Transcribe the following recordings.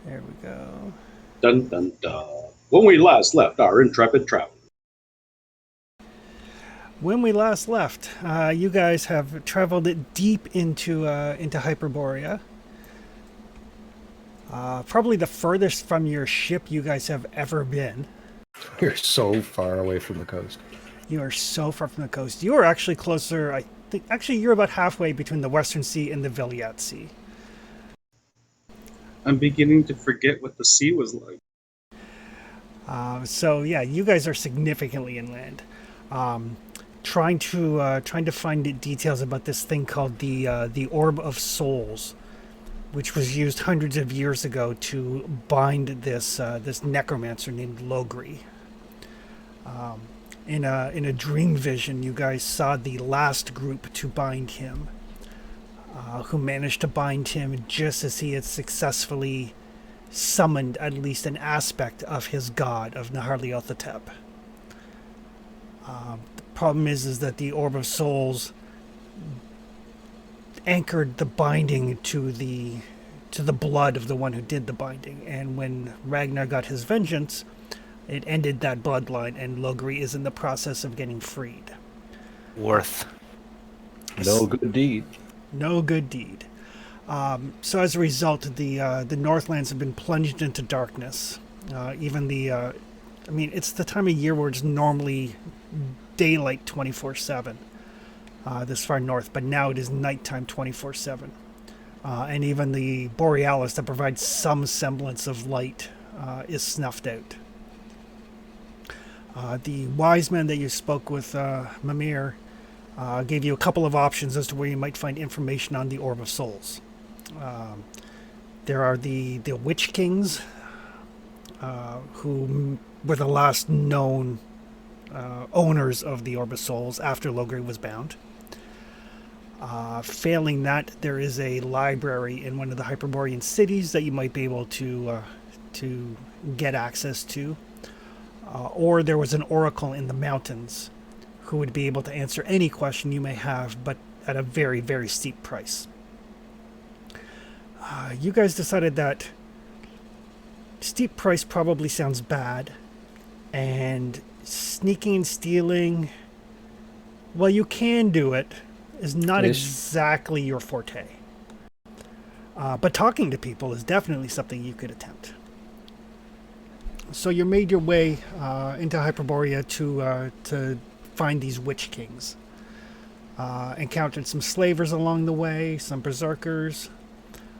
There we go. Dun dun dun. When we last left our intrepid traveler. When we last left, you guys have traveled deep into Hyperborea. Probably the furthest from your ship you guys have ever been. You're so far away from the coast. You are so far from the coast. You are actually closer. I think actually you're about halfway between the Western Sea and the Viliat Sea. I'm beginning to forget what the sea was like. So yeah, you guys are significantly inland. Trying to find details about this thing called the Orb of Souls, which was used hundreds of years ago to bind this necromancer named Logri. In a dream vision, you guys saw the last group to bind him, who managed to bind him just as he had successfully summoned at least an aspect of his god of Naharliothatep. The problem is that the Orb of Souls anchored the binding to the blood of the one who did the binding, and when Ragnar got his vengeance, it ended that bloodline, and Logri is in the process of getting freed. Worth. No good deed. No good deed. So as a result, the Northlands have been plunged into darkness. Even it's the time of year where it's normally daylight 24/7 this far north, but now it is nighttime 24/7. And even the Borealis that provides some semblance of light is snuffed out. The wise man that you spoke with, Mimir, gave you a couple of options as to where you might find information on the Orb of Souls. There are the Witch Kings, who were the last known owners of the Orb of Souls after Logri was bound. Failing that, there is a library in one of the Hyperborean cities that you might be able to get access to. Or there was an oracle in the mountains who would be able to answer any question you may have, but at a very, very steep price. You guys decided that steep price probably sounds bad, and sneaking and stealing, well, you can do it, is not exactly your forte. But talking to people is definitely something you could attempt. So you made your way into Hyperborea to find these Witch Kings. Encountered some slavers along the way, some berserkers.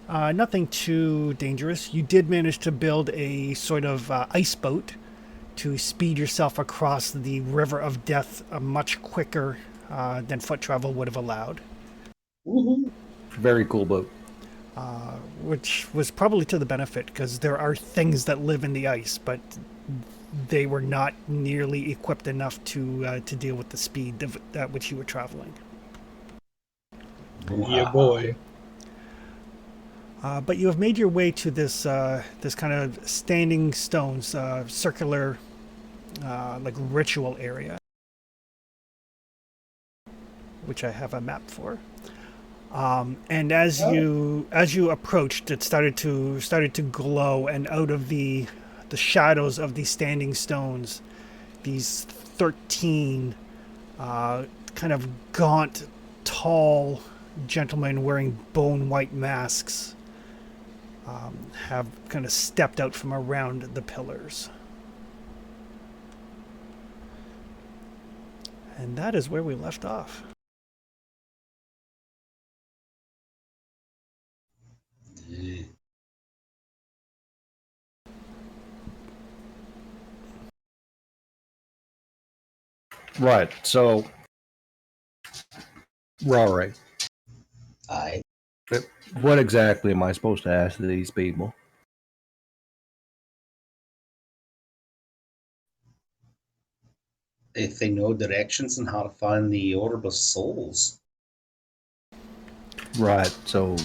Nothing too dangerous. You did manage to build a sort of ice boat to speed yourself across the River of Death much quicker than foot travel would have allowed. Woohoo. Very cool boat. Which was probably to the benefit, because there are things that live in the ice, but they were not nearly equipped enough to deal with the speed at which you were traveling. Yeah, boy. But you have made your way to this kind of standing stones, circular, like ritual area, which I have a map for. And as you approached, it started to glow, and out of the shadows of these standing stones, these 13 kind of gaunt, tall gentlemen wearing bone white masks have kind of stepped out from around the pillars. And that is where we left off. Right, so Rory, Aye. what exactly am I supposed to ask these people? If they know directions and how to find the Orb of Souls. Right, so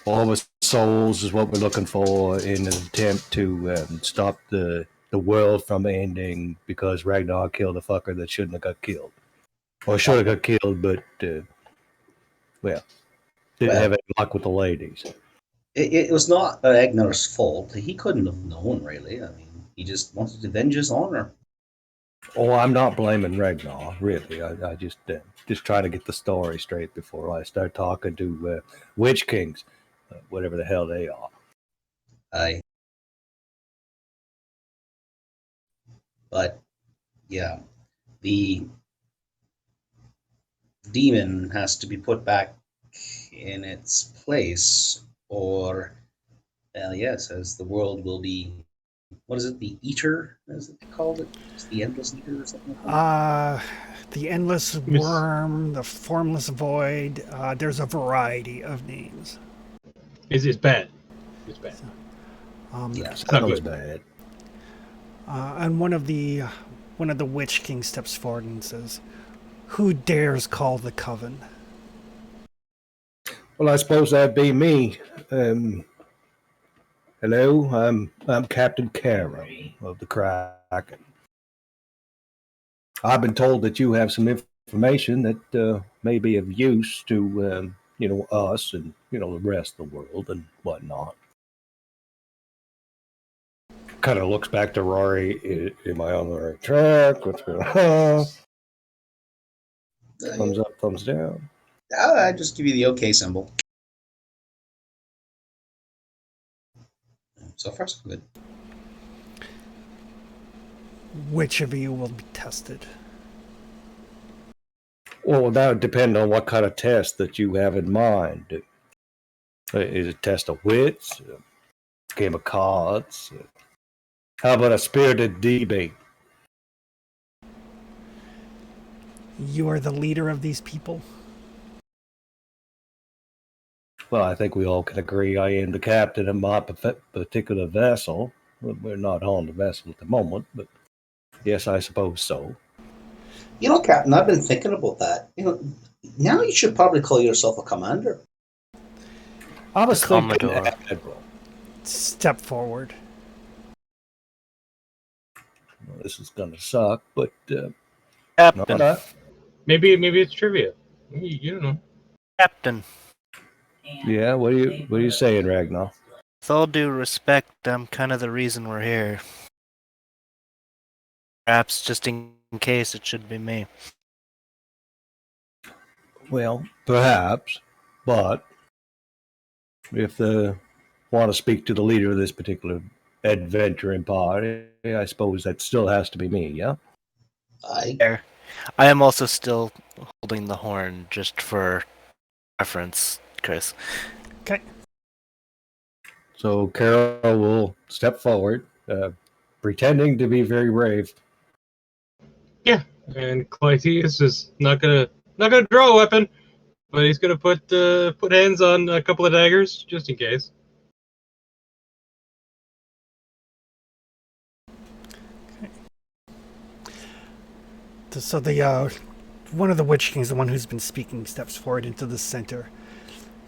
Orb of Souls is what we're looking for in an attempt to stop the world from ending because Ragnar killed a fucker that shouldn't have got killed. Or should have got killed, but, didn't have any luck with the ladies. It was not Agnar's fault. He couldn't have known, really. I mean, he just wanted to avenge his honor. Oh, I'm not blaming Ragnar, really. I just try to get the story straight before I start talking to Witch Kings, whatever the hell they are. I. But yeah, the demon has to be put back in its place, or yes, as the world will be. What is it? The Eater, as they called it? It's the Endless Eater or something like that. The endless worm, the formless void. There's a variety of names. It's bad. It's bad. Yeah. Sounds bad. And one of the Witch Kings steps forward and says, "Who dares call the coven?" Well, I suppose that'd be me. Hello, I'm Captain Caro of the Kraken. I've been told that you have some information that may be of use to us and the rest of the world and whatnot. Kind of looks back to Rory. Am I on the right track? What's going on? Thumbs up, thumbs down. I just give you the OK symbol. So far, so good. Which of you will be tested? Well, that would depend on what kind of test that you have in mind. Is it a test of wits? A game of cards? How about a spirited debate? You are the leader of these people? Well, I think we all can agree I am the captain of my particular vessel. We're not on the vessel at the moment, but yes, I suppose so. You know, Captain, I've been thinking about that. Now you should probably call yourself a commander. I was thinking Commodore. Admiral. Step forward. Well, this is going to suck, but Captain. no, Maybe it's trivia. You don't know. Captain. yeah. What are you saying, Ragnar? With all due respect, I'm kind of the reason we're here. Perhaps just in case it should be me. Well, perhaps, but if they want to speak to the leader of this particular adventuring party, I suppose that still has to be me, yeah? There. I am also still holding the horn, just for reference, Chris. Okay. So Carol will step forward, pretending to be very brave. Yeah, and Clytius is not gonna draw a weapon, but he's gonna put hands on a couple of daggers just in case. So the one of the Witch Kings, the one who's been speaking, steps forward into the center.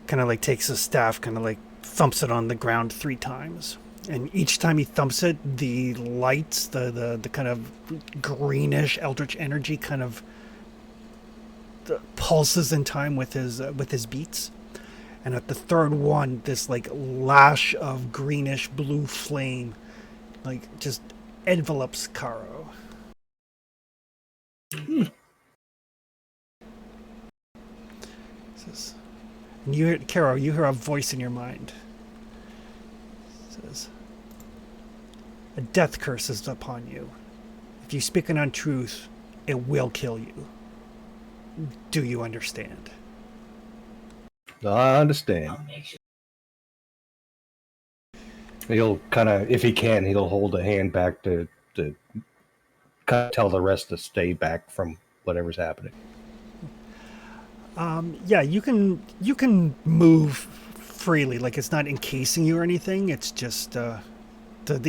Kind of like takes his staff, kind of like thumps it on the ground 3 times. And each time he thumps it, the lights, the kind of greenish eldritch energy kind of pulses in time with his beats. And at the third one, this like lash of greenish blue flame like just envelopes Caro. And you hear, Caro, you hear a voice in your mind. It says, "A death curse is upon you. If you speak an untruth, it will kill you. Do you understand?" I understand. He'll kind of, if he can, he'll hold a hand back to kind of tell the rest to stay back from whatever's happening. Yeah, you can move freely, like it's not encasing you or anything. It's just the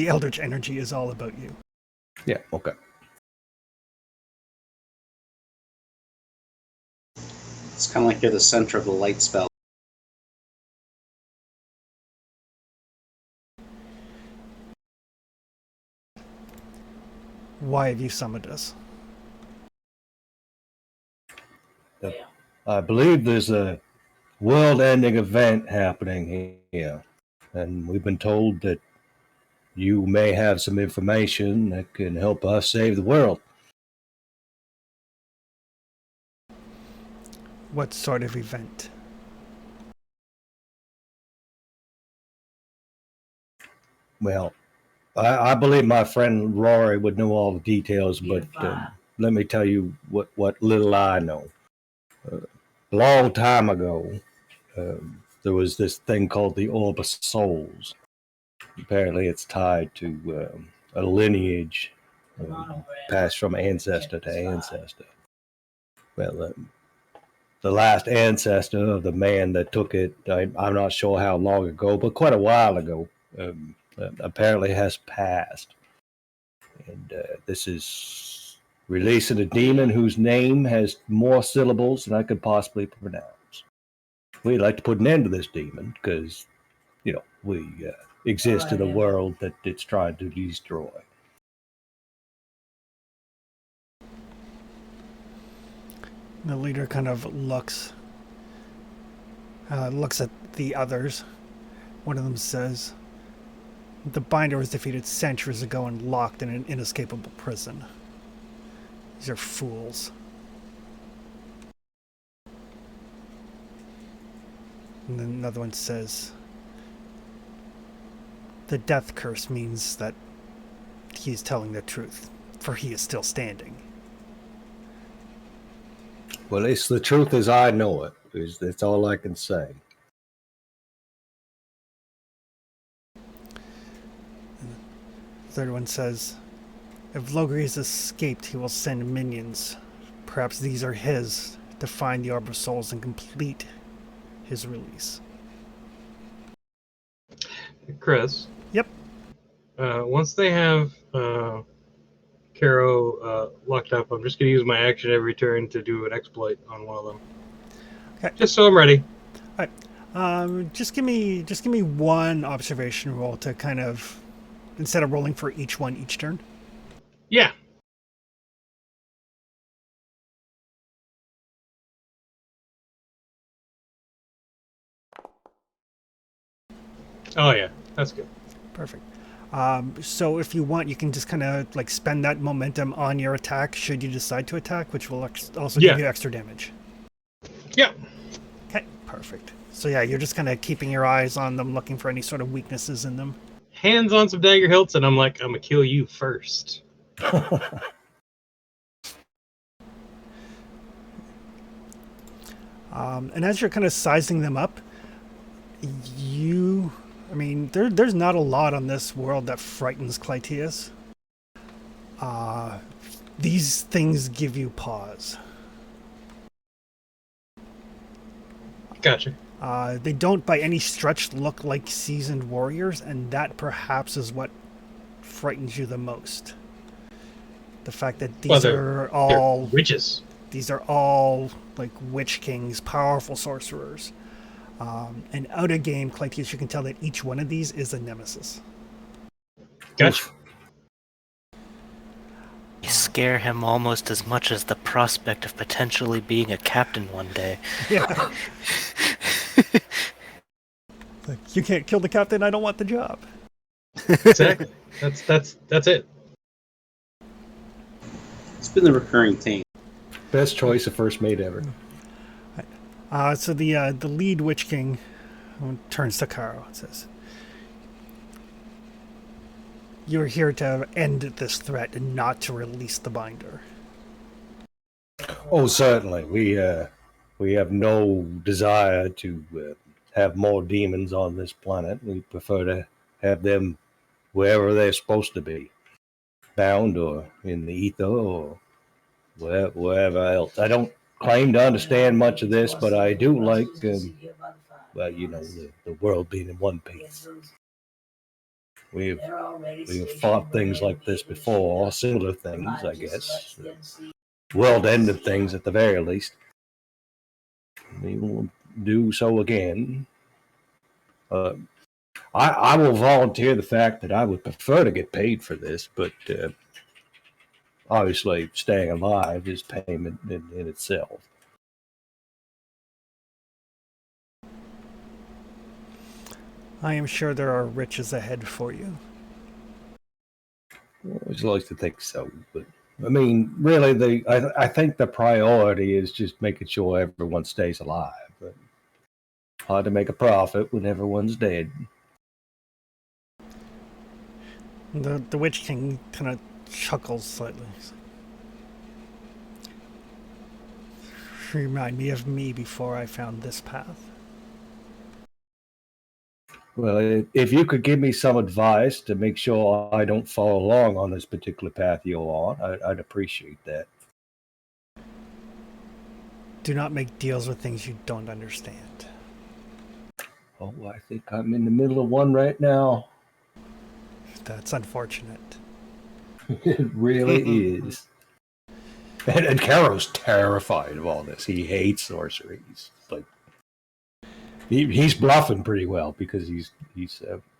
eldritch energy is all about you. Yeah, okay. It's kind of like you're the center of the light spell. Why have you summoned us? I believe there's a world-ending event happening here. and we've been told that you may have some information that can help us save the world. What sort of event? Well, I believe my friend Rory would know all the details, but let me tell you what little I know. A long time ago, there was this thing called the Orb of Souls. Apparently, it's tied to a lineage passed from ancestor to ancestor. Well, the last ancestor of the man that took it, I'm not sure how long ago, but quite a while ago, apparently has passed. And this is releasing a demon whose name has more syllables than I could possibly pronounce. We'd like to put an end to this demon because, we exist in a world that it's trying to destroy. The leader kind of looks at the others. One of them says, "The binder was defeated centuries ago and locked in an inescapable prison. These are fools." And then another one says, "The death curse means that he is telling the truth, for he is still standing." Well, it's the truth as I know it. That's all I can say. The third one says, "If Logri has escaped, he will send minions. Perhaps these are his to find the Orb of Souls and complete his release." Chris. Yep. Once they have Caro locked up, I'm just going to use my action every turn to do an exploit on one of them. Okay. Just so I'm ready. All right. Just give me one observation roll to kind of, instead of rolling for each one each turn. Yeah. Oh yeah, that's good. Perfect. So if you want, you can just kind of like spend that momentum on your attack should you decide to attack, which will also give you extra damage. Yeah. Okay, perfect. So yeah, you're just kind of keeping your eyes on them, looking for any sort of weaknesses in them. Hands on some dagger hilts, and I'm like, I'm gonna kill you first. And as you're kind of sizing them up, there's not a lot on this world that frightens Clytius. These things give you pause. Gotcha. They don't by any stretch look like seasoned warriors, and that perhaps is what frightens you the most. The fact that they're witches. These are all like witch kings, powerful sorcerers. And out of game, Clytius, you can tell that each one of these is a nemesis. Gotcha. You scare him almost as much as the prospect of potentially being a captain one day. Yeah. Like, you can't kill the captain, I don't want the job. Exactly. That's it. It's been the recurring theme. Best choice of first mate ever. So the lead Witch King turns to Caro and says, "You're here to end this threat and not to release the binder." Oh, certainly. We have no desire to have more demons on this planet. We prefer to have them wherever they're supposed to be, bound or in the ether or wherever else. I don't claim to understand much of this, but I do like, the world being in one piece. We've fought things like this before, similar things, I guess. World-ending things at the very least. We will do so again. I will volunteer the fact that I would prefer to get paid for this, but obviously staying alive is payment in itself. I am sure there are riches ahead for you. I always like to think so, but I mean, really, I think the priority is just making sure everyone stays alive. But hard to make a profit when everyone's dead. The Witch King kind of chuckles slightly. Remind me of me before I found this path. Well, if you could give me some advice to make sure I don't fall along on this particular path you're on, I'd appreciate that. Do not make deals with things you don't understand. Oh, I think I'm in the middle of one right now. That's unfortunate. It really is. And Caro's terrified of all this. He hates sorcery. He's bluffing pretty well because he's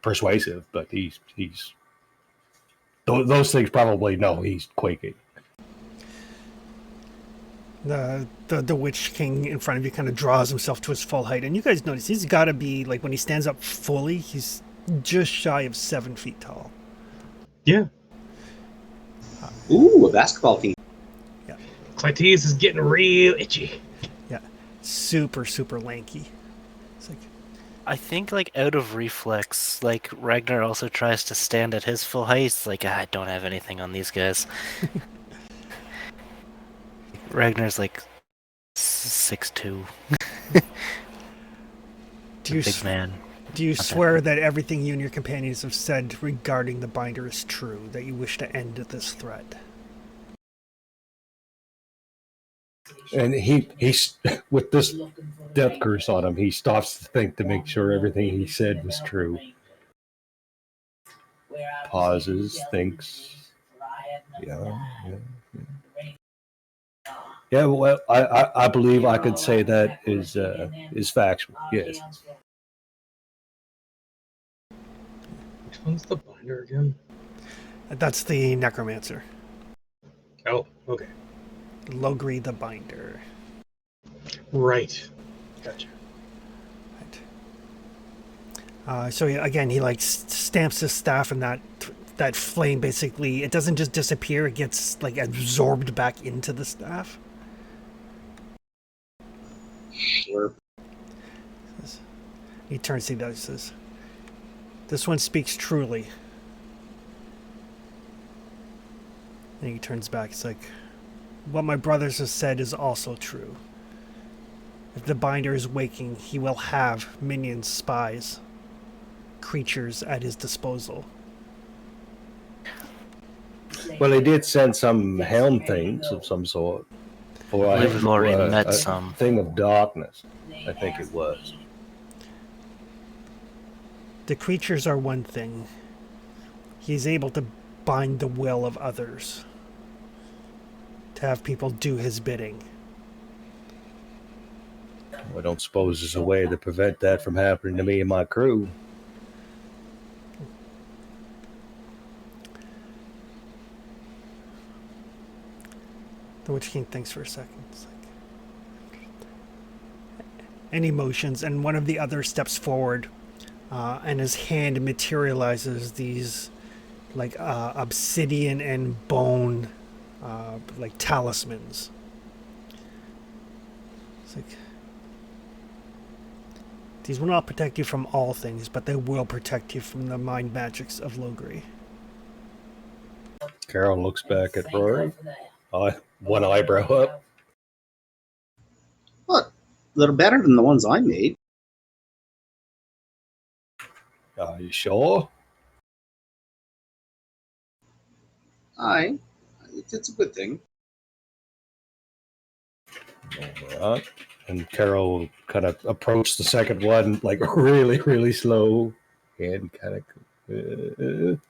persuasive, but he's those things probably know he's quaking. The Witch King in front of you kind of draws himself to his full height, and you guys notice he's got to be, like, when he stands up fully, he's just shy of 7 feet tall. Yeah. Ooh, a basketball team. Clytius is getting real itchy. Yeah, super lanky. It's like, I think, like, out of reflex, like, Ragnar also tries to stand at his full height. It's like, I don't have anything on these guys. Ragnar's like 6'2". Big man. Do you swear that everything you and your companions have said regarding the binder is true, that you wish to end this threat? And he's with this death curse on him, he stops to think to make sure everything he said was true. Pauses, thinks. Yeah, well, I believe I could say that is factual. Yes. Which one's the binder again? That's the Necromancer. Oh, okay. Logri the Binder. Right. Gotcha. Right. So again, he like stamps his staff, and that flame basically, it doesn't just disappear; it gets like absorbed back into the staff. Slurp. He turns to you, says, "This one speaks truly." And he turns back. It's like, "What my brothers have said is also true. If the binder is waking, he will have minions, spies, creatures at his disposal." Well, he did send some helm things of some sort. Or I believe we've already met a some. thing of darkness, I think it was. The creatures are one thing. He's able to bind the will of others, to have people do his bidding. I don't suppose there's a way to prevent that from happening to me and my crew. The Witch King thinks for a second. It's like, any motions, and one of the others steps forward, and his hand materializes these like obsidian and bone like talismans. It's like, these will not protect you from all things, but they will protect you from the mind magics of Logri. Carol looks back at Rory. One eyebrow up. What? They're better than the ones I made. Are you sure? Aye. It's a good thing. All right. And Carol kind of approached the second one, like really slow, and kind of.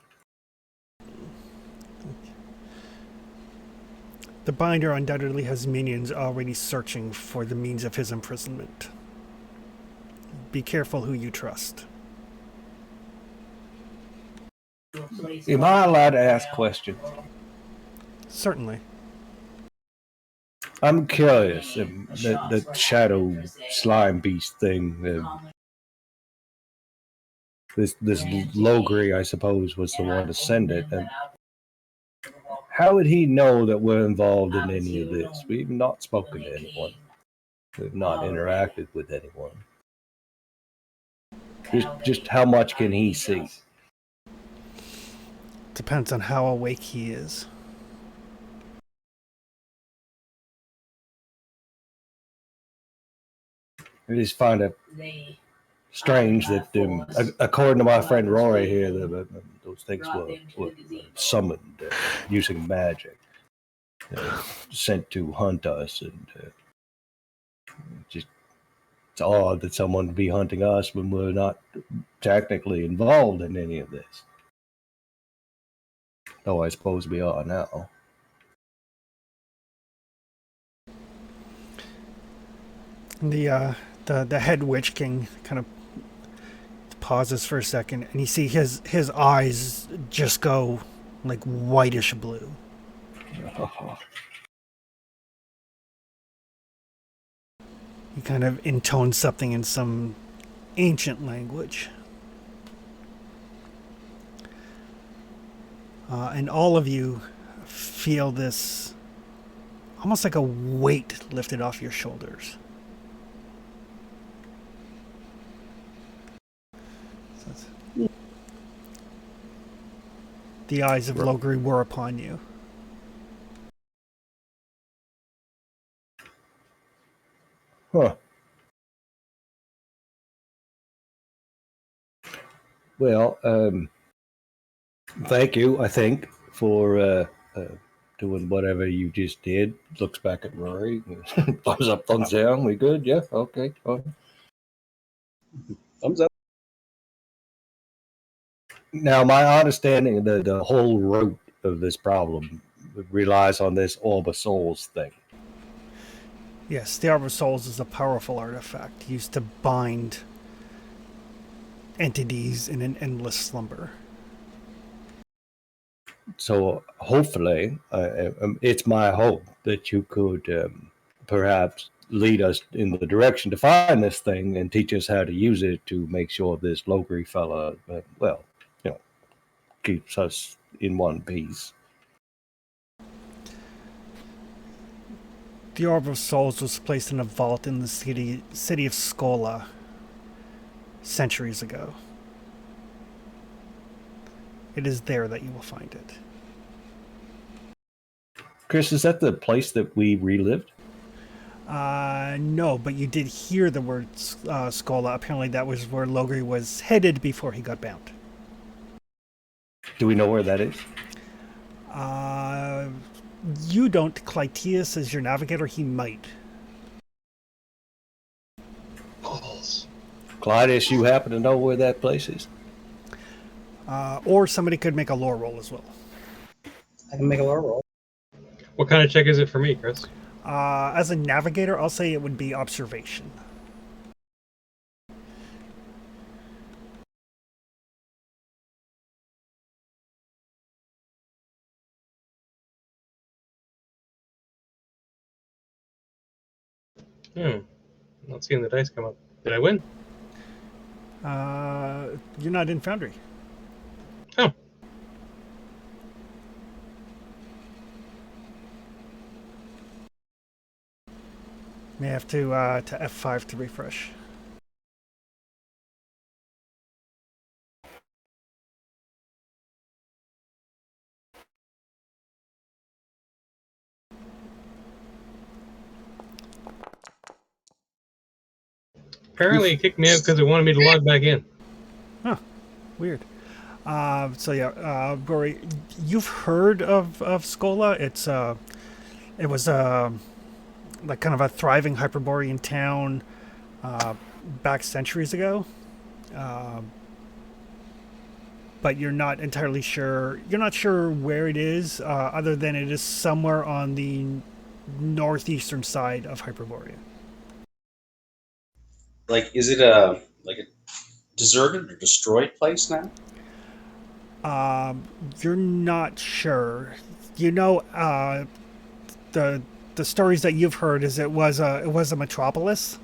The binder undoubtedly has minions already searching for the means of his imprisonment. Be careful who you trust. Am I allowed to ask questions? Certainly. I'm curious. The shadow slime beast thing. This Logri, I suppose, was the one to send it. And how would he know that we're involved in any of this? We've not spoken to anyone. We've not interacted with anyone. Just how much can he see? Depends on how awake he is. I just find it strange that, according to my friend Rory here, those things were summoned using magic, sent to hunt us, and just it's odd that someone would be hunting us when we're not technically involved in any of this. Though I suppose we are now. The head witch king kind of pauses for a second, and you see his eyes just go like whitish blue. Oh. He kind of intones something in some ancient language. And all of you feel this almost like a weight lifted off your shoulders. The eyes of Logri were upon you. Huh. Well, thank you, I think, for doing whatever you just did. Looks back at Rory. Thumbs up, thumbs down. We good? Yeah? Okay. Thumbs up. Now, my understanding that the whole root of this problem relies on this Orb of Souls thing. Yes, the Orb of Souls is a powerful artifact used to bind entities in an endless slumber. So hopefully, it's my hope that you could perhaps lead us in the direction to find this thing and teach us how to use it to make sure this Logri fella, keeps us in one piece. The Orb of Souls was placed in a vault in the city of Skola centuries ago. It is there that you will find it. Chris, is that the place that we relived? No, but you did hear the word Skola. Apparently that was where Logri was headed before he got bound. Do we know where that is? You don't. Clytius is your navigator. He might. Balls. Clytus, you happen to know where that place is? Or somebody could make a lore roll as well. I can make a lore roll. What kind of check is it for me, Chris? As a navigator, I'll say it would be observation. Not seeing the dice come up. Did I win? You're not in Foundry. Oh. May have to F5 to refresh. Apparently it kicked me out because it wanted me to log back in. Huh. Weird. Rory, you've heard of Skola. It was like kind of a thriving Hyperborean town back centuries ago. But you're not entirely sure. You're not sure where it is, other than it is somewhere on the northeastern side of Hyperborea. Like, is it a deserted or destroyed place now? You're not sure. You know, the stories that you've heard is it was a metropolis,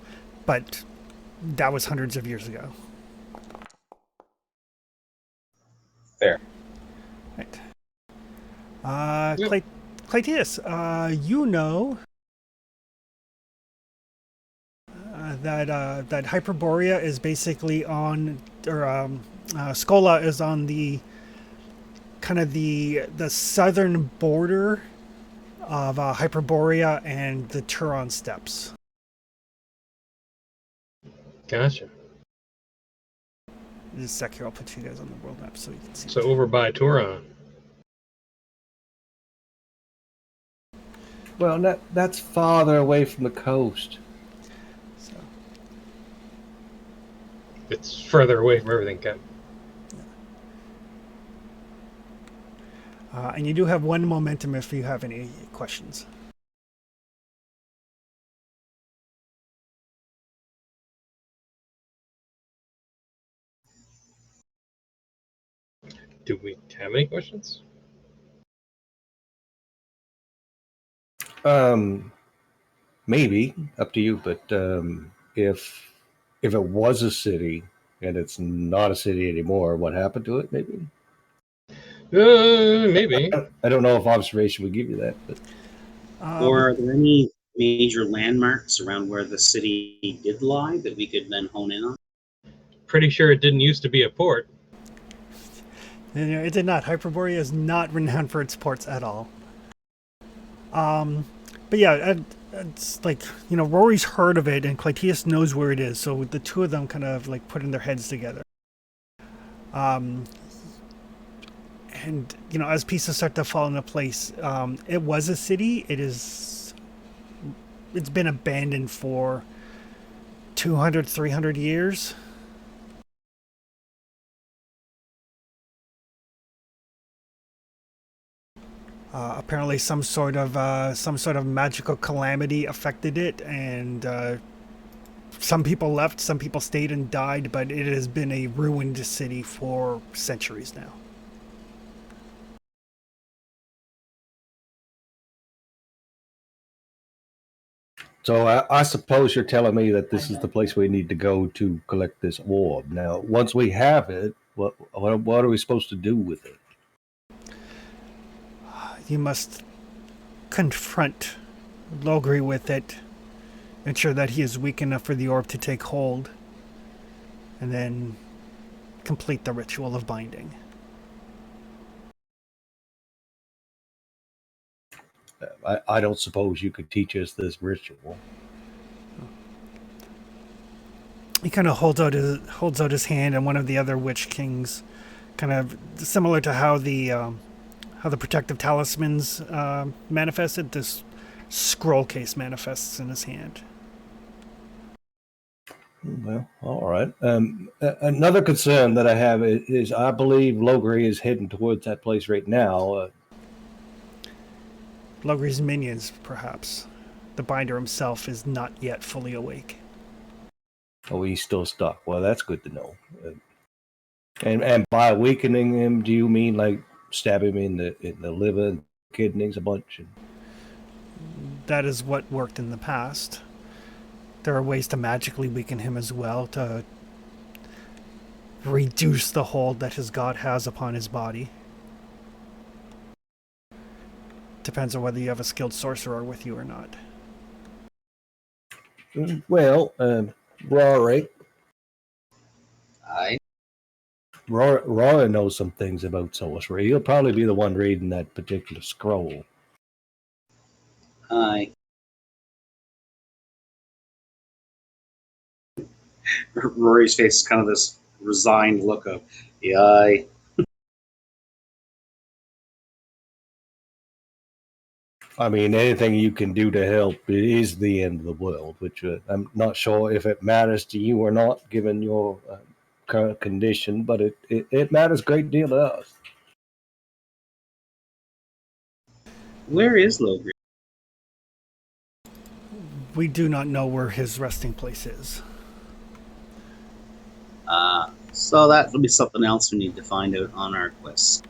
but that was hundreds of years ago. Fair. Right. Yep. Clytius, you know that Hyperborea is basically on, or Skola is on the kind of the southern border of Hyperborea and the Turon Steppes. Gotcha. This is sec here. I'll put you guys on the world map so you can see. So it. over by Turon. Well, that's farther away from the coast. So, It's further away from everything, Ken. and you do have one momentum if you have any questions. Do we have any questions? Maybe up to you, but if it was a city and it's not a city anymore, what happened to it? Maybe. Maybe. I don't know if observation would give you that, but Or are there any major landmarks around where the city did lie that we could then hone in on? Pretty sure it didn't used to be a port. It did not. Hyperborea is not renowned for its ports at all. But yeah, it's like, Rory's heard of it and Clytius knows where it is, so the two of them kind of like putting their heads together. And as pieces start to fall into place, it was a city. It's been abandoned for 200, 300 years. Apparently, some sort of magical calamity affected it, and some people left, some people stayed and died. But it has been a ruined city for centuries now. so I suppose you're telling me that this is the place we need to go to collect this orb. Now, once we have it, what are we supposed to do with it? You must confront Logri with it, ensure that he is weak enough for the orb to take hold, and then complete the ritual of binding. I don't suppose you could teach us this ritual. He kind of holds out his hand, and one of the other Witch Kings, kind of similar to how the protective talismans manifested, this scroll case manifests in his hand. Well, all right. Another concern that I have is I believe Logri is heading towards that place right now. Logri's minions, perhaps. The binder himself is not yet fully awake. Oh, he's still stuck. Well, that's good to know. And by weakening him, do you mean like stab him in the liver and kidneys a bunch? That is what worked in the past. There are ways to magically weaken him as well, to reduce the hold that his god has upon his body. Depends on whether you have a skilled sorcerer with you or not. Well, Rory. Aye. Rory knows some things about sorcery. He'll probably be the one reading that particular scroll. Aye. Rory's face is kind of this resigned look of, yeah, aye. I mean, anything you can do to help, it is the end of the world, which I'm not sure if it matters to you or not, given your current condition, but it matters a great deal to us. Where is Logri? We do not know where his resting place is. So that will be something else we need to find out on our quest.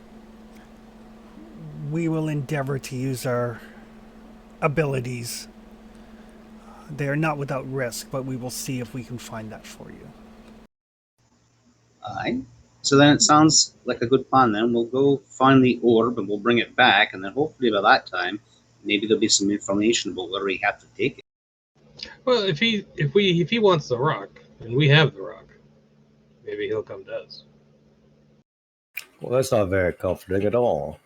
We will endeavor to use our abilities. They are not without risk, but we will see if we can find that for you. Aye. So then it sounds like a good plan. Then we'll go find the orb and we'll bring it back, and then hopefully by that time, maybe there'll be some information about where we have to take it. Well, if he wants the rock and we have the rock, maybe he'll come to us. Well, that's not very comforting at all.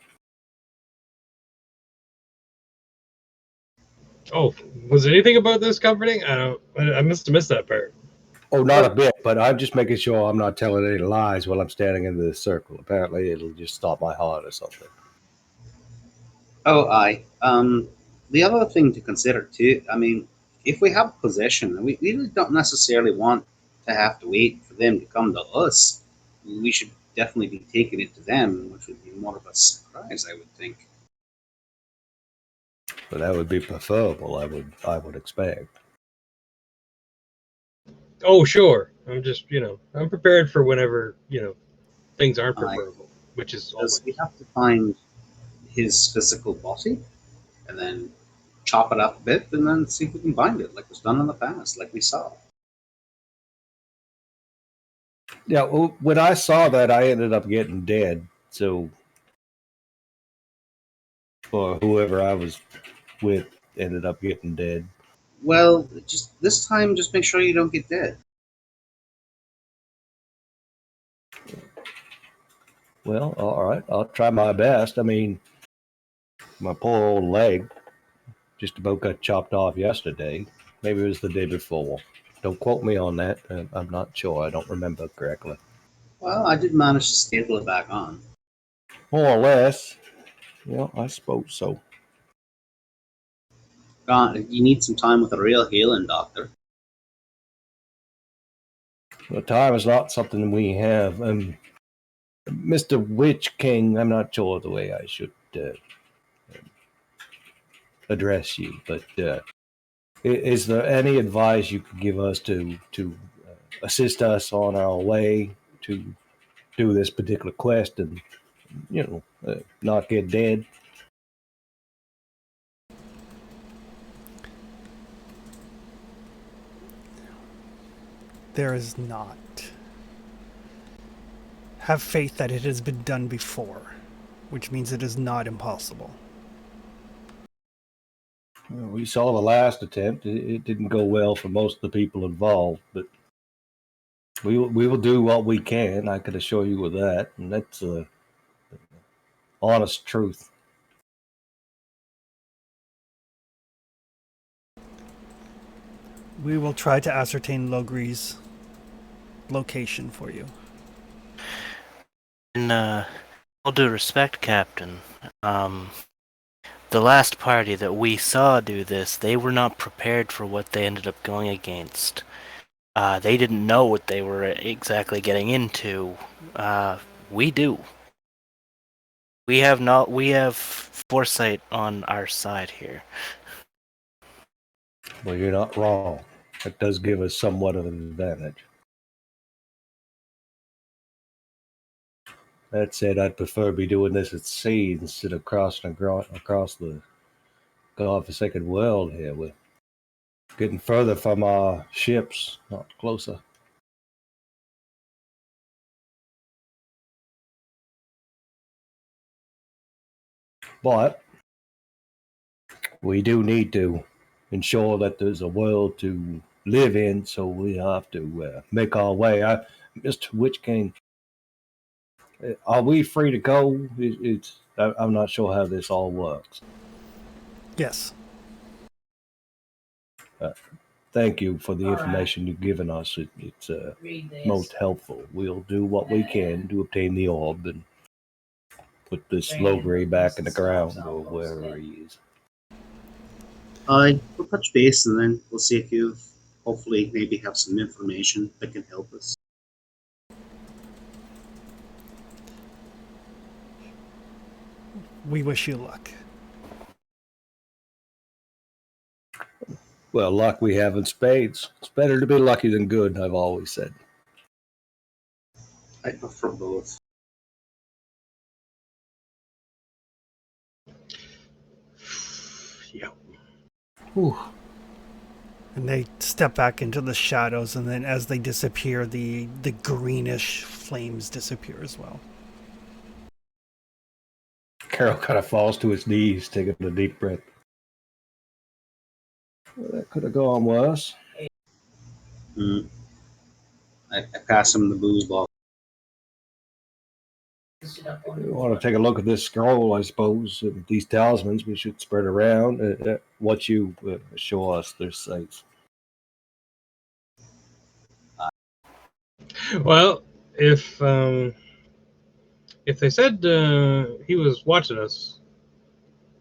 Oh, was anything about this comforting? I must have missed that part. Oh, not a bit, but I'm just making sure I'm not telling any lies while I'm standing in the circle. Apparently, it'll just stop my heart or something. Oh, aye. The other thing to consider too, I mean, if we have possession, we really don't necessarily want to have to wait for them to come to us. We should definitely be taking it to them, which would be more of a surprise, I would think. But that would be preferable, I would expect. Oh, sure. I'm just, I'm prepared for whenever, things aren't Aye, preferable, which is because always. we have to find his physical body and then chop it up a bit and then see if we can bind it like was done in the past, like we saw. Yeah, well, when I saw that, I ended up getting dead. So, or whoever I was with ended up getting dead. Well, just this time, just make sure you don't get dead. Well, all right, I'll try my best. I mean, my poor old leg just about got chopped off yesterday. Maybe it was the day before. Don't quote me on that. I'm not sure. I don't remember correctly. Well, I did manage to staple it back on. More or less. Yeah, I suppose so. God, you need some time with a real healing doctor. The time is not something we have. Mr. Witch King, I'm not sure the way I should address you, but is there any advice you could give us to assist us on our way to do this particular quest and not get dead? There is not. Have faith that it has been done before, which means it is not impossible. Well, we saw the last attempt. It didn't go well for most of the people involved, but we will do what we can. I can assure you of that, and that's honest truth. We will try to ascertain Logri's location for you. In all due respect, Captain, the last party that we saw do this, they were not prepared for what they ended up going against. They didn't know what they were exactly getting into. We do. We have foresight on our side here. Well, you're not wrong. It does give us somewhat of an advantage. That said, I'd prefer to be doing this at sea instead of crossing across the godforsaken world here. We're getting further from our ships, not closer. But we do need to ensure that there's a world to live in, so we have to make our way. Mr. Witch King, are we free to go? I'm not sure how this all works. Yes. Thank you for the information you've given us. It's most helpful. We'll do what we can to obtain the orb and put this Logray back in the ground or wherever he is. We'll touch base and then we'll see if you've hopefully maybe have some information that can help us. We wish you luck. Well, luck we have in spades. It's better to be lucky than good, I've always said. I prefer both. Yeah. Whew. And they step back into the shadows, and then as they disappear, the greenish flames disappear as well. Carol kind of falls to his knees, taking a deep breath. Well, that could have gone worse. Mm. I pass him the booze ball. You want to take a look at this scroll, I suppose. These talismans we should spread around. What you show us, they're safe. Well, if they said he was watching us,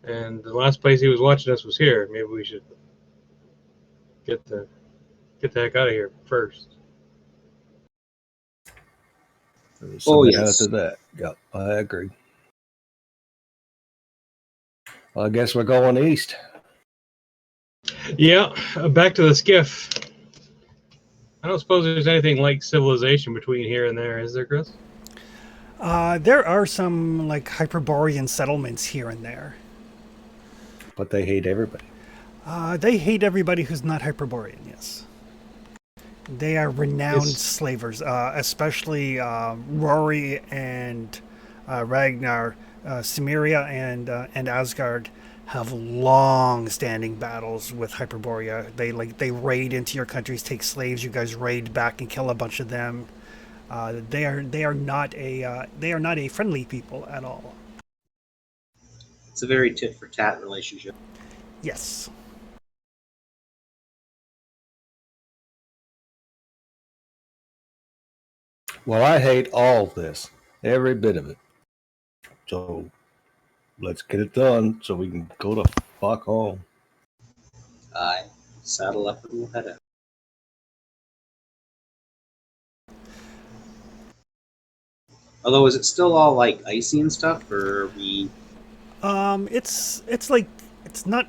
and the last place he was watching us was here, maybe we should get the heck out of here first. There's Oh, some yes. merit to that. Yep, I agree. Well, I guess we're going east. Yeah, back to the skiff. I don't suppose there's anything like civilization between here and there, is there, Chris? There are some like Hyperborean settlements here and there. But they hate everybody. They hate everybody who's not Hyperborean, yes. They are renowned Yes. slavers, especially Rory and Ragnar. Cimmeria and Asgard have long-standing battles with Hyperborea. They raid into your countries, take slaves. You guys raid back and kill a bunch of them. They are not a friendly people at all. It's a very tit for tat relationship. Yes. Well, I hate all this, every bit of it. So let's get it done so we can go the fuck home. Aye. Saddle up and we'll head out. Although, is it still all like icy and stuff, or are we? It's like it's not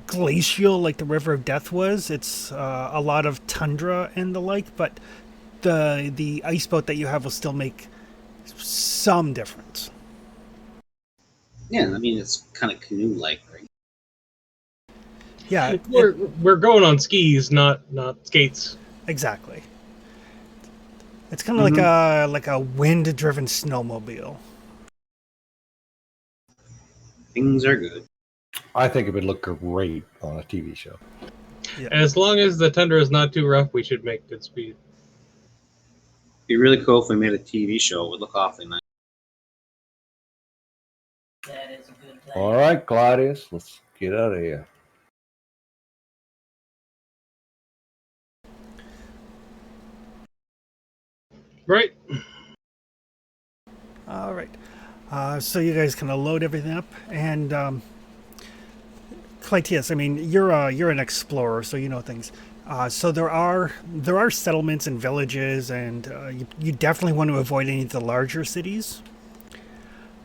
glacial like the River of Death was. It's a lot of tundra and the like, but the ice boat that you have will still make some difference. Yeah, I mean it's kind of canoe-like, right? Yeah, We're going on skis, not skates. exactly. It's kind of like a wind-driven snowmobile. Things are good. I think it would look great on a TV show. Yeah. As long as the tundra is not too rough, we should make good speed. It'd be really cool if we made a TV show. It would look awfully nice. All right, Claudius, let's get out of here. Right. All right. So you guys kind of load everything up, and Clytius, I mean, you're an explorer, so you know things. So there are settlements and villages, and you definitely want to avoid any of the larger cities.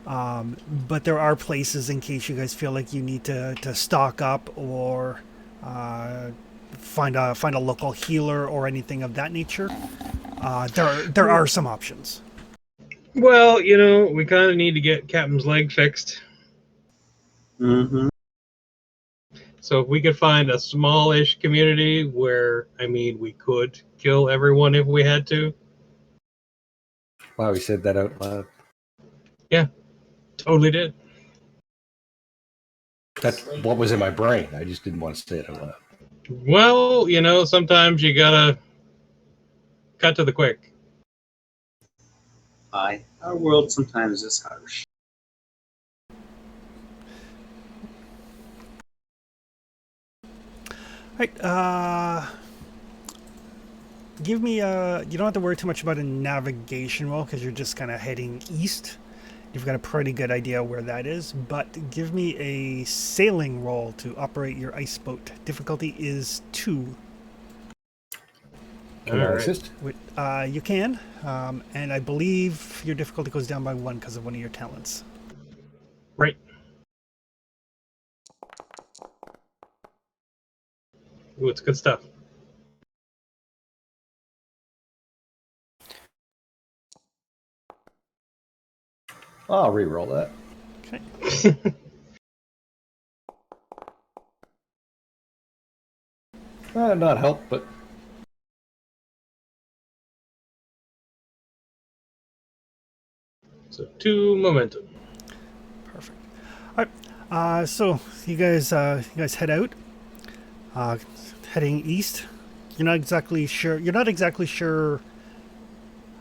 But there are places in case you guys feel like you need to stock up or find a local healer or anything of that nature. There are some options. Well, we kind of need to get Captain's leg fixed. Mm-hmm. So if we could find a smallish community where, we could kill everyone if we had to. Wow, we said that out loud. Yeah, totally did. That's what was in my brain. I just didn't want to say it out loud. Well, sometimes you gotta cut to the quick. Aye. Our world sometimes is harsh. Right. Give me you don't have to worry too much about a navigation roll because you're just kind of heading east. You've got a pretty good idea where that is, but give me a sailing roll to operate your ice boat. Difficulty is 2. Can I All right. assist? You can, and I believe your difficulty goes down by 1 because of one of your talents. Right. Ooh, it's good stuff. I'll re-roll that. Okay. Not help, but So 2 momentum. Perfect. All right. So you guys head out, heading east. You're not exactly sure. You're not exactly sure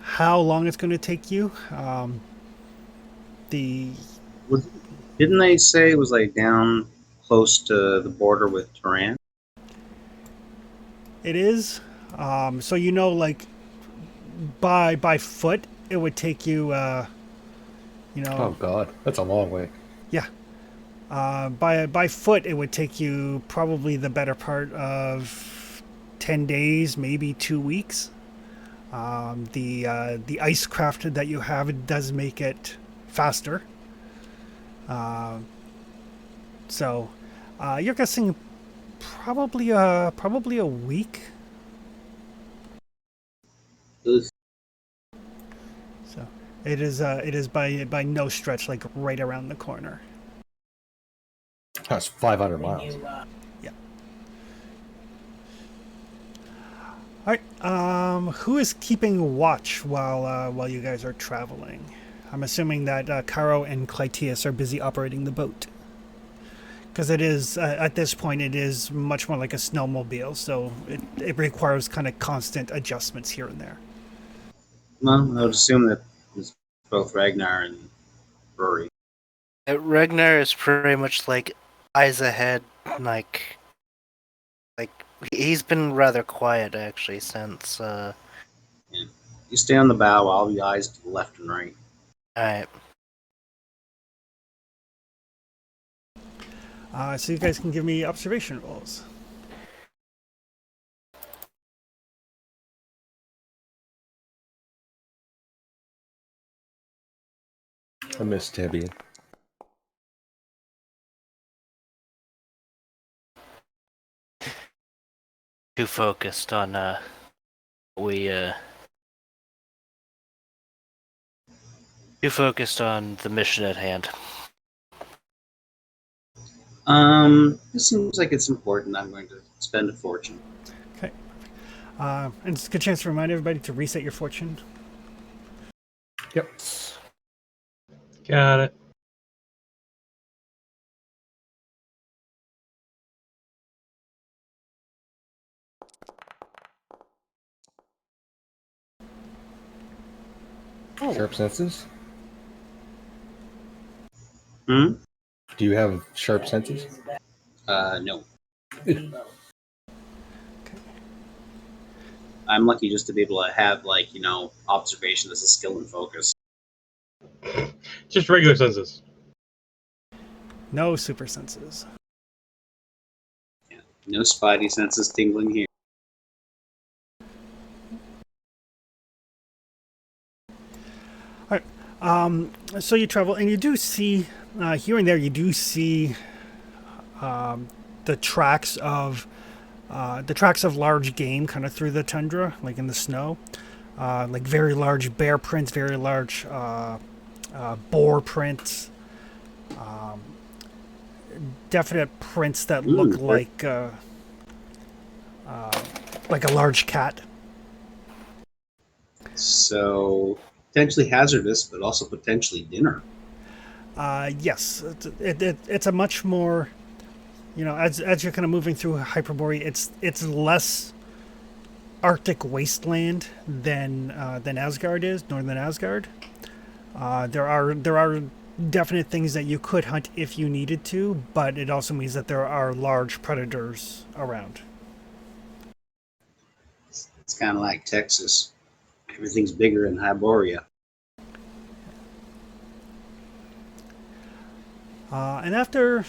how long it's going to take you. The Didn't they say it was like down close to the border with Turan? It is. So like by foot, it would take you. oh god, that's a long way. Yeah. By foot, it would take you probably the better part of 10 days, maybe 2 weeks. The ice craft that you have does make it faster. So you're guessing probably a week. Ugh. So it is by no stretch like right around the corner. That's 500 miles. Yeah. All right. Who is keeping watch while you guys are traveling? I'm assuming that Caro and Clytius are busy operating the boat. Because it is, at this point, it is much more like a snowmobile, so it requires kind of constant adjustments here and there. Well, I would assume that it's both Ragnar and Rory. Ragnar is pretty much like eyes ahead, like he's been rather quiet actually since. Yeah. You stay on the bow, I'll be eyes to the left and right. Alright. So you guys can give me observation rolls. I miss Debian. Too focused on too focused on the mission at hand. It seems like it's important. I'm going to spend a fortune. Okay. And it's a good chance to remind everybody to reset your fortune. Yep. Got it. Sharp senses? Hmm? Do you have sharp senses? No. I'm lucky just to be able to have, observation as a skill and focus. Just regular senses. No super senses. Yeah. No spidey senses tingling here. All right. So you travel, and you do see here and there. You do see the tracks of large game, kind of through the tundra, like in the snow, like very large bear prints, very large boar prints, definite prints that look like a large cat. So, potentially hazardous, but also potentially dinner. Yes, it's a much more, as you're kind of moving through Hyperborea, it's less Arctic wasteland than Asgard is, northern Asgard. There are definite things that you could hunt if you needed to, but it also means that there are large predators around. It's kind of like Texas. Everything's bigger in Hyboria. And after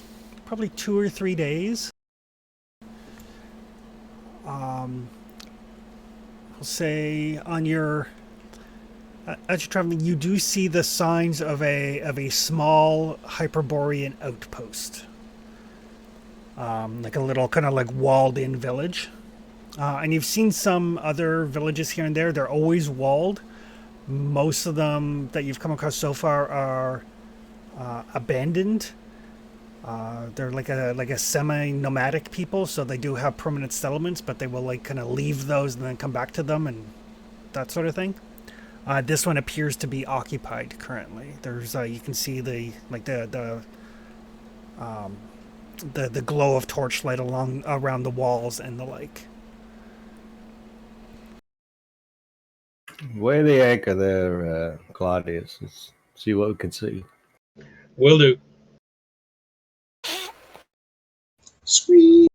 probably 2 or 3 days, we'll say as you're traveling, you do see the signs of a small Hyperborean outpost, like a little kind of like walled-in village. And you've seen some other villages here and there. They're always walled. Most of them that you've come across so far are abandoned. They're like a semi-nomadic people, so they do have permanent settlements, but they will like kind of leave those and then come back to them and that sort of thing. This one appears to be occupied currently. There's you can see the glow of torchlight along around the walls and the like. Weigh the anchor there, Claudius. Let's see what we can see. Will do. Sweet.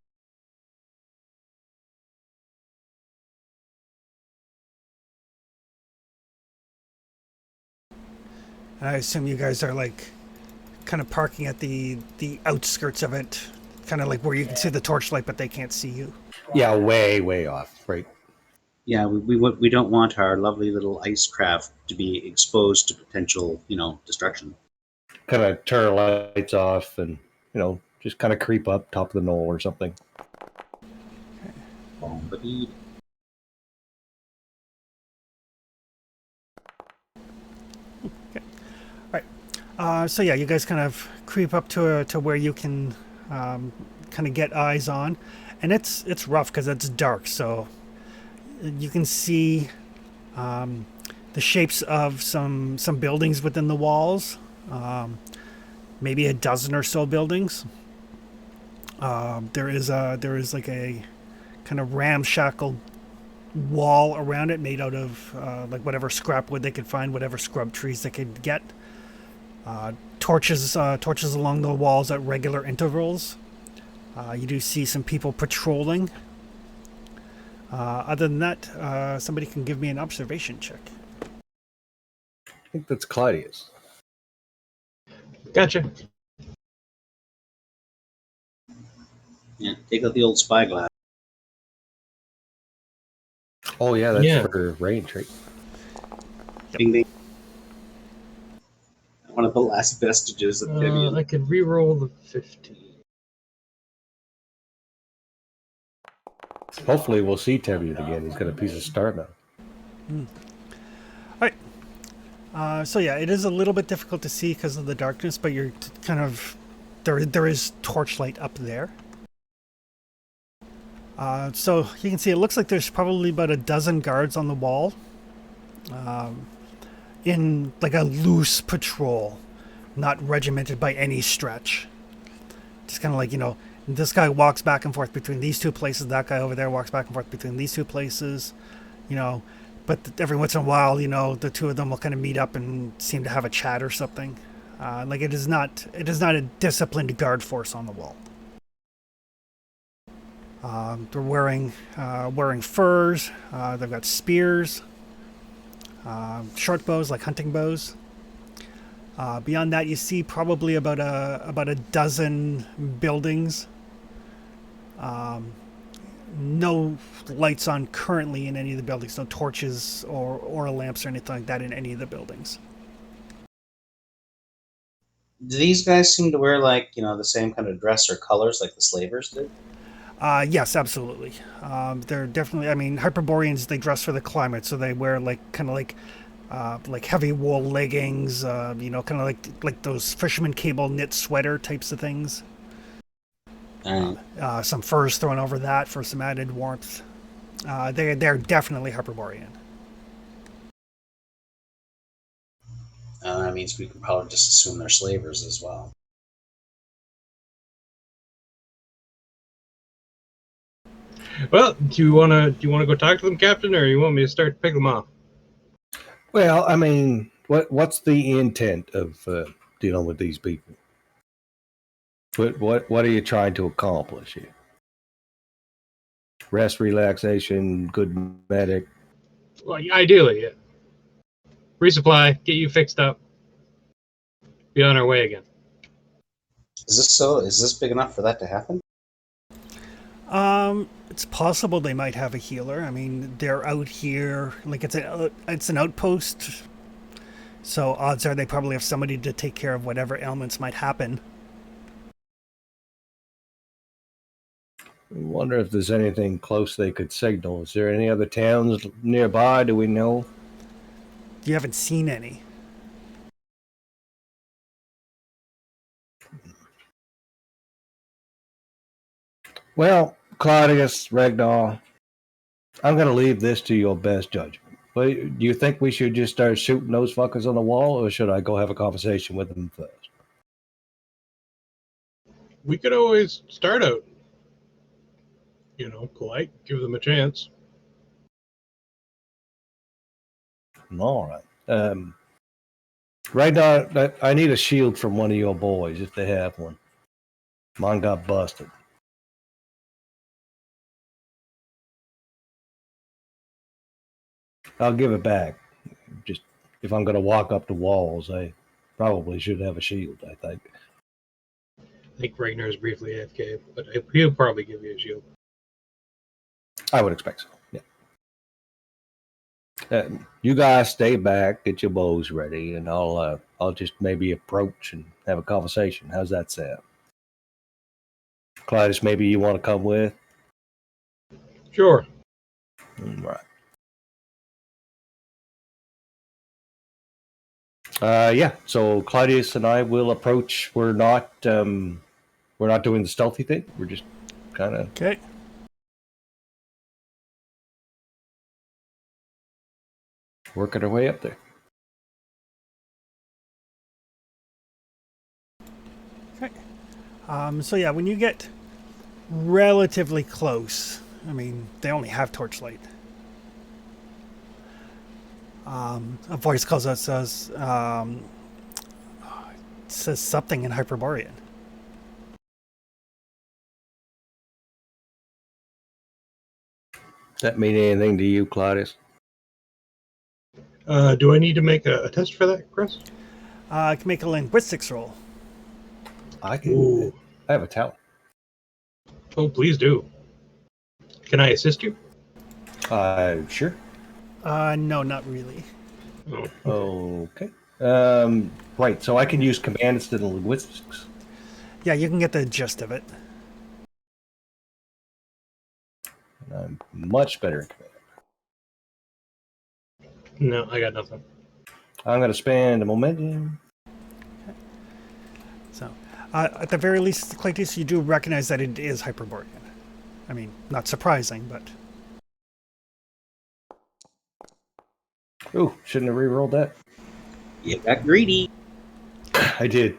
I assume you guys are like kind of parking at the outskirts of it, kind of like where you can see the torchlight, but they can't see you. Yeah, way off. Right. Yeah, we don't want our lovely little ice craft to be exposed to potential, destruction. Kind of turn lights off and, just kind of creep up top of the knoll or something. Bombadee. So yeah, you guys kind of creep up to where you can kind of get eyes on, and it's rough because it's dark. So you can see the shapes of some buildings within the walls, maybe a dozen or so buildings. There is like a kind of ramshackle wall around it, made out of like whatever scrap wood they could find, whatever scrub trees they could get. Torches along the walls at regular intervals. You do see some people patrolling. Other than that, somebody can give me an observation check. I think that's Claudius. Gotcha. Yeah, take out the old spyglass. Oh, yeah, that's Yeah. for range, right? Ding ding. One of the last vestiges of Vivian. I could re-roll the 15. Hopefully we'll see Tevian again. He's got a piece of star now. Alright. So yeah, it is a little bit difficult to see because of the darkness, but you're kind of... There is torchlight up there. So you can see it looks like there's probably about a dozen guards on the wall. In like a loose patrol, not regimented by any stretch. Just kind of like, this guy walks back and forth between these two places, that guy over there walks back and forth between these two places, but every once in a while, the two of them will kind of meet up and seem to have a chat or something. Like it is not a disciplined guard force on the wall. They're wearing furs, they've got spears, short bows like hunting bows. Beyond that, you see probably about a dozen buildings. No lights on currently in any of the buildings. No torches or lamps or anything like that in any of the buildings. Do these guys seem to wear the same kind of dress or colors like the slavers did? Yes, absolutely. They're definitely. I mean, Hyperboreans, they dress for the climate, so they wear like heavy wool leggings. Kind of like those fisherman cable knit sweater types of things. Some furs thrown over that for some added warmth. They're definitely Hyperborean. That means we can probably just assume they're slavers as well. Well, do you wanna go talk to them, Captain, or you want me to start picking them off? Well, I mean, what's the intent of dealing with these people? What are you trying to accomplish here? Rest, relaxation, good medic. Well, ideally, yeah. Resupply, get you fixed up, be on our way again. Is this so? Is this big enough for that to happen? It's possible they might have a healer. I mean, they're out here, like it's an outpost, so odds are they probably have somebody to take care of whatever ailments might happen. I wonder if there's anything close they could signal. Is there any other towns nearby? Do we know? You haven't seen any. Well, Claudius, Ragnar, I'm going to leave this to your best judgment. But do you think we should just start shooting those fuckers on the wall, or should I go have a conversation with them first? We could always start out, polite, give them a chance. All right. Right now, I need a shield from one of your boys if they have one. Mine got busted. I'll give it back. Just if I'm going to walk up the walls, I probably should have a shield, I think. I think Ragnar is briefly AFK, but he'll probably give you a shield. I would expect so, yeah. You guys stay back, get your bows ready, and I'll just maybe approach and have a conversation. How's that sound? Clytus, maybe you want to come with? Sure. Right. Yeah. So Claudius and I will approach. We're not doing the stealthy thing. We're just kind of Okay. working our way up there. Okay. So yeah, when you get relatively close, I mean, they only have torchlight. A voice calls out, says something in Hyperborean. Does that mean anything to you, Claudius? Do I need to make a test for that, Chris? I can make a linguistics roll. I can. Ooh. I have a talent. Oh, please do. Can I assist you? Sure. No, not really. Oh. Okay. Right. So I can use command instead of linguistics. Yeah, you can get the gist of it. I'm much better in command. No, I got nothing. I'm going to spend a momentum. So, at the very least, Claytis, you do recognize that it is Hyperborean. I mean, not surprising, but... Ooh, shouldn't have re-rolled that. You got greedy. I did.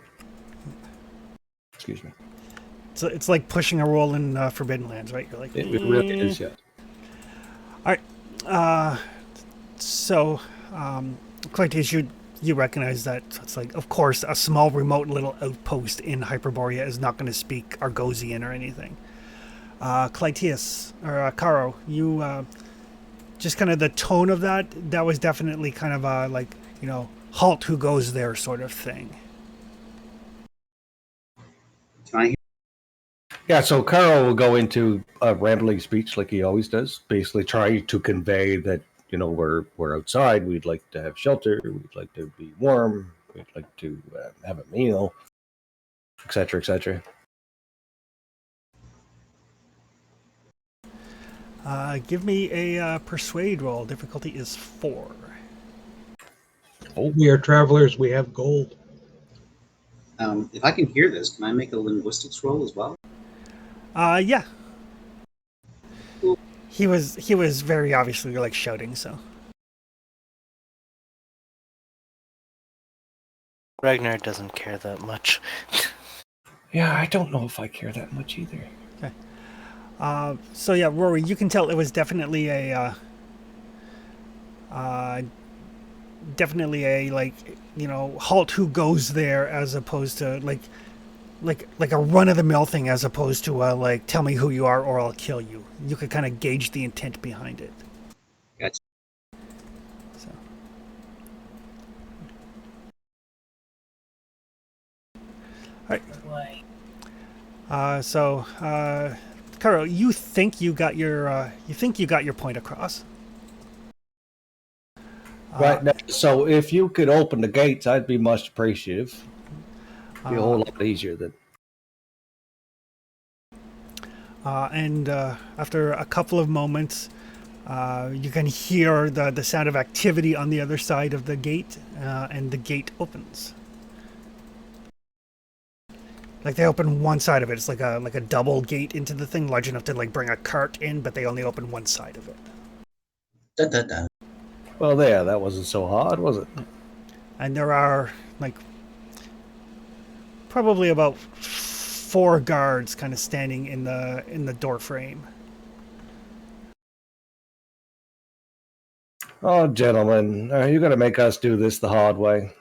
Excuse me. So it's like pushing a roll in Forbidden Lands, right? You're like... It really is, yeah. All right. So, Claytis, you recognize that it's like, of course, a small remote little outpost in Hyperborea is not going to speak Argosian or anything. Clytius, or Caro, you, just kind of the tone of that was definitely kind of like, halt, who goes there sort of thing. Can I hear? Yeah, so Carl will go into a rambling speech like he always does, basically trying to convey that, we're outside, we'd like to have shelter, we'd like to be warm, we'd like to have a meal, etc., etc. Give me a persuade roll. Difficulty is 4. Oh, we are travelers. We have gold. If I can hear this, can I make a linguistics roll as well? Yeah. He was very obviously like shouting, so. Ragnar doesn't care that much. Yeah, I don't know if I care that much either. Okay. So yeah, Rory, you can tell it was definitely a like, halt, who goes there, as opposed to like a run-of-the-mill thing, as opposed to like, tell me who you are or I'll kill you. You could kind of gauge the intent behind it. Gotcha. So. All right. So, Caro, you think you got your point across. Right now, so if you could open the gates, I'd be much appreciative. Be a whole lot easier than. And after a couple of moments, you can hear the sound of activity on the other side of the gate, and the gate opens. Like they open one side of it. It's like a double gate into the thing, large enough to like bring a cart in, but they only open one side of it. Dun, dun, dun. Well, there, that wasn't so hard, was it? And there are like probably about 4 guards kind of standing in the door frame. Oh, gentlemen, are you going to make us do this the hard way?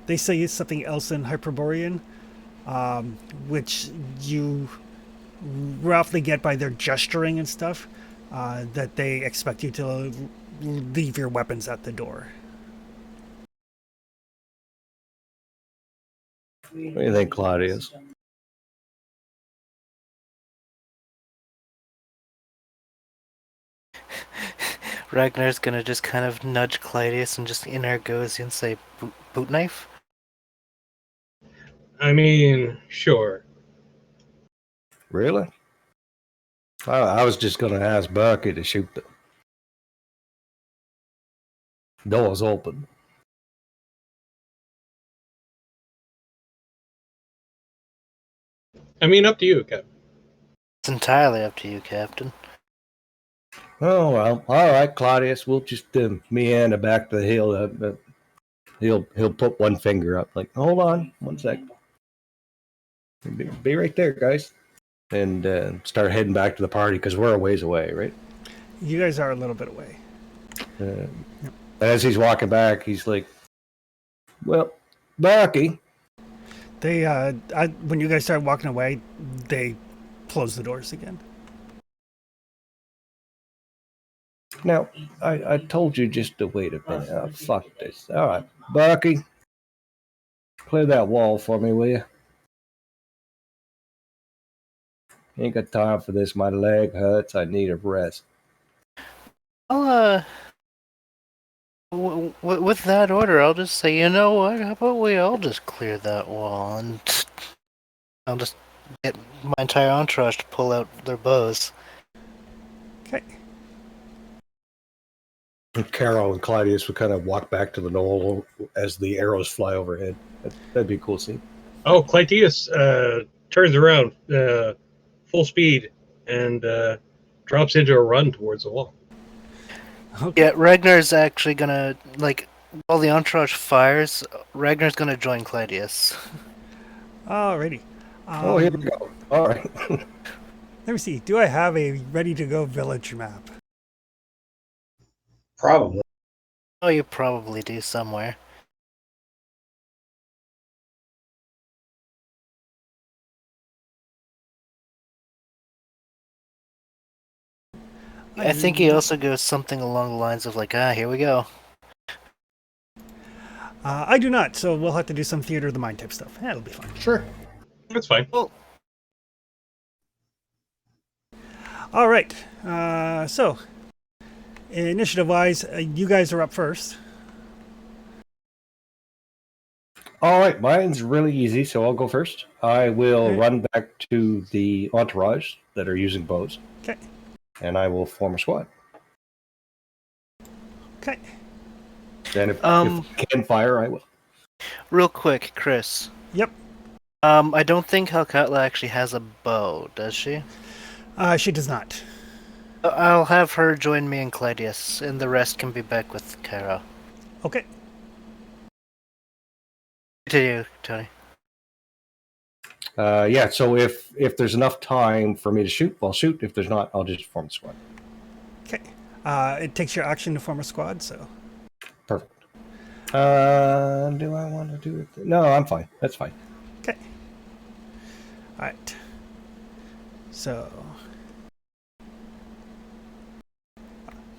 They say something else in Hyperborean, which you roughly get by their gesturing and stuff, that they expect you to leave your weapons at the door. What do you think, Claudius? Ragnar's gonna just kind of nudge Claudius and just in goes and say, boot knife? I mean, sure. Really? I was just going to ask Bucky to shoot the doors open. I mean, up to you, Captain. It's entirely up to you, Captain. Oh, well, all right, Claudius, we'll just meander back to the hill. He'll put one finger up, like, hold on, 1 sec. Be right there, guys. And start heading back to the party, because we're a ways away, right? You guys are a little bit away. As he's walking back, he's like, well, Bucky. They when you guys start walking away, they close the doors again. Now, I told you just to wait a minute. Oh, fuck this. All right, Bucky, clear that wall for me, will you? Ain't got time for this. My leg hurts. I need a rest. I'll, with that order, I'll just say, you know what? How about we all just clear that wall and I'll just get my entire entourage to pull out their bows. Okay. Carol and Claudius would kind of walk back to the knoll as the arrows fly overhead. That'd be a cool scene. Oh, Clytius turns around full speed and drops into a run towards the wall. Okay. Yeah, Ragnar's actually gonna, like, while the entourage fires, Ragnar's gonna join Claudius. Alrighty. Oh, here we go. All right. Let me see. Do I have a ready-to-go village map? Probably. Oh, you probably do somewhere. I think he also goes something along the lines of like, here we go. I do not, so we'll have to do some theater of the mind type stuff. Yeah, it'll be fine. Sure. That's fine. Well, All right. So, initiative-wise, you guys are up first. All right, mine's really easy, so I'll go first. I will Okay. run back to the entourage that are using bows. Okay. And I will form a squad. Okay. And if I can fire, I will. real quick, Chris. Yep. I don't think Helcatla actually has a bow, does she? She does not. I'll have her join me and Claudius, and the rest can be back with Cairo. Okay. To you, Tony. Yeah, so if there's enough time for me to shoot, I'll shoot. If there's not, I'll just form a squad. Okay. It takes your action to form a squad, so. Perfect. Do I want to do it? No, I'm fine. That's fine. Okay. All right. So.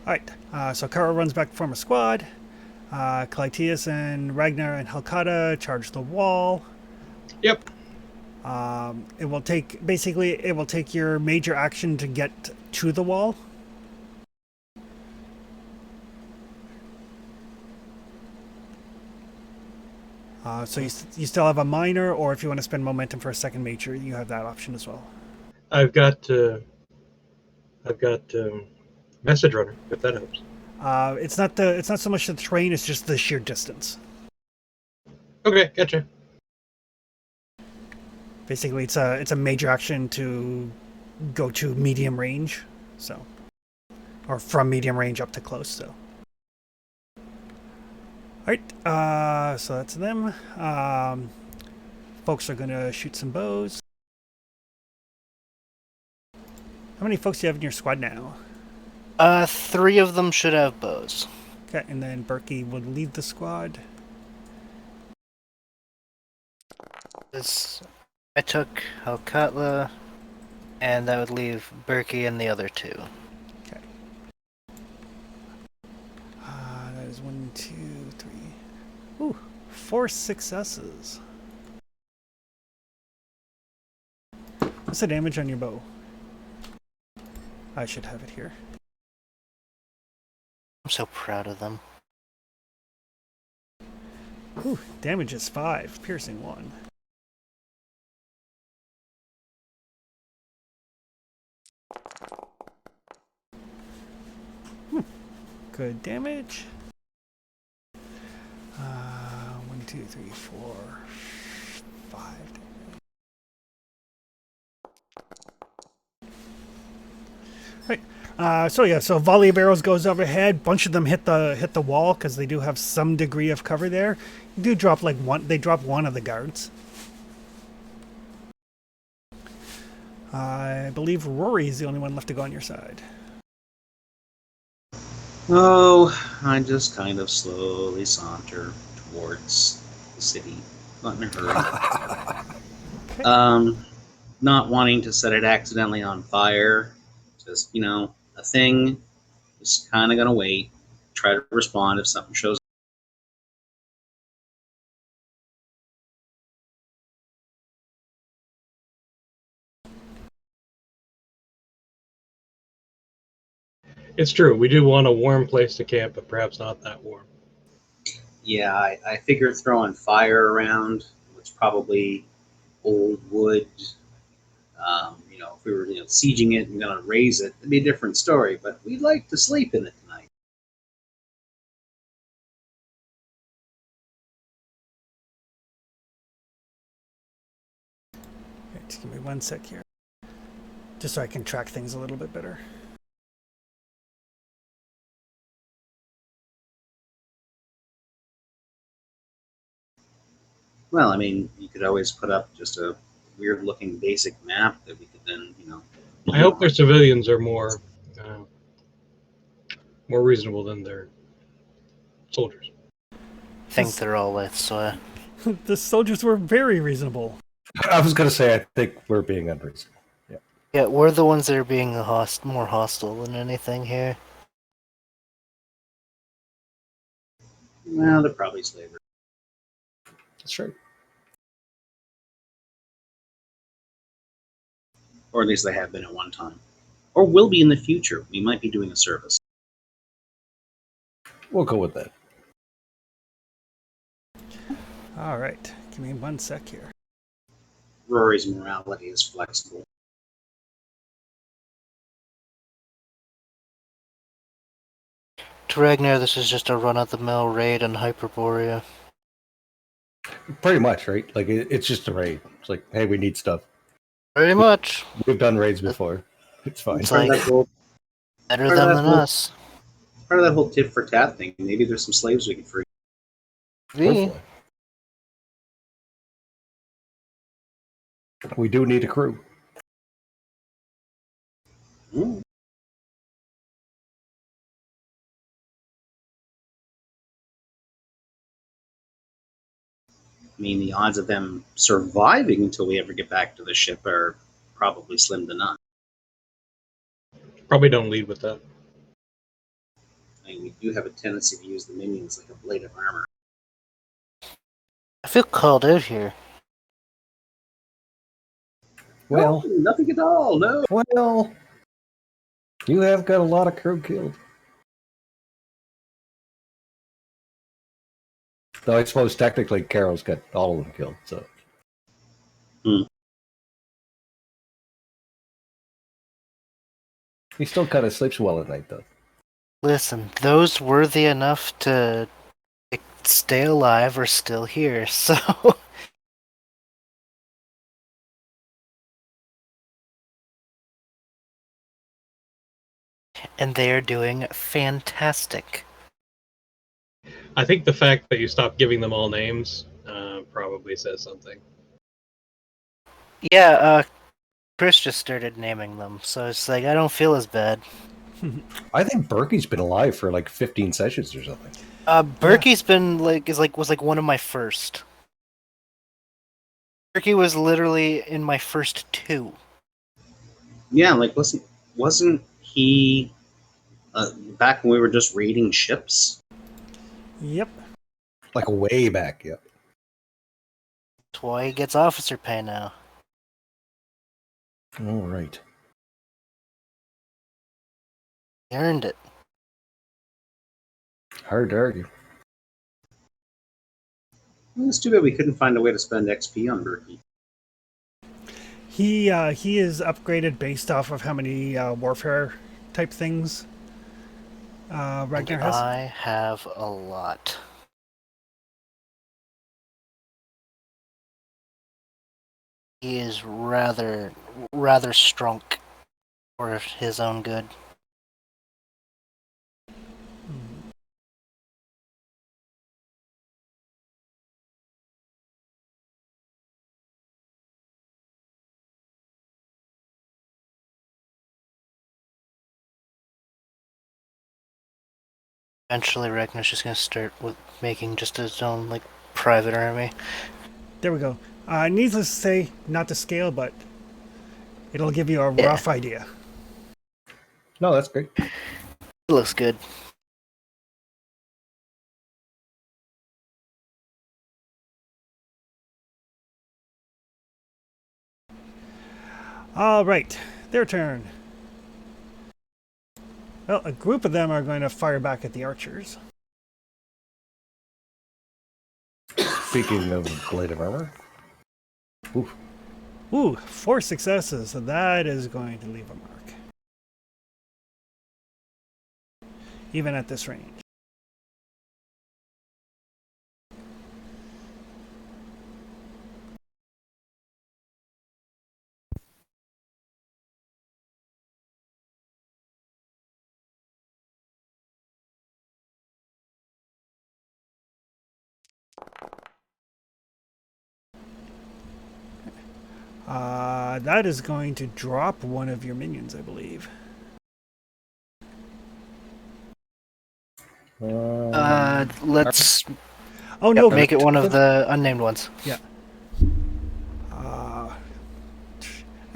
All right. So Kara runs back to form a squad. Clytius and Ragnar and Helkata charge the wall. Yep. It will take your major action to get to the wall. So you still have a minor, or if you want to spend momentum for a second major, you have that option as well. I've got message runner, if that helps. It's not so much the terrain; it's just the sheer distance. Okay, gotcha. Basically, it's a major action to go to medium range, so, or from medium range up to close. So, all right. So that's them. Folks are gonna shoot some bows. How many folks do you have in your squad now? 3 of them should have bows. Okay, and then Berkey would lead the squad. I took Halkatla, and that would leave Berkey and the other 2. Okay. That is 1, 2, 3. Ooh, 4 successes. What's the damage on your bow? I should have it here. I'm so proud of them. Ooh, damage is 5, piercing 1. Good damage. 1, 2, 3, 4, 5. Right. So volley of arrows goes overhead. Bunch of them hit the wall because they do have some degree of cover there. You do drop like one. They drop one of the guards. I believe Rory is the only one left to go on your side. Oh, I just kind of slowly saunter towards the city. Not in a hurry. Okay. Not wanting to set it accidentally on fire. Just, a thing. Just kind of gonna wait. Try to respond if something shows. It's true. We do want a warm place to camp, but perhaps not that warm. Yeah, I figured throwing fire around, which probably old wood. If we were sieging it and gonna raise it, it'd be a different story. But we'd like to sleep in it tonight. Okay, just give me 1 sec here, just so I can track things a little bit better. Well, I mean, you could always put up just a weird-looking basic map that we could then, I hope their civilians are more reasonable than their soldiers. I think they're all with, so The soldiers were very reasonable. I was going to say, I think we're being unreasonable. yeah, we're the ones that are being more hostile than anything here. Well, they're probably slavers. That's right. Or at least they have been at one time. Or will be in the future. We might be doing a service. We'll go with that. All right, give me 1 sec here. Rory's morality is flexible. To Ragnar, this is just a run-of-the-mill raid on Hyperborea. Pretty much, right? Like, it's just a raid. It's like, hey, we need stuff. Pretty much. We've done raids before. It's fine. It's Part of like that whole, better part of them that than whole- us. part of that whole tit for tat thing. Maybe there's some slaves we can free. Me? Hopefully. We do need a crew. Hmm. I mean, the odds of them surviving until we ever get back to the ship are probably slim to none. Probably don't lead with that. I mean, we do have a tendency to use the minions like a blade of armor. I feel called out here. Well, No, nothing at all. No. well, you have got a lot of crew killed. Though I suppose technically Carol's got all of them killed, so. He still kind of sleeps well at night, though. Listen, those worthy enough to stay alive are still here, so... And they are doing fantastic. I think the fact that you stopped giving them all names probably says something. Yeah, Chris just started naming them, so it's like, I don't feel as bad. I think Berkey's been alive for like 15 sessions or something. Berkey's been, was one of my first. Berkey was literally in my first 2. Yeah, like wasn't he back when we were just raiding ships? Yep. Like way back, yep. That's why he gets officer pay now. All right. He earned it. Hard to argue. Well, it's too bad we couldn't find a way to spend XP on Berkey. He is upgraded based off of how many warfare type things Ragnar has. I have a lot. He is rather strong for his own good. Eventually, Ragnar's just gonna start with making just his own private army. There we go. Needless to say, not to scale, but it'll give you a rough idea. No, that's great. It looks good. All right, their turn. Well, a group of them are going to fire back at the archers. Speaking of blade of armor. Oof. Ooh, 4 successes, so that is going to leave a mark. Even at this range. That is going to drop one of your minions, I believe. Let's Oh no, make it one of the unnamed ones. Yeah.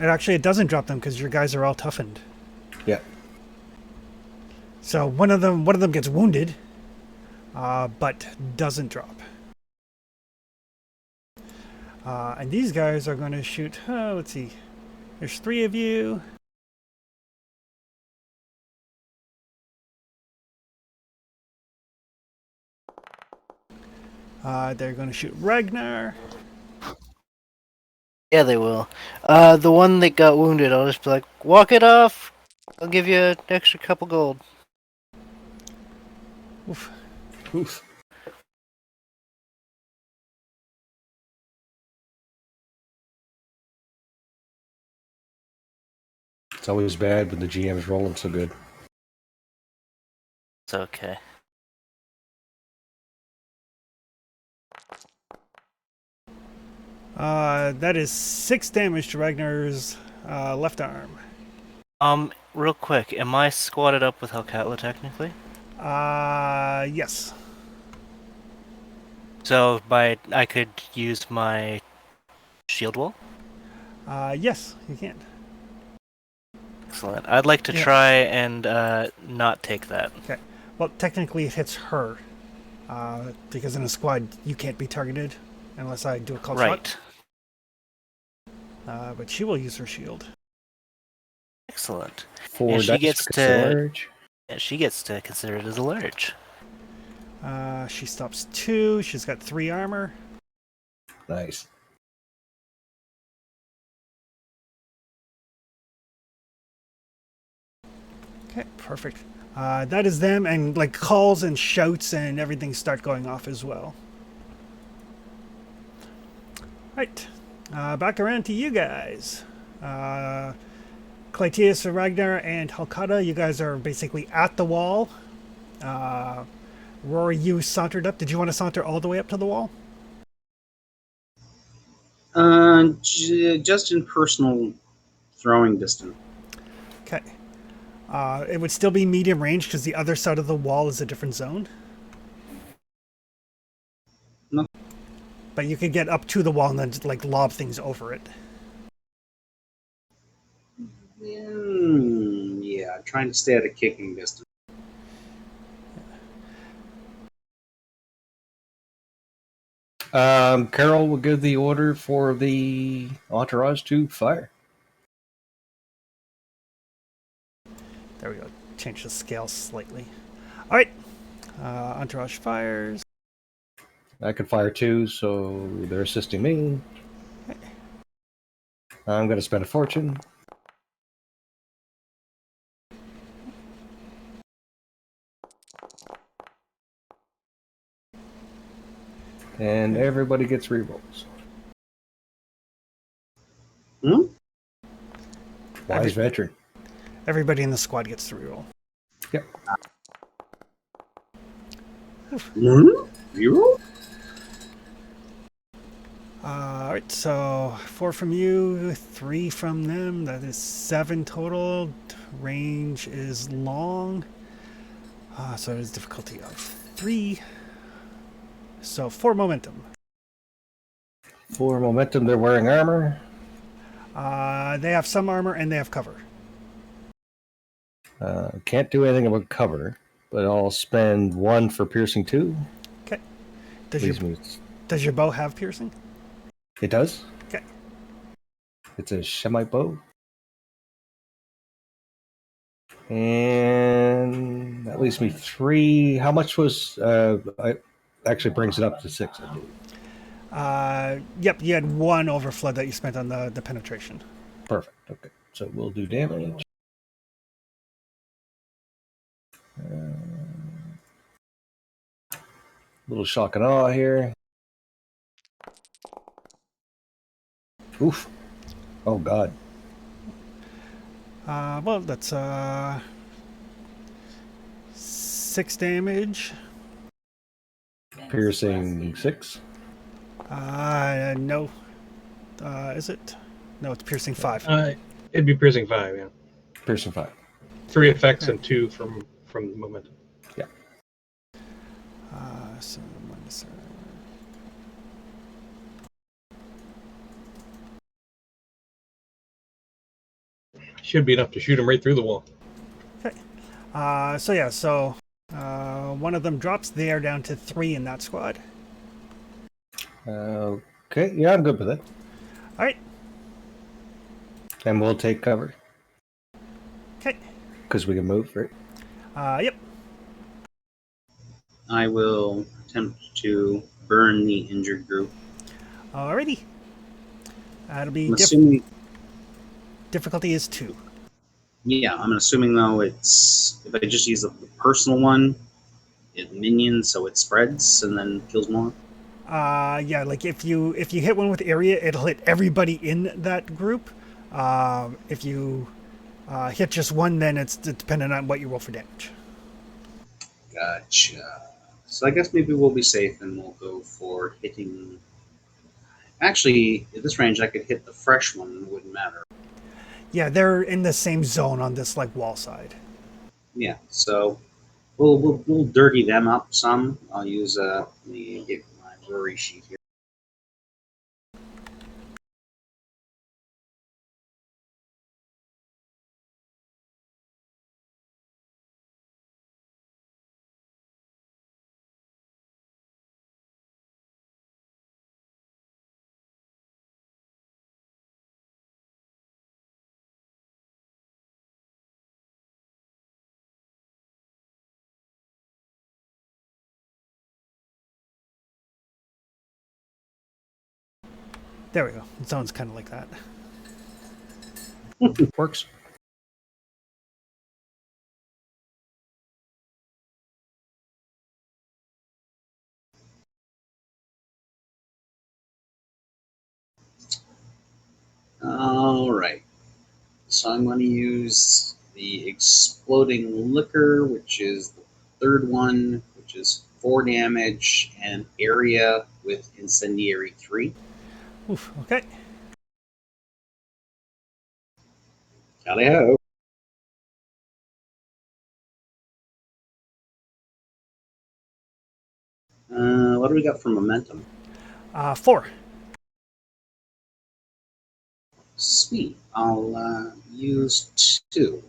And actually, it doesn't drop them because your guys are all toughened. Yeah. So one of them gets wounded, but doesn't drop. And these guys are going to shoot. Let's see. There's 3 of you. They're going to shoot Ragnar. Yeah, they will. The one that got wounded, I'll just be like, walk it off. I'll give you an extra couple gold. Oof. Oof. It's always bad when the GM is rolling so good. It's okay. That is 6 damage to Ragnar's left arm. Real quick, am I squatted up with Helcatla technically? Yes. So I could use my shield wall? Yes, you can. Excellent. I'd like to try and not take that. Okay. Well, technically it hits her. Because in a squad, you can't be targeted unless I do a call shot. But she will use her shield. Excellent. 4 And she dice gets for to large. she gets to consider it as a large. She stops 2. She's got 3 armor. Nice. Okay, perfect. That is them, and like calls and shouts and everything start going off as well. Right, back around to you guys. Clytius, Ragnar, and Halkada, you guys are basically at the wall. Rory, you sauntered up. Did you want to saunter all the way up to the wall? Just in personal throwing distance. Okay. It would still be medium range because the other side of the wall is a different zone. No. But you could get up to the wall and then just, like lob things over it. Yeah, I'm trying to stay at a kicking distance. Carol will give the order for the entourage to fire. There we go. Change the scale slightly. All right. Entourage fires. I can fire two, so they're assisting me. I'm going to spend a fortune. And everybody gets rerolls. Wise veteran. Everybody in the squad gets to reroll. Yep. Zero? All right, so 4 from you, 3 from them. That is 7 total. Range is long. So it is difficulty of 3. So 4 momentum. 4 momentum, they're wearing armor. They have some armor and they have cover. Can't do anything about cover, but I'll spend 1 for piercing 2. Okay. Does your bow have piercing? It does. Okay. It's a Shemite bow. And that leaves me 3. How much was... actually brings it up to 6, I believe. Yep, you had 1 overflow that you spent on the penetration. Perfect. Okay. So we'll do damage. Little shock and awe here. Oof. Oh, God. Well, that's 6 damage. Piercing 6. No. Is it? No, it's piercing 5. It'd be piercing 5, yeah. Piercing 5. 3 effects and 2 from the momentum. Yeah. So minus. Should be enough to shoot him right through the wall. Okay. So 1 of them drops. They are down to 3 in that squad. Okay. Yeah, I'm good with it. All right. And we'll take cover. Okay. Because we can move, right? Yep. I will attempt to burn the injured group. Alrighty. That'll be I'm assuming, difficulty is 2. yeah, I'm assuming though it's if I just use the personal one, it minions so it spreads and then kills more. Yeah, like if you hit one with area, it'll hit everybody in that group. If you hit just one, then it's dependent on what you roll for damage. Gotcha. So I guess maybe we'll be safe and we'll go for hitting. Actually, at this range, I could hit the fresh one. It wouldn't matter. Yeah, they're in the same zone on this like wall side. Yeah. So we'll dirty them up some. I'll use let me get my worry sheet here. There we go. Zone's kind of like that. Works. All right. So I'm going to use the exploding liquor, which is the third one, which is 4 damage and area with incendiary 3. Oof, okay. Tally ho. What do we got for momentum? 4. Sweet. I'll use 2.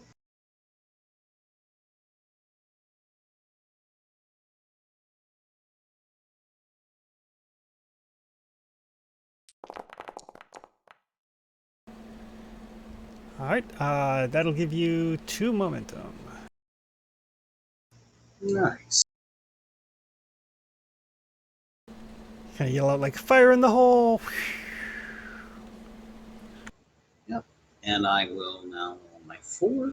All right. That'll give you 2 momentum. Nice. Kind of yell out like fire in the hole. Yep. And I will now roll my 4.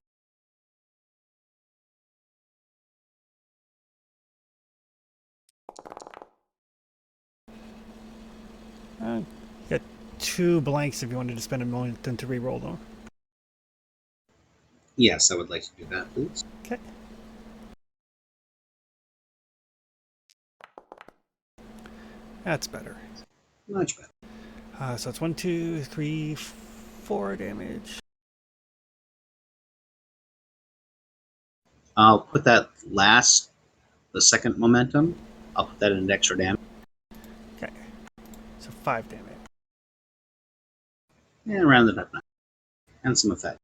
You got 2 blanks if you wanted to spend a momentum to re-roll them. Yes, I would like to do that, please. Okay. That's better. Much better. So it's 1, 2, 3, 4 damage. I'll put that the second momentum. I'll put that in extra damage. Okay. So 5 damage. And round it up now. And some effect.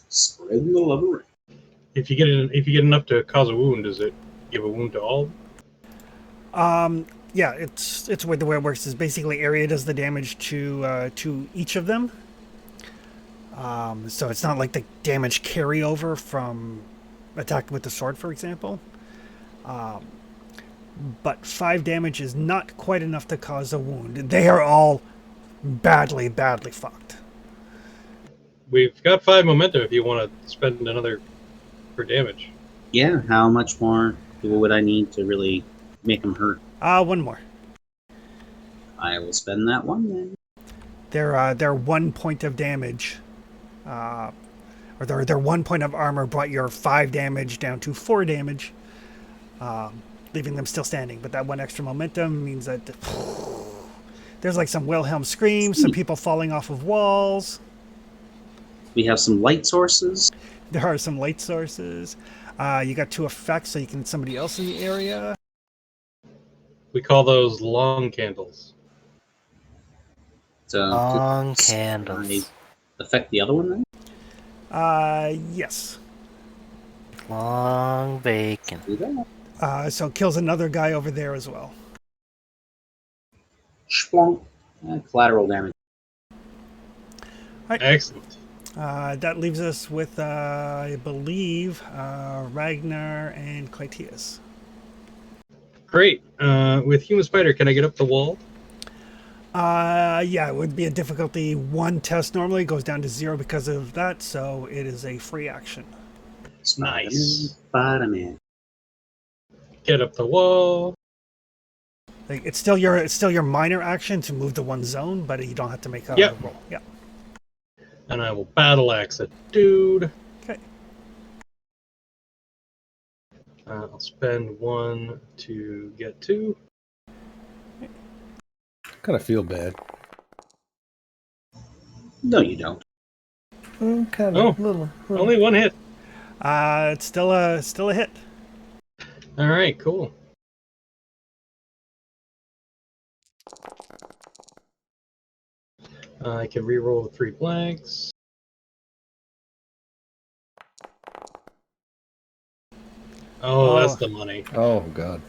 Spreading the love around. If you get enough to cause a wound, does it give a wound to all? Yeah, it's the way it works is basically area does the damage to each of them. So it's not like the damage carryover from attack with the sword, for example. But 5 damage is not quite enough to cause a wound. They are all badly, badly fucked. We've got 5 momentum if you want to spend another for damage. Yeah, how much more would I need to really make them hurt? 1 more. I will spend that one then. Their 1 point of damage, or their 1 point of armor brought your 5 damage down to 4 damage, leaving them still standing. But that 1 extra momentum means that there's like some Wilhelm screams, some people falling off of walls. We have some light sources. There are some light sources. You got 2 effects, so you can hit somebody else in the area. We call those long candles. So Long candles. affect the other one then? Yes. Long bacon. Do that. So it kills another guy over there as well. Splonk. Collateral damage. Excellent. That leaves us with, I believe, Ragnar and Clytius. Great. With Human Spider, can I get up the wall? Yeah, it would be a difficulty 1 test normally. It goes down to 0 because of that, so it is a free action. Nice. Spider-Man. Get up the wall. Like, it's still your minor action to move to 1 zone, but you don't have to make a Yep. roll. Yeah. And I will battle axe a dude. Okay. I'll spend 1 to get 2. Kind of feel bad. No, you don't. Kind Oh, of little. Only 1 hit. It's still a hit. All right, cool. I can re-roll the 3 blanks. Oh, that's the money. Oh god.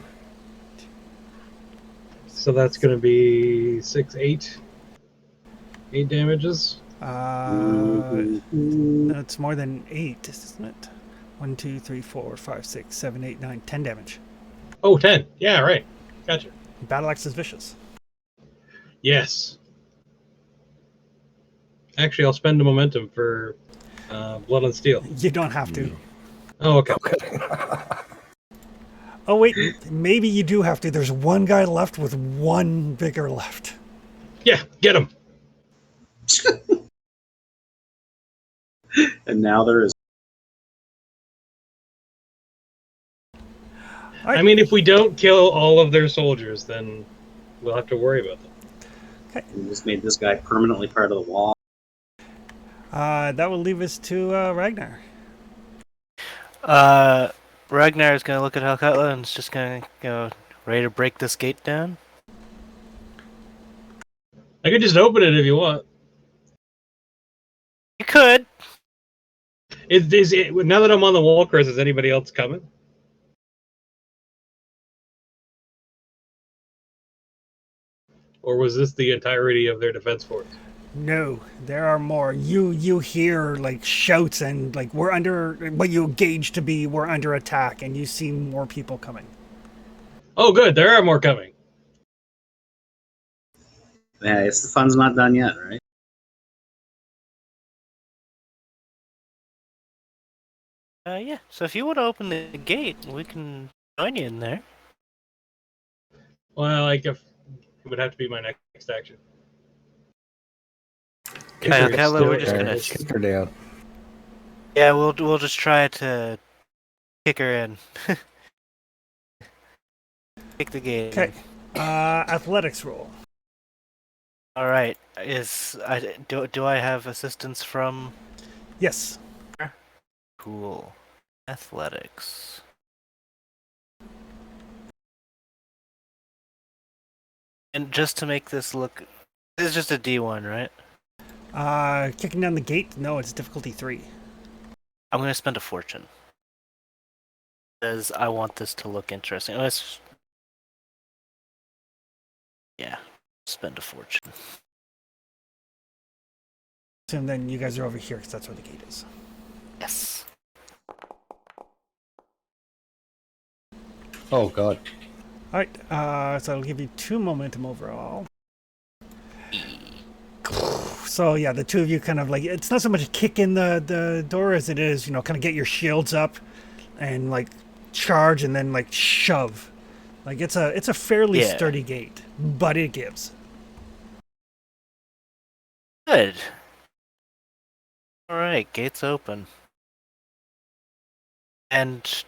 So that's going to be 6, 8. 8 damages. That's more than 8, isn't it? 1, 2, 3, 4, 5, 6, 7, 8, 9, 10 damage. Oh, 10. Yeah, right. Gotcha. Battle axe is vicious. Yes. Actually, I'll spend the momentum for Blood and Steel. You don't have to. Oh, okay. Oh wait, maybe you do have to. There's one guy left with one vigor left. Yeah, get him. And now there is. I mean, if we don't kill all of their soldiers, then we'll have to worry about them. We just made this guy permanently part of the wall. That will leave us to Ragnar. Ragnar is gonna look at Helcatla and is just gonna go ready to break this gate down. I could just open it if you want. You could. Now that I'm on the wall, Chris, is anybody else coming? Or was this the entirety of their defense force? No, there are more. You hear like shouts and like we're under what you gauge to be we're under attack, and you see more people coming. Oh, good. There are more coming. Yeah, it's the fun's not done yet, right? Yeah. So if you want to open the gate, we can join you in there. Well, it would have to be my next action. Helcatla, we're just There, gonna. kick her down. Yeah, we'll just try to kick her in. Kick the gate. Okay. Athletics roll. All right. Do I have assistance from? Yes. Cool. Athletics. And just to make this look, this is just a D1, right? Kicking down the gate. No, it's difficulty 3. I'm gonna spend a fortune. Because I want this to look interesting. Yeah, spend a fortune. And then you guys are over here because that's where the gate is. Yes. Oh god. All right. So it'll give you 2 momentum overall. So yeah, the two of you kind of like it's not so much kick in the door as it is, kind of get your shields up and like charge and then like shove. Like it's a fairly sturdy gate, but it gives. Good. All right, gates open. And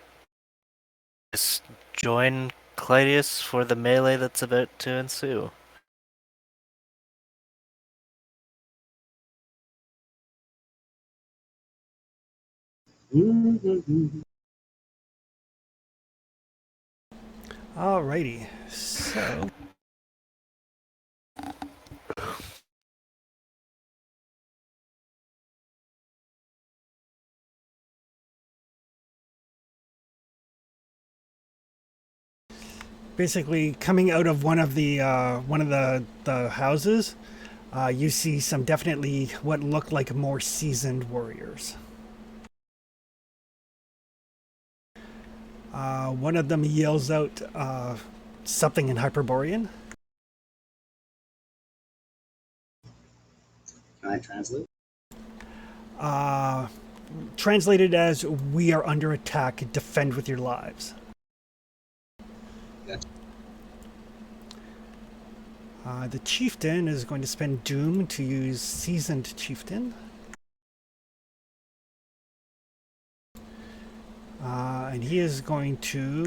just join Clydius for the melee that's about to ensue. Alrighty. So basically coming out of one of the houses, you see some definitely what look like more seasoned warriors. One of them yells out something in Hyperborean. Can I translate? Translated as "We are under attack. Defend with your lives." Gotcha. The Chieftain is going to spend Doom to use Seasoned Chieftain. And he is going to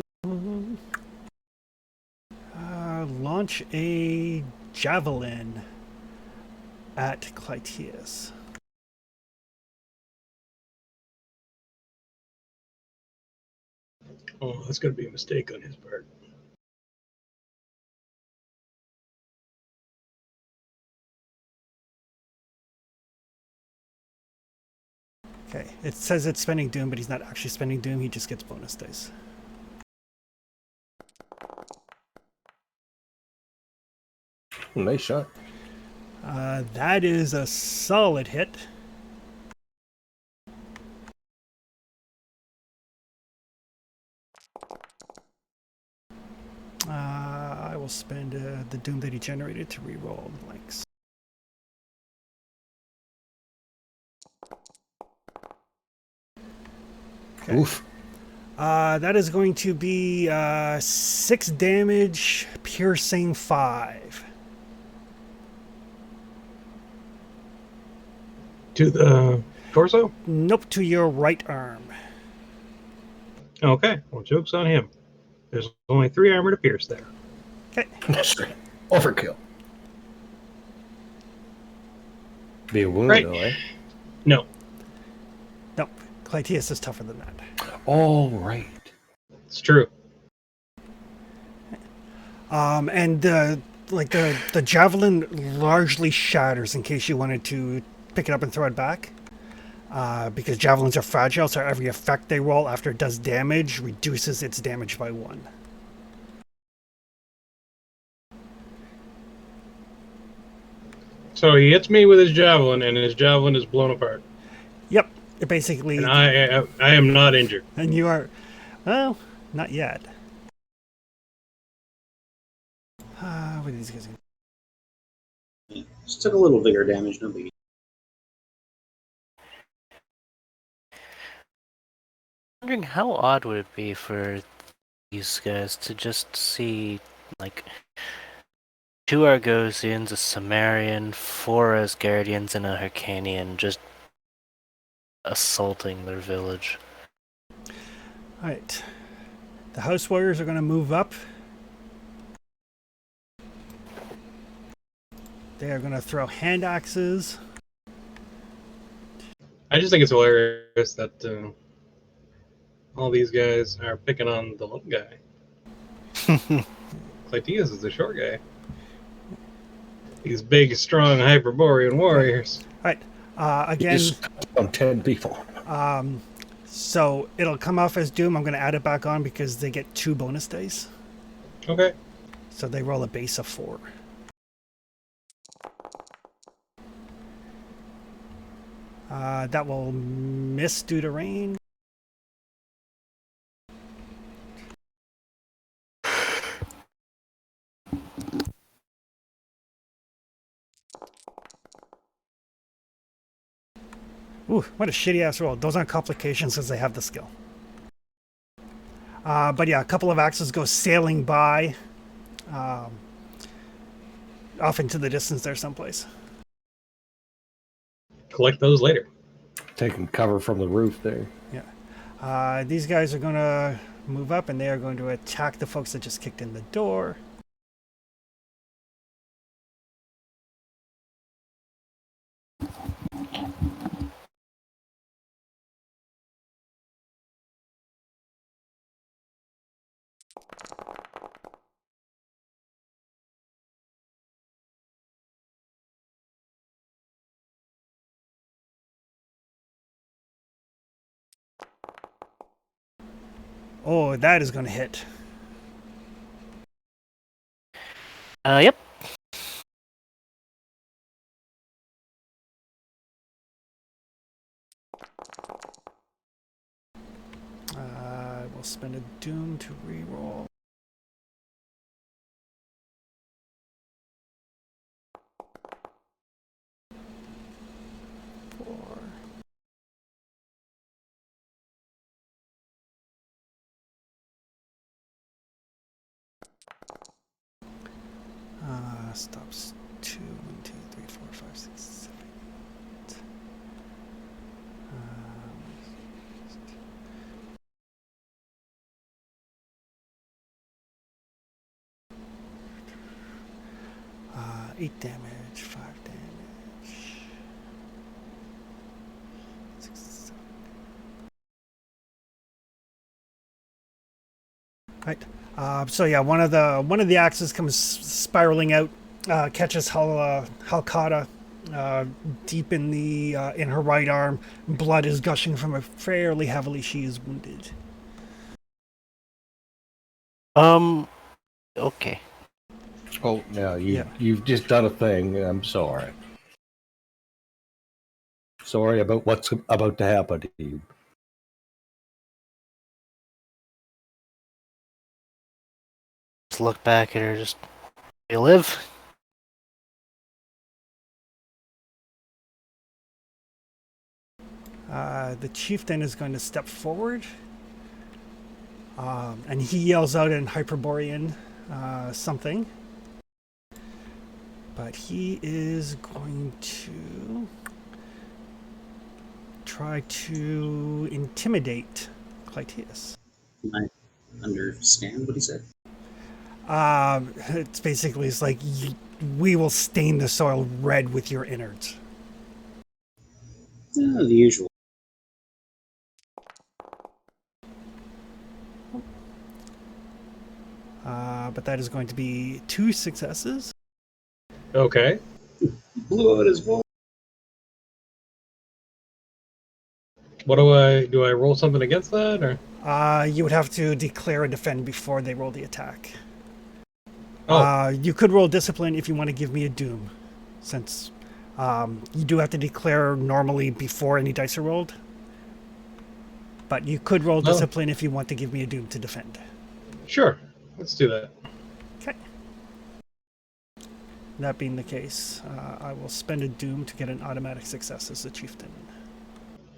launch a javelin at Clytius. Oh, that's going to be a mistake on his part. Okay, it says it's spending Doom, but he's not actually spending Doom, he just gets bonus dice. Nice shot. That is a solid hit. I will spend the Doom that he generated to reroll blanks. Okay. Oof. That is going to be 6 damage, piercing 5. To the torso? Nope, to your right arm. Okay, well, joke's on him. There's only 3 armor to pierce there. Okay. That's right. Overkill. Be a wound, Right. though, eh? No. Nope. Clytius is tougher than that. All right. It's true. And the javelin largely shatters in case you wanted to pick it up and throw it back. Because javelins are fragile, so every effect they roll after it does damage reduces its damage by 1. So he hits me with his javelin, and his javelin is blown apart. Yep. It basically. And I am not injured. And you are. Well, not yet. What are these guys gonna Just took a little vigor damage, no biggie. Wondering how odd would it be for these guys to just see, like, 2 Argosians, a Sumerian, 4 Asgardians, and a Hyrcanian just assaulting their village. Alright. The house warriors are going to move up. They are going to throw hand axes. I just think it's hilarious that all these guys are picking on the little guy. Clytius is the short guy. These big, strong, Hyperborean warriors. Alright. You Again, just on 10 people. so it'll come off as Doom. I'm going to add it back on because they get 2 bonus dice. Okay. So they roll a base of 4. That will miss due to rain. Ooh, what a shitty ass roll. Those aren't complications because they have the skill. But yeah, a couple of axes go sailing by. Off into the distance there someplace. Collect those later. Taking cover from the roof there. Yeah. These guys are going to move up and they are going to attack the folks that just kicked in the door. Oh, that is going to hit. Yep. We'll spend a Doom to reroll. Stops 2, 1, 2, 3, 4, 5, 6, 7, 8. Uh, 8 damage, 5 damage. 6, 7. Right. So yeah, one of the axes comes spiraling out, catches Halkata deep in the in her right arm. Blood is gushing from her fairly heavily. She is wounded. Okay. Oh, no, Yeah. you've just done a thing. I'm sorry. Sorry about what's about to happen to you. Just look back at her, just, you live? The chieftain is going to step forward. And he yells out in Hyperborean something. But he is going to try to intimidate Clytius. Can I understand what he said? It's basically, it's like, we will stain the soil red with your innards. The usual. But that is going to be 2 successes. Okay. Blew out his voice. What do I roll something against that, or? You would have to declare a defend before they roll the attack. Oh. You could roll discipline if you want to give me a doom, since you do have to declare normally before any dice are rolled. But you could roll discipline if you want to give me a doom to defend. Sure. Let's do that. Okay. That being the case, I will spend a doom to get an automatic success as the chieftain.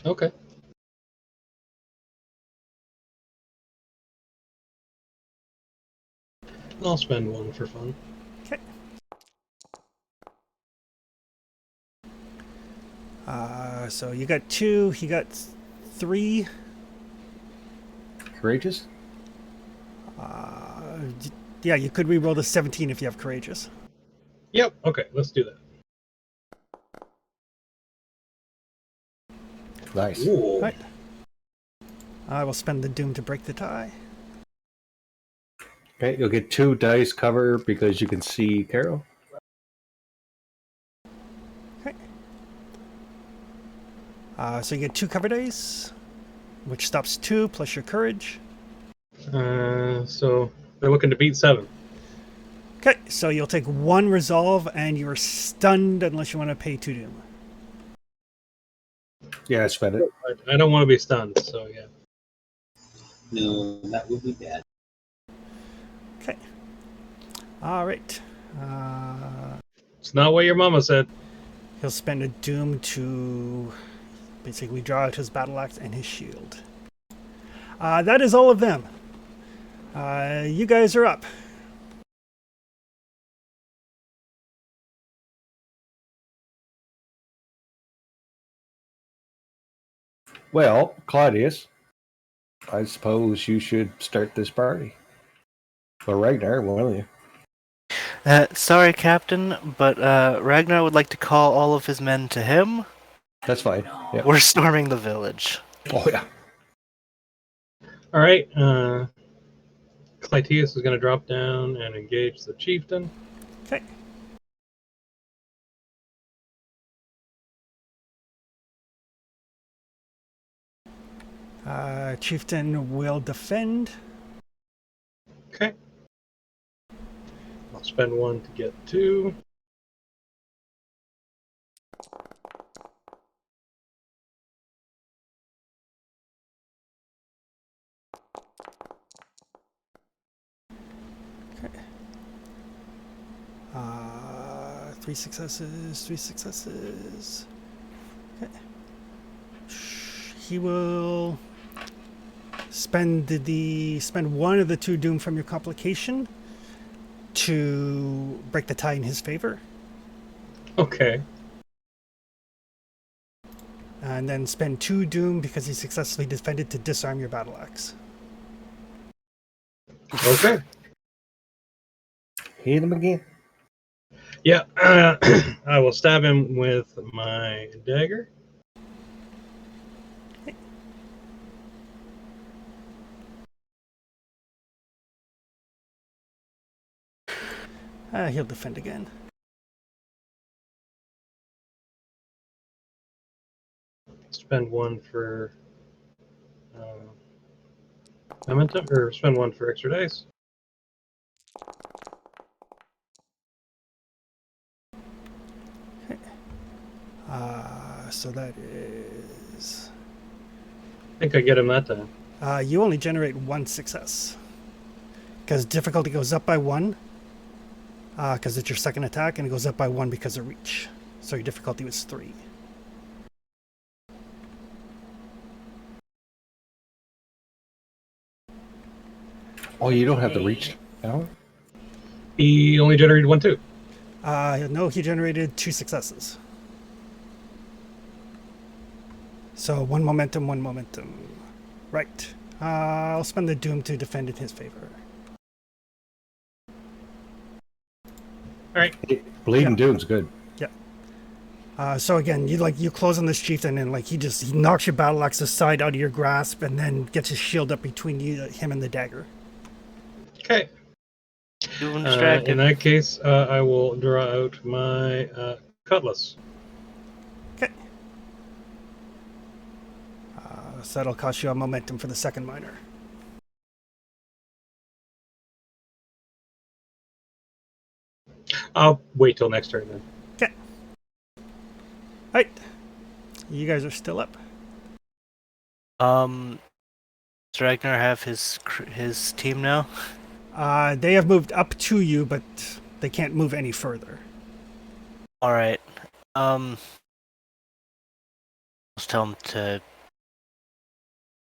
Okay. I'll spend 1 for fun. Okay. So you got 2, he got 3. Courageous? Yeah, you could re-roll the 17 if you have courageous. Yep. Okay, let's do that. Nice. Ooh. Right. I will spend the doom to break the tie. Okay, you'll get 2 dice cover because you can see Carol. Okay. So you get 2 cover dice, which stops 2 plus your courage. So they're looking to beat 7. Okay, so you'll take 1 resolve and you're stunned unless you want to pay 2 doom. Yeah, I spent it. I don't want to be stunned, so yeah. No, that would be bad. Okay. All right. It's not what your mama said. He'll spend a doom to basically draw out his battle axe and his shield. That is all of them. You guys are up. Well, Claudius, I suppose you should start this party. Or Ragnar, one of you. Sorry, Captain, but Ragnar would like to call all of his men to him. That's fine. Yeah. We're storming the village. Oh, yeah. All right. Clytius is going to drop down and engage the chieftain. Okay. Chieftain will defend. Okay. I'll spend 1 to get 2. Okay. 3 successes, 3 successes. Okay. He will spend 1 of the 2 doom from your complication to break the tie in his favor. Okay. And then spend 2 doom because he successfully defended to disarm your battle axe. Okay. Hit him again. Yeah. I will stab him with my dagger. He'll defend again. Spend 1 for momentum, or spend 1 for extra dice. So that is... I think I get him that time. You only generate 1 success. Because difficulty goes up by 1. Because it's your second attack, and it goes up by 1 because of reach. So your difficulty was 3. Oh, you don't have the reach power? He only generated 1 too. No, he generated 2 successes. So 1 momentum, 1 momentum. Right. I'll spend the doom to defend in his favor. All right. Bleeding Doom's good. So again, you close on this chieftain, and he knocks your battle axe aside out of your grasp, and then gets his shield up between him and the dagger. Okay. Doom distracted. In that case, I will draw out my cutlass. Okay. So that'll cost you a momentum for the second minor. I'll wait till next turn then. Okay. Right. You guys are still up. Does Ragnar have his team now? They have moved up to you, but they can't move any further. All right. Let's tell them to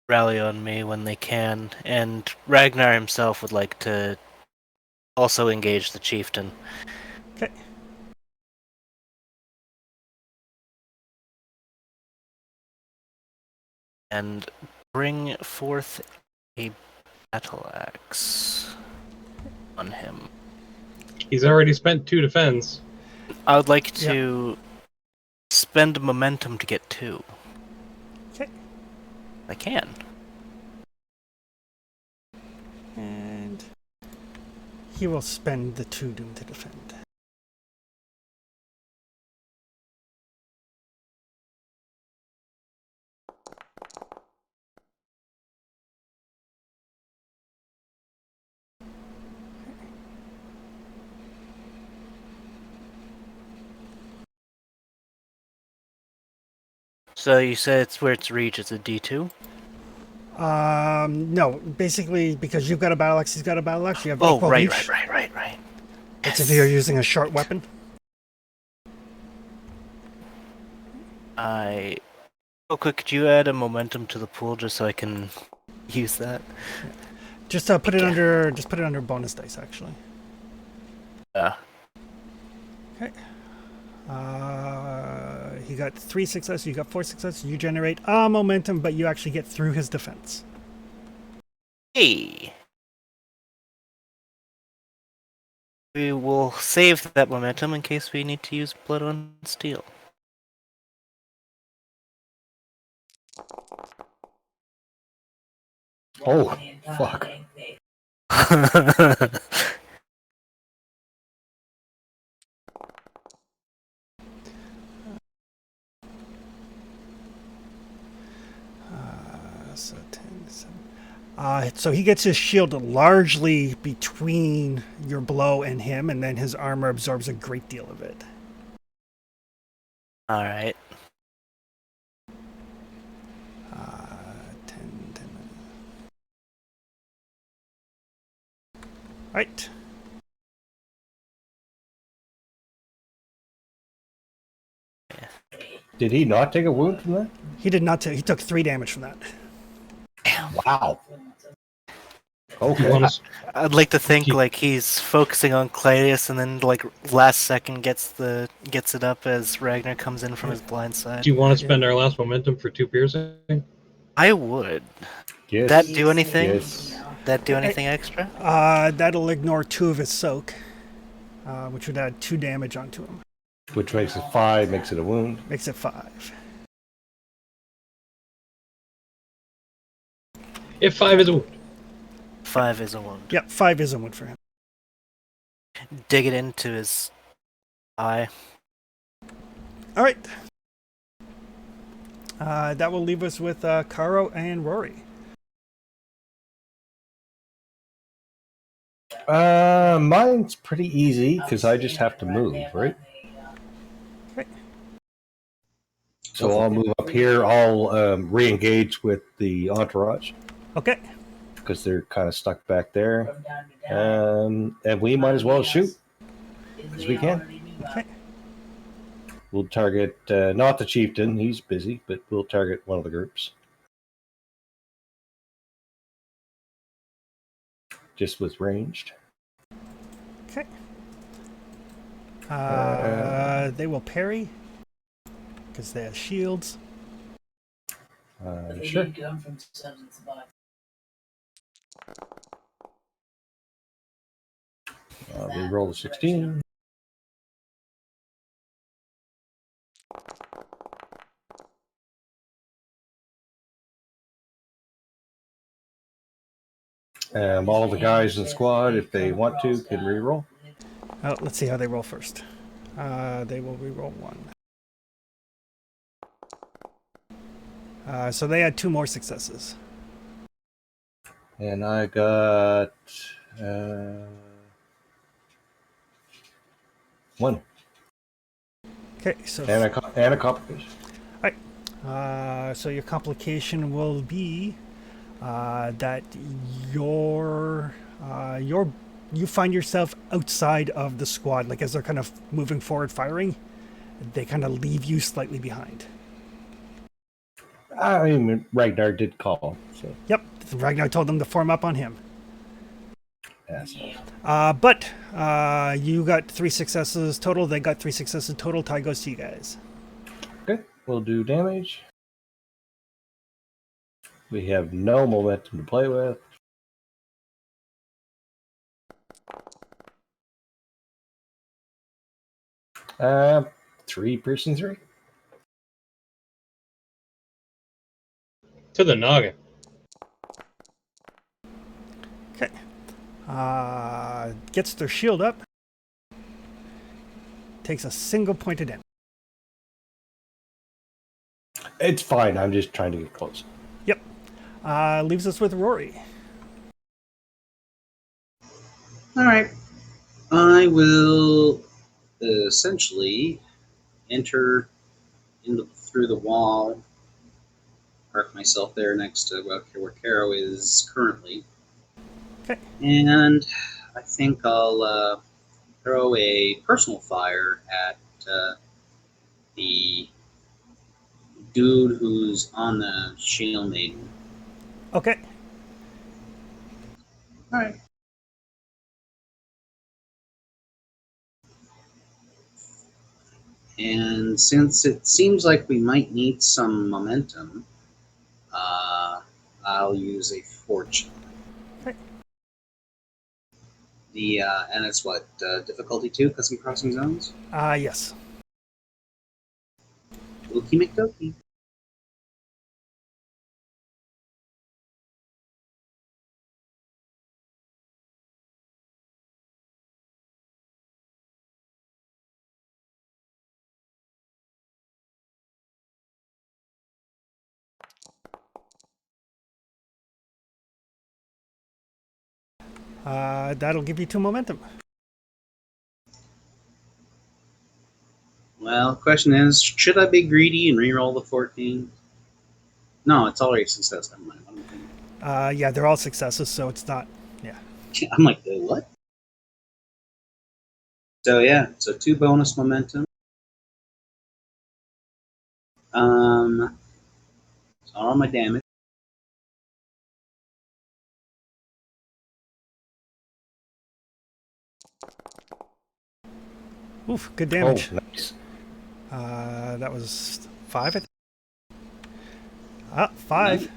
rally on me when they can, and Ragnar himself would like to also engage the chieftain. Okay. And bring forth a battle axe on him. He's already spent 2 defense. I would like to spend momentum to get 2. Okay. I can. And he will spend the 2 doom to defend. So you said it's where it's reach, it's a D2? No, basically, because you've got a battle axe, he's got a battle axe, you have equal right. reach. Right. It's if you're using a short weapon. Real quick, could you add a momentum to the pool just so I can use that? Just put it under bonus dice, actually. Yeah. Okay. He got 3 successes, you got 4 successes, you generate a momentum, but you actually get through his defense. Hey! We will save that momentum in case we need to use blood on steel. Oh, fuck. So 10, 7. So he gets his shield largely between your blow and him, and then his armor absorbs a great deal of it. Alright. 10. Right. Did he not take a wound from that? He did not. He took 3 damage from that. Wow. You Okay. want to I'd like to think he's focusing on Claudius and then last second gets it up as Ragnar comes in from his blind side. Do you want to spend our last momentum for 2 piercing? I would. Yes. That do anything? Yes. That do anything extra? That'll ignore 2 of his soak, which would add 2 damage onto him. Which makes it 5, makes it a wound. Makes it 5. If 5 is a wound. 5 is a wound. Yep, 5 is a wound for him. Dig it into his eye. All right. That will leave us with Caro and Rory. Mine's pretty easy because I just have to move, right? Okay. So I'll move up here. I'll re-engage with the entourage Okay. because they're kind of stuck back there, and we might as well shoot because we can. Okay. We'll target not the chieftain; he's busy, but we'll target one of the groups. just was ranged. Okay. They will parry because they have shields. Sure. We roll a 16. All the guys in the squad, if they want to, can reroll. Oh, let's see how they roll first. They will reroll one. So they had 2 more successes. And I got 1. Okay, so And a complication. so your complication will be that you find yourself outside of the squad. Like as they're kind of moving forward, firing, they kind of leave you slightly behind. I mean, Ragnar did call. So. Yep, Ragnar told them to form up on him. Asshole. But you got 3 successes total. They got 3 successes total. Tie goes to you guys. Okay, we'll do damage. We have no momentum to play with. Uh, 3 piercing 3. To the noggin. Okay. Gets their shield up. Takes a single point of damage. It's fine. I'm just trying to get close. Yep. Leaves us with Rory. All right. I will essentially enter through the wall, park myself there next to where Caro is currently. Okay. And I think I'll throw a personal fire at the dude who's on the Shield Maiden. Okay. All right. And since it seems like we might need some momentum, I'll use a fortune. Okay. And it's what difficulty 2 because I'm crossing zones. Yes. Okie McDokie. That'll give you 2 momentum. Well, question is, should I be greedy and re-roll the 14? No, it's already a success. Never mind. What am I thinking? Yeah, they're all successes, so it's not. Yeah. I'm like, what? So yeah, so 2 bonus momentum. So all my damage. Oof, good damage. Oh, nice. That was 5, I think. 5.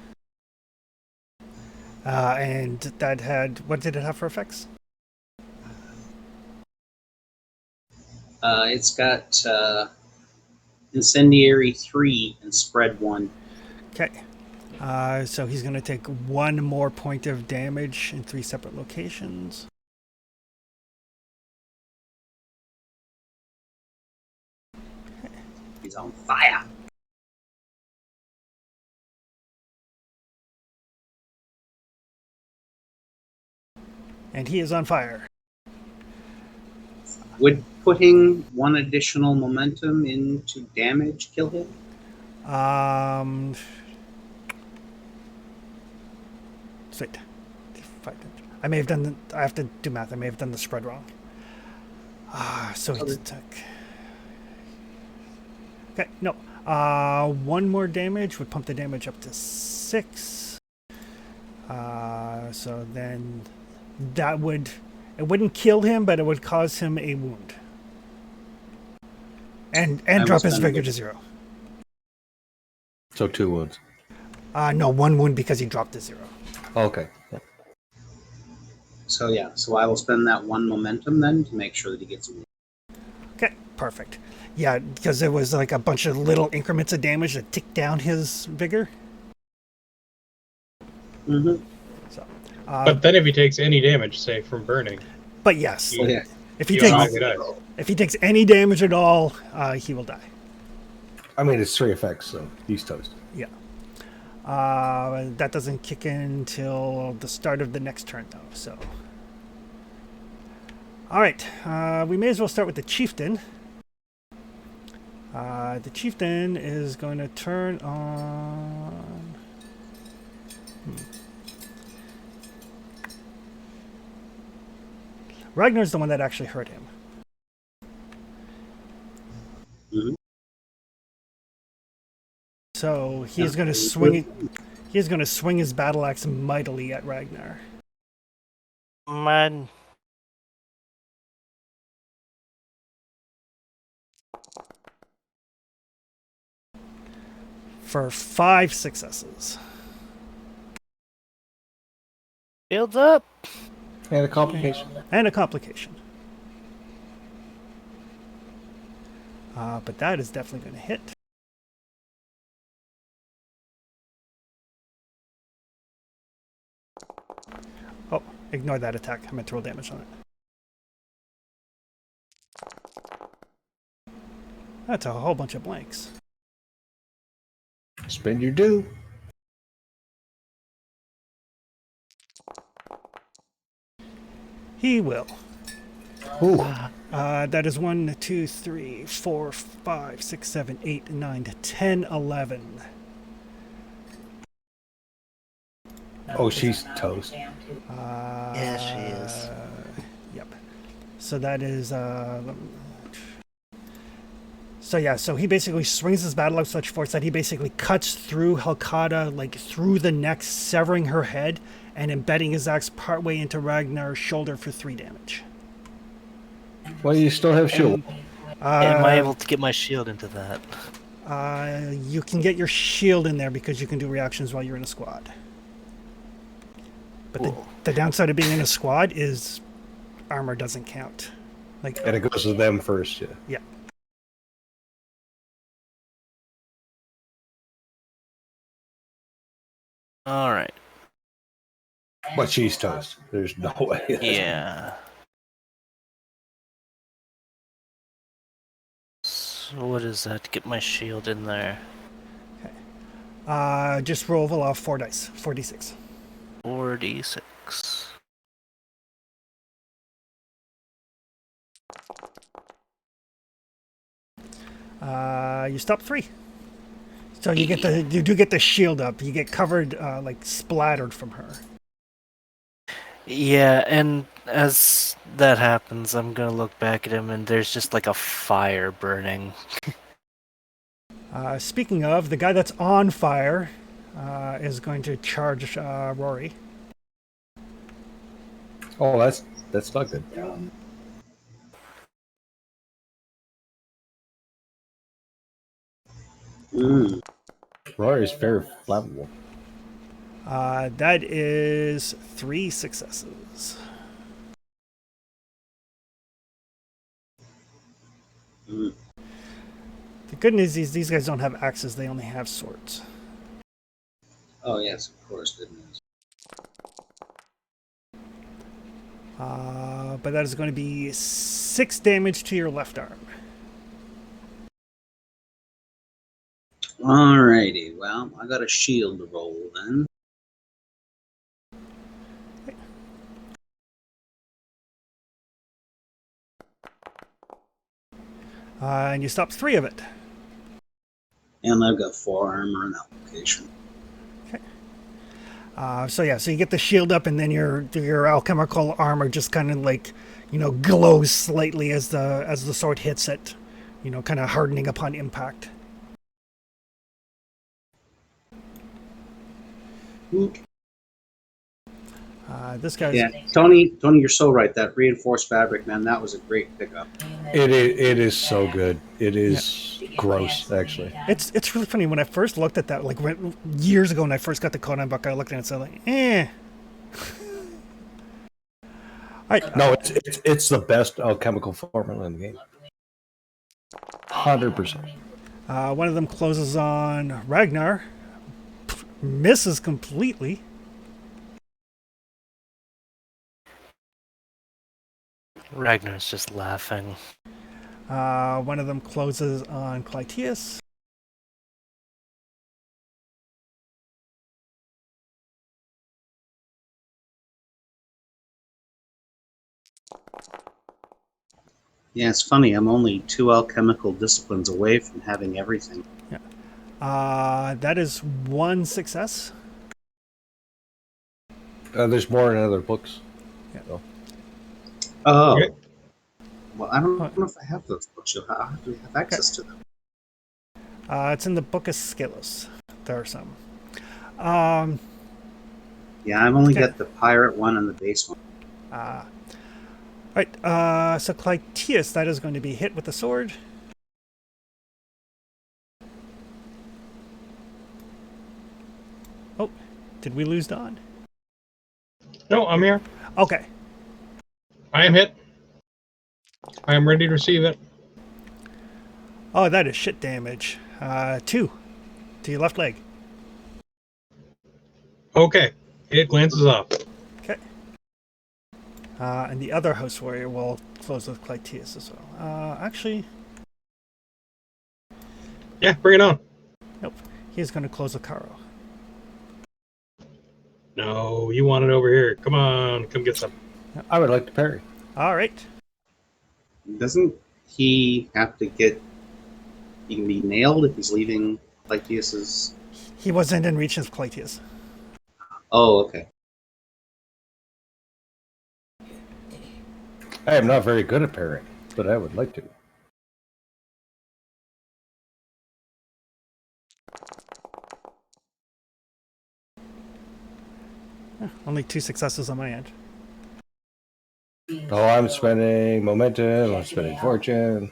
And that had, what did it have for effects? It's got incendiary 3 and spread 1. Okay. So he's going to take 1 more point of damage in 3 separate locations. He's on fire. And he is on fire. Would putting 1 additional momentum into damage kill him? Wait. I may have done the, I have to do math. I may have done the spread wrong. So he took. Okay, no. 1 more damage would pump the damage up to 6. So then That would, it wouldn't kill him, but it would cause him a wound. And will drop his spend vigor it. to 0. So 2 wounds. No, 1 wound because he dropped to 0. Okay. So yeah, so I will spend that 1 momentum then to make sure that he gets a wound. Okay, perfect. Yeah, because there was like a bunch of little increments of damage that ticked down his vigor. Mm-hmm. So, But then if he takes any damage, say from burning, but yes, he, Yeah. if he he takes automatically dies. if he takes any damage at all, he will die. I mean, it's 3 effects, so he's toast. Yeah. That doesn't kick in until the start of the next turn, though. So, all right, we may as well start with the Chieftain. The Chieftain is going to turn on. Ragnar's the one that actually hurt him. Mhm. So he's Yeah. going to swing. He's going to swing his battle axe mightily at Ragnar. Man, For 5 successes. builds up. And a complication. And a complication. But that is definitely going to hit. Oh, ignore that attack. I meant to roll damage on it. That's a whole bunch of blanks. Spend your due. He will. Ooh. That is 1, 2, 3, 4, 5, 6, 7, 8, 9, 10, 11. Oh, she's toast. Yeah, she is. Yep. So that is. So yeah, so he basically swings his battle axe such force that he basically cuts through Helkata, like through the neck, severing her head, and embedding his axe partway into Ragnar's shoulder for 3 damage. Well, you still have shield. Am I able to get my shield into that? You can get your shield in there because you can do reactions while you're in a squad. But Cool. the downside of being in a squad is armor doesn't count. Like, And it goes to them first, yeah. yeah. All right. But she's toast. There's no way. Yeah. So what is that to get my shield in there? Just roll 4 dice, 4d6. 4d6. You stop 3. So you do get the shield up. You get covered, like splattered from her. Yeah, and as that happens, I'm gonna look back at him, and there's just like a fire burning. Speaking of, the guy that's on fire is going to charge Rory. Oh, that's not good. Mm. Rory's very flammable. That is 3 successes. Mm. The good news is these guys don't have axes, they only have swords. Oh yes, of course, good news. But that is going to be 6 damage to your left arm. Alrighty, well, I got a shield to roll then. And you stop 3 of it. And I've got 4 armor and application. So you get the shield up, and then your alchemical armor just kind of like, glows slightly as the sword hits it, kind of hardening upon impact. This guy's Yeah, Tony, you're so right. That reinforced fabric, man, that was a great pickup. It is so good. It is gross, actually. it's really funny when I first looked at that, like years ago when I first got the Conan book. I looked at it and said, like, eh. No, it's the best alchemical formula in the game. 100%. One of them closes on Ragnar, misses completely. Ragnar's just laughing. One of them closes on Clytius. Yeah, it's funny. I'm only 2 alchemical disciplines away from having everything. That is 1 success. There's more in other books. Yeah. So. Oh. Okay. Well, I don't know if I have those books. How do we have access to them? It's in the Book of Skelos. There are some. Yeah, I've only Okay. got the pirate one and the base one. Right, so Clytius, that is going to be hit with the sword. Oh, did we lose Don? No, I'm here. Okay. I am hit. I am ready to receive it. Oh, that is shit damage. 2 to your left leg. Okay. It glances off. Okay. And the other house warrior will close with Clytius as well. Actually, Yeah, bring it on. nope. He's going to close with Karo. No, you want it over here. Come on, come get some. I would like to parry. All right. Doesn't he have to get... He can be nailed if he's leaving Lycius's... He wasn't in reach of Clytius. Oh, okay. I am not very good at parrying, but I would like to. Only 2 successes on my end. Oh, I'm spending momentum. I'm spending fortune.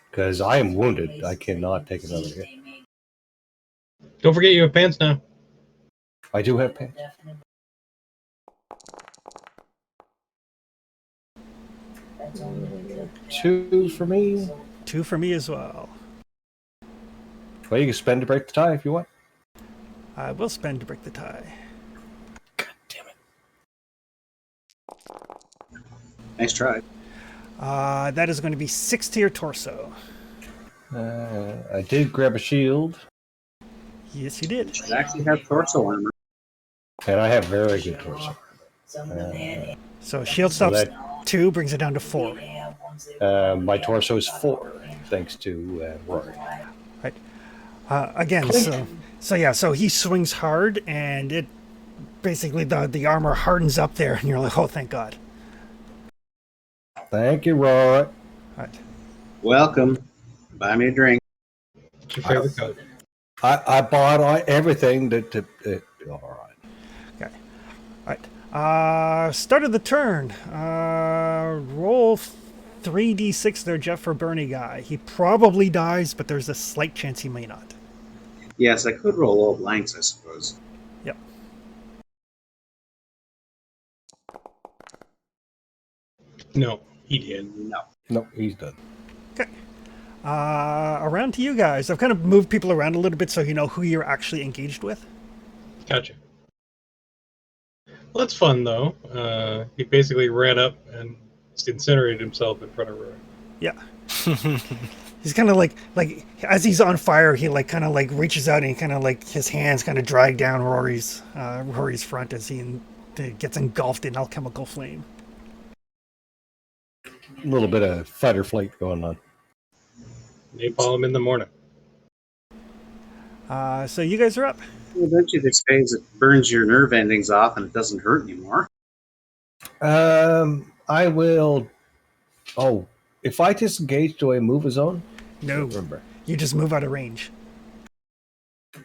Because I am wounded. I cannot take another hit. Don't forget you have pants now. I do have pants. Two for me. 2 for me as well. Well, you can spend to break the tie if you want. I will spend to break the tie. God damn it. Nice try. That is going to be 6 to your torso. I did grab a shield, Yes, you did. You should actually have torso armor. and I have very good torso. So shield So stops 2, brings it down to 4. My torso is 4, thanks to Rory. Right. Again, so he swings hard, and it basically the armor hardens up there, and you're like, oh, thank God. Thank you, Rory. Right. Welcome. Buy me a drink. What's your favorite color? I bought everything to all right. Okay. All right. Start of the turn. Roll 3d6 there, Jeff, for Bernie guy. He probably dies, but there's a slight chance he may not. Yes, I could roll all blanks, I suppose. Yep. No, he did. No. No, he's done. Okay. Around to you guys. I've kind of moved people around a little bit so you know who you're actually engaged with. Gotcha. Well, that's fun, though. He basically ran up and just incinerated himself in front of Rory. Yeah. He's kind of like as he's on fire, he kind of reaches out and he kind of his hands kind of drag down Rory's front as he gets engulfed in alchemical flame. A little bit of fight or flight going on. Napalm in the morning. So you guys are up. Well, eventually they say is it burns your nerve endings off and it doesn't hurt anymore. I will. Oh, if I disengage, do I move a zone? No, Remember. you just move out of range.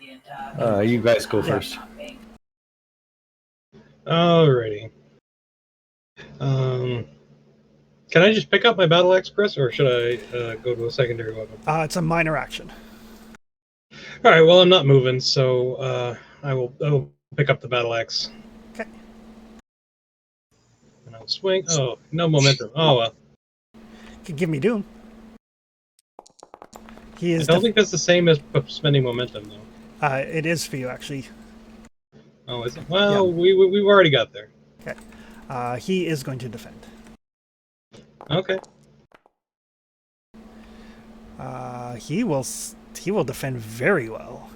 You guys go first. Alrighty. Can I just pick up my battle axe, Chris, or should I go to a secondary weapon? It's a minor action. All right. Well, I'm not moving, so I will pick up the battle axe. Okay. And I'll swing. Oh, no momentum. Oh well. Could give me Doom. He I is. don't think that's the same as spending momentum, though. It is for you actually. Oh, is it? Well, we've already got there. Okay. He is going to defend. Okay. He will defend very well.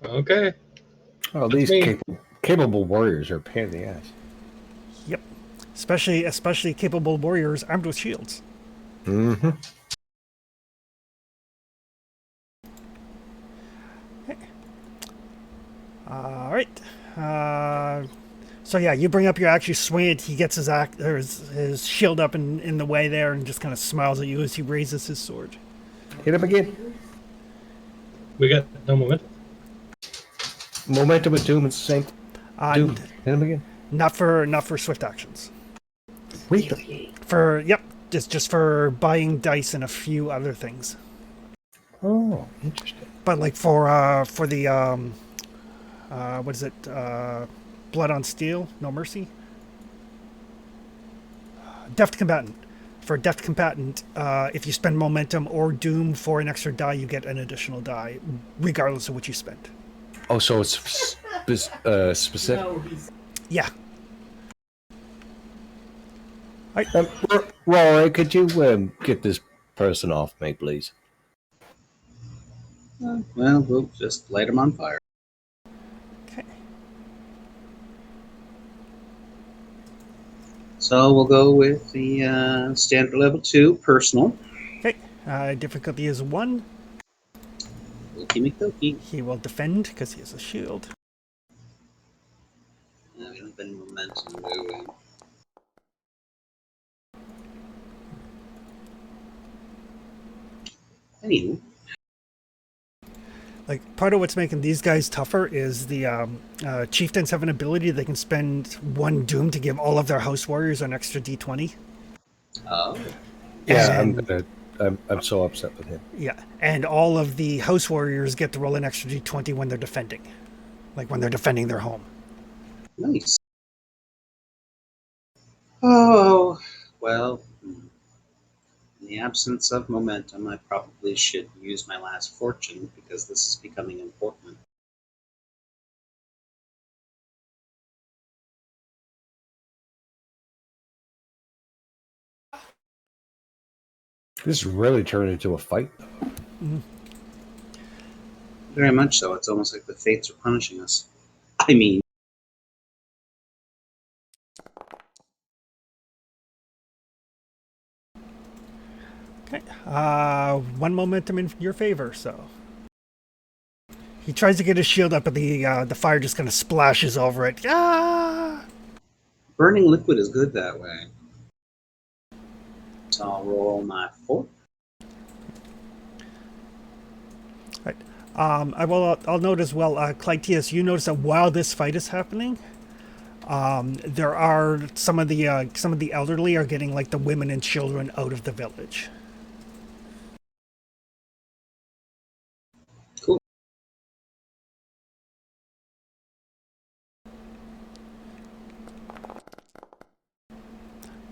Okay. Oh, That's these me. capable warriors are a pain in the ass. Yep. Especially capable warriors armed with shields. Mm-hmm. All right. So yeah, you bring up your axe, you swing it. He gets his shield up in the way there, and just kind of smiles at you as he raises his sword. Hit him again. We got no momentum. Momentum with Doom, it's the same. Doom, hit him again. Not for swift actions. Really? Just for buying dice and a few other things. Oh, interesting. But like for the what is it? Blood on Steel, No Mercy. Deft Combatant. For Deft Combatant, if you spend Momentum or Doom for an extra die, you get an additional die, regardless of what you spend. Oh, so it's specific. Yeah. Rory, could you get this person off me, please? Well, we'll just light them on fire. Okay. So we'll go with the standard level 2 personal. Okay. Difficulty is 1. Okie McDokie. He will defend because he has a shield. We don't have any momentum, do we? Anywho. Like, part of what's making these guys tougher is the chieftains have an ability they can spend 1 Doom to give all of their house warriors an extra D20. Oh. Yeah, And- I'm so upset with him. Yeah, and all of the house warriors get to roll an extra D20 when they're defending. Like when they're defending their home. Nice. Oh, well, in the absence of momentum, I probably should use my last fortune because this is becoming important. This really turned into a fight. Very much so. It's almost like the fates are punishing us. I mean, Okay. 1 momentum in your favor, so. He tries to get his shield up, but the fire just kind of splashes over it. Ah! burning liquid is good that way. So I'll roll my 4. Right. I'll note as well, Clytius, you notice that while this fight is happening, there are some of the elderly are getting like the women and children out of the village. Cool.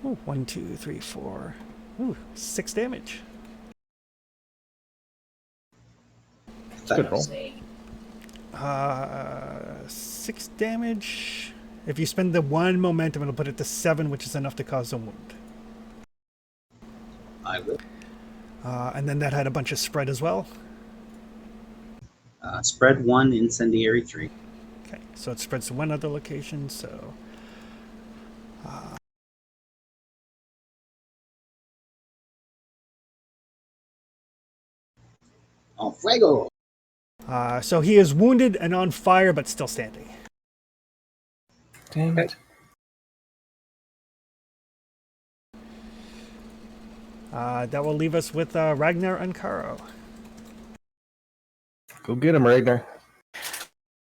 Ooh, 1, 2, 3, 4. Ooh, 6 damage. Good roll. 6 damage. If you spend the 1 momentum, it'll put it to 7, which is enough to cause a wound. I will. And then that had a bunch of spread as well. Spread 1, incendiary 3. Okay, so it spreads to 1 other location, so... Oh, fuego! So he is wounded and on fire, but still standing. Damn it. That will leave us with Ragnar and Karo. Go get him, Ragnar.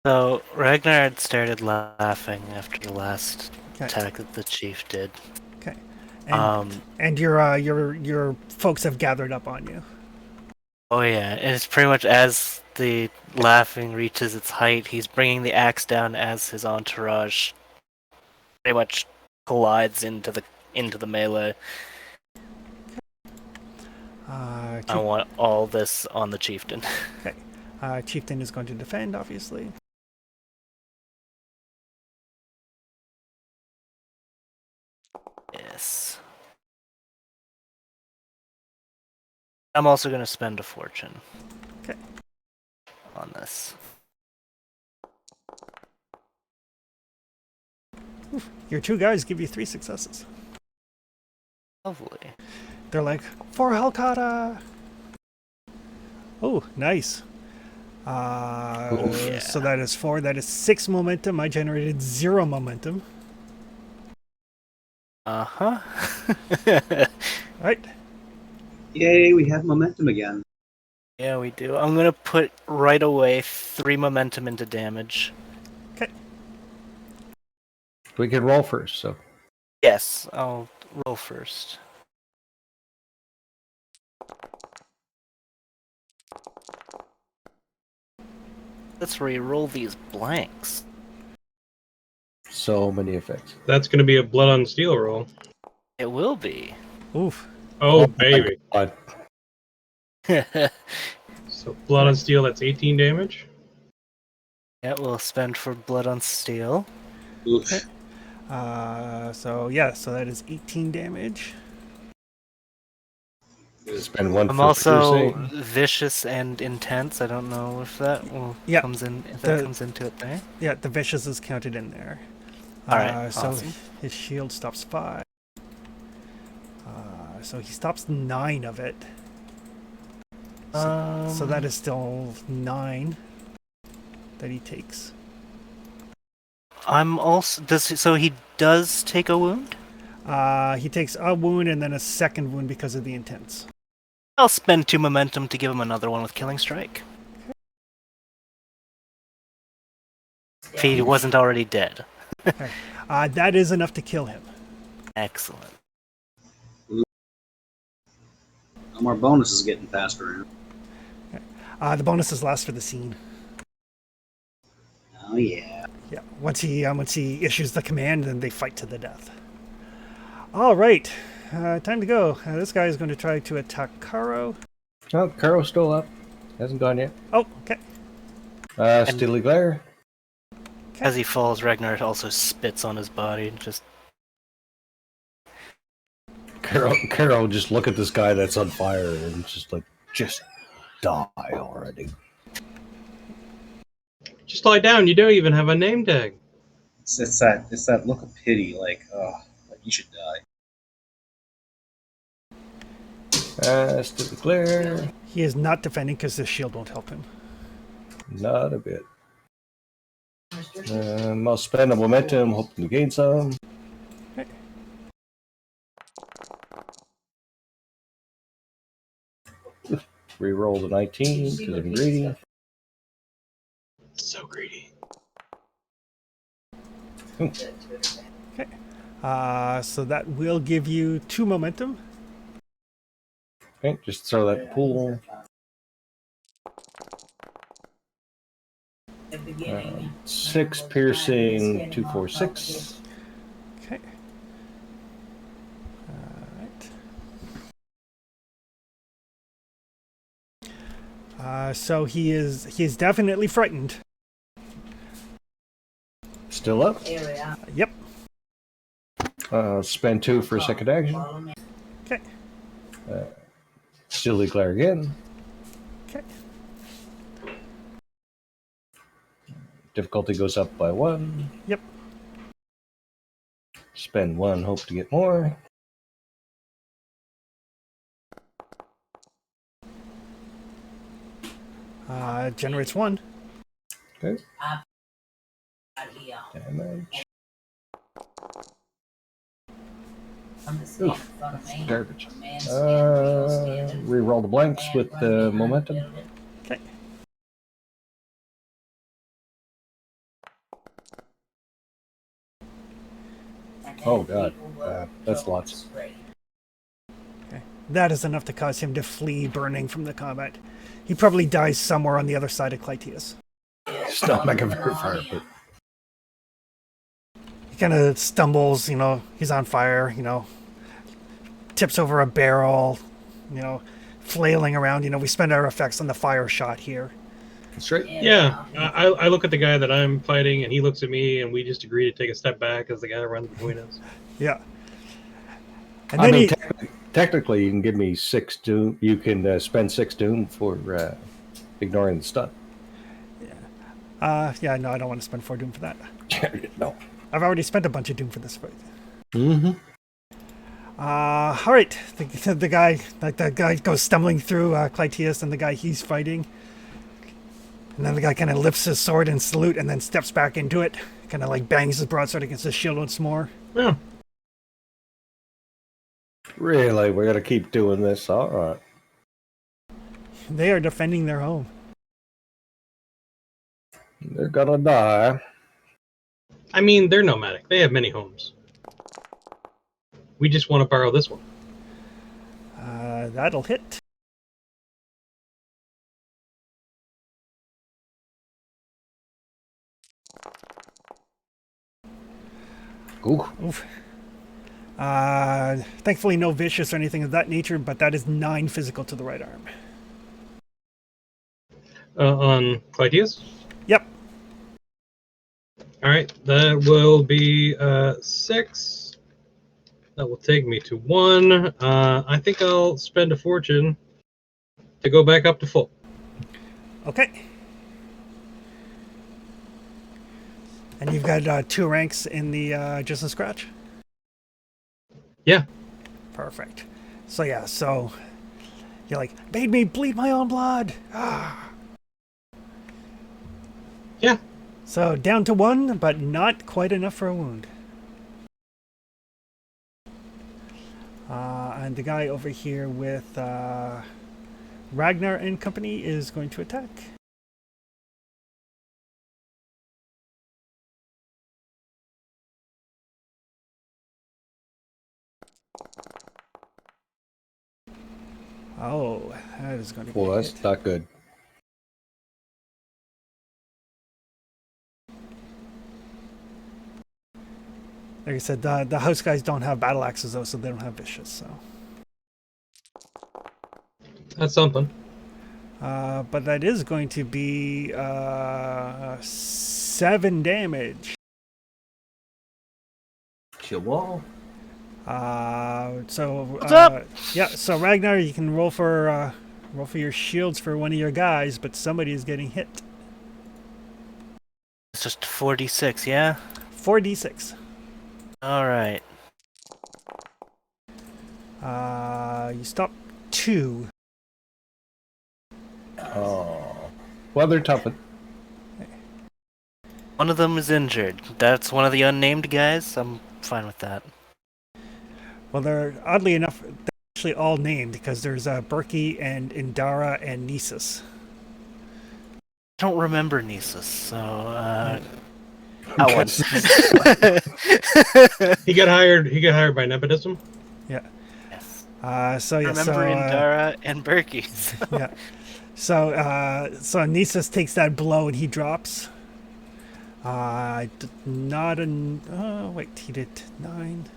So Ragnar had started laughing after the last Okay. attack that the chief did. Okay. And your folks have gathered up on you. Oh yeah, and it's pretty much as the laughing reaches its height, he's bringing the axe down as his entourage pretty much collides into the melee. I want all this on the chieftain. Okay. Chieftain is going to defend, obviously. Yes. I'm also going to spend a fortune. Okay. On this. Your 2 guys give you 3 successes. Lovely. They're like, for Halkata! Oh, nice. yeah. So that is 4. That is 6 momentum. I generated 0 momentum. Uh-huh. Right. Yay, we have momentum again. Yeah, we do. I'm going to put right away 3 momentum into damage. Okay. We can roll first, so. Yes, I'll roll first. Let's re-roll these blanks. So many effects. That's going to be a blood on steel roll. It will be. Oof. Oh, baby. But Yeah, So blood on steel, that's 18 damage. we'll spend for blood on steel. Oof. Okay. So that is 18 damage. spend 1 I'm for also piercing. vicious and intense. I don't know if that Yeah, comes in. If the- that comes into it there. Yeah, the vicious is counted in there. Alright, So awesome. his shield stops 5. So he stops 9 of it. So that is still 9 that he takes. I'm also so he does take a wound. He takes a wound and then a second wound because of the intense. I'll spend 2 momentum to give him another one with killing strike. If he wasn't already dead. Okay. That is enough to kill him. Excellent. No more bonuses getting passed around. The bonuses last for the scene. Oh yeah. Yeah. Once he issues the command, then they fight to the death. All right. Time to go. This guy is going to try to attack Karo. Oh, Caro's still up. Hasn't gone yet. Oh, okay. Steely Glare. As he falls, Ragnar also spits on his body and just Caro just look at this guy that's on fire and just like, just die already. Just lie down. You don't even have a name tag. It's that look of pity, like, oh, like you should die. Steely Glare. He is not defending because his shield won't help him. Not a bit. I'll spend a momentum, hoping to gain some. Okay. Reroll the 19 because I'm greedy. So greedy. Okay. So that will give you 2 momentum. Okay, just throw that pool. 6 piercing, 2, 4, 6. Okay. All right. So he is definitely frightened. Still up. Yep. Spend 2 for a second action. Okay. Steely Glare again. Okay. Difficulty goes up by 1. Yep. Spend 1, hope to get more. Generates 1. Okay. Damage. Ooh, that's garbage. Reroll the blanks with the momentum. Okay. Oh god, that's lots. Okay. That is enough to cause him to flee burning from the combat. He probably dies somewhere on the other side of Clytius. It's not making very far, but He kind of stumbles, he's on fire, tips over a barrel, flailing around. We spend our effects on the fire shot here. straight. Yeah, I look at the guy that I'm fighting, and he looks at me, and we just agree to take a step back as the guy runs between us. Yeah. And I then mean, technically, you can give me 6 doom. You can spend 6 doom for ignoring the stun. yeah, no, I don't want to spend 4 doom for that. No. I've already spent a bunch of doom for this fight. Mm-hmm. All right. The guy, that guy goes stumbling through Clytius and the guy he's fighting. And then the guy kind of lifts his sword and salute and then steps back into it. Kind of like bangs his broadsword against his shield once more. Yeah. Really, we're gonna keep doing this. All right. They are defending their home. They're gonna die. I mean, they're nomadic. They have many homes. We just want to borrow this one. That'll hit. Ooh. Oof. Thankfully no vicious or anything of that nature, but that is 9 physical to the right arm. On Clytius? Yep. All right, that will be 6. That will take me to 1. I think I'll spend a fortune to go back up to full. Okay. And you've got 2 ranks in the Just and Scratch? Yeah. Perfect. So yeah, so you're like, made me bleed my own blood. Ah. Yeah. So down to 1, but not quite enough for a wound. And the guy over here with Ragnar and company is going to attack. Oh, that is going to be Well, a that's hit. not good. Like I said, the house guys don't have battle axes though, so they don't have vicious. So, That's something. but that is going to be 7 damage. Kill wall. So What's up? yeah, so Ragnar, you can roll for your shields for one of your guys, but somebody is getting hit. It's just 46, yeah? 4d6. Alright. You stop 2. Oh. Well, they're toughened. One of them is injured. That's one of the unnamed guys. I'm fine with that. Well, they're oddly enough, they're actually all named because there's Berkey and Indara and Nisus. I don't remember Nisus, so that one. He got hired. He got hired by nepotism. Yeah. Yes. So yeah. Remember So Indara and Berkey. yeah. So Nisus takes that blow and he drops. Not an. Oh wait, he did 9.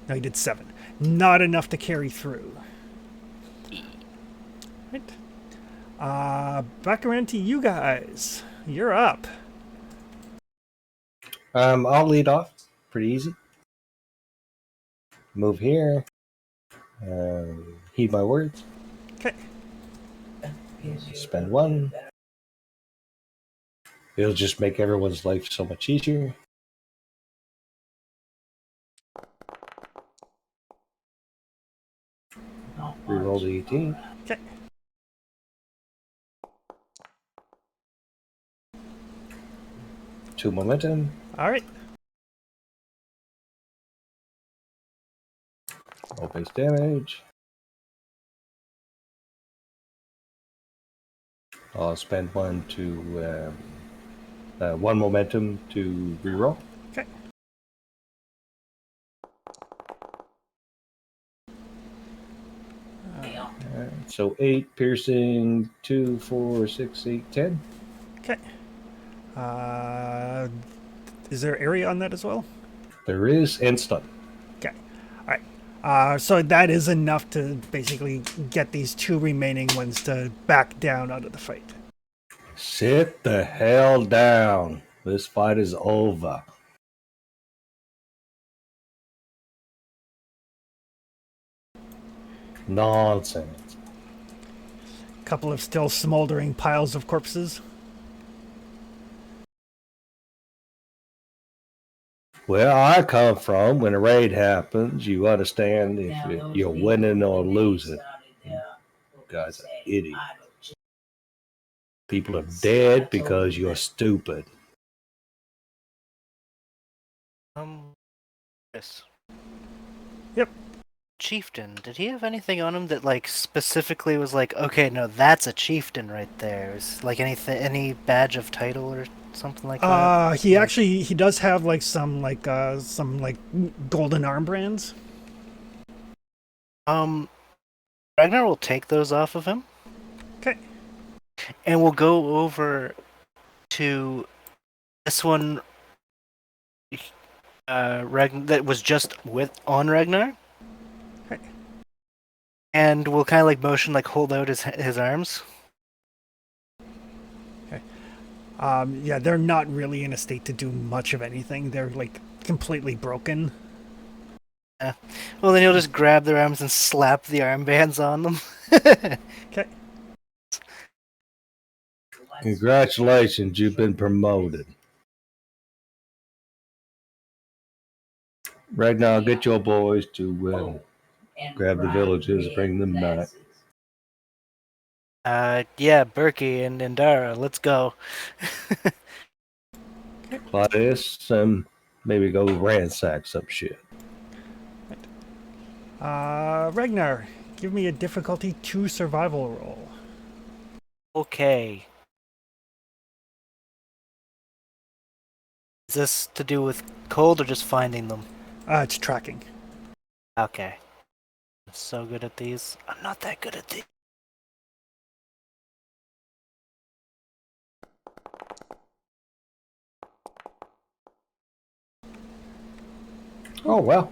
No, he did 7. Not enough to carry through. Right. Back around to you guys. You're up. I'll lead off. Pretty easy. Move here. Heed my words. Okay. Spend 1. It'll just make everyone's life so much easier. Reroll the 18. Okay. Two momentum. All right. Roll base damage. I'll spend 1 to 1 momentum to reroll. Okay. So 8 piercing, 2, 4, 6, 8, 10. Okay. Is there area on that as well? There is instant. Okay. All right. So that is enough to basically get these two remaining ones to back down out of the fight. Sit the hell down. This fight is over. Nonsense. Couple of still smoldering piles of corpses. Where I come from, when a raid happens, you understand if you're winning or losing. You guys are idiots. People are dead because you're stupid. Yes. Yep. Chieftain, did he have anything on him that like specifically was like, okay, no, that's a chieftain right there? Is like any badge of title or something like that? He does have like some golden armbrands. Ragnar will take those off of him. Okay. And we'll go over to this one that was just on Ragnar. Okay. And we'll kind of like motion, like hold out his arms. Okay. Yeah, they're not really in a state to do much of anything. They're like completely broken. Yeah. Well, then he'll just grab their arms and slap the armbands on them. Okay. Congratulations, you've been promoted. Right now, get your boys to grab the villagers, bring them back. Yeah, Berkey and Indara, let's go. Claudius, maybe go ransack some shit. Ragnar, give me a difficulty 2 survival roll. Okay. Is this to do with cold or just finding them? It's tracking. Okay. I'm so good at these. I'm not that good at these. Oh, well.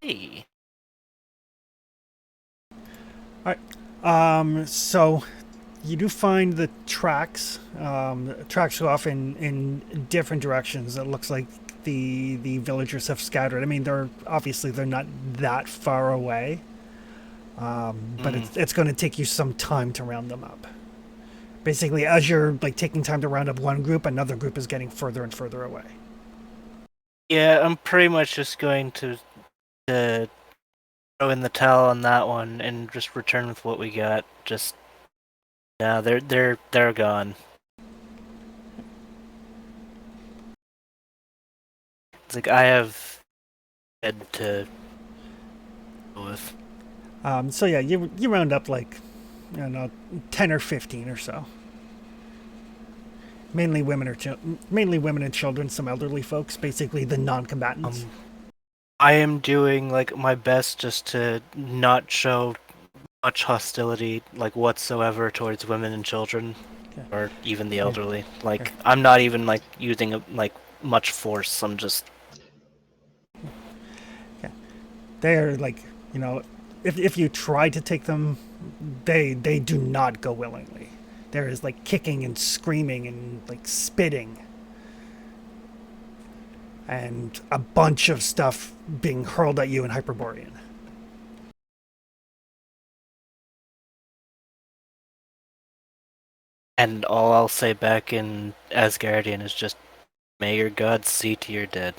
Hey. So you do find the tracks. Tracks go off in different directions. It looks like the villagers have scattered. I mean, they're not that far away. But it's going to take you some time to round them up. Basically, as you're like taking time to round up one group, another group is getting further and further away. Yeah, I'm pretty much just going to throw in the towel on that one and just return with what we got. Just now, they're gone. It's like I have head to go with. So yeah, you round up like, 10 or 15 or so. Mainly women and children, some elderly folks, basically the non-combatants. I am doing like my best just to not show much hostility like whatsoever towards women and children, Okay. or even the elderly. Okay. Like I'm not even like using like much force. I'm just. They're like, if you try to take them, they do not go willingly. There is like kicking and screaming and like spitting. And a bunch of stuff being hurled at you in Hyperborean. And all I'll say back in Asgardian is just, may your gods see to your dead.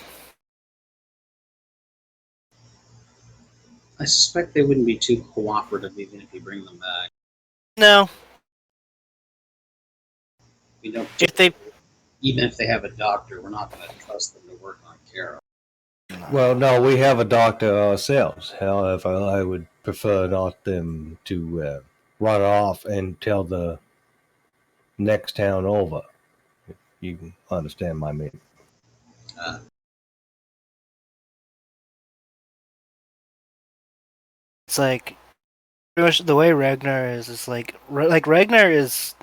I suspect they wouldn't be too cooperative even if you bring them back. No. We don't. Even if they have a doctor, we're not going to trust them to work on Kara. Well, no, we have a doctor ourselves. However, I would prefer not them to run off and tell the next town over. If you understand my meaning. It's like, Pretty much the way Ragnar is like Ragnar is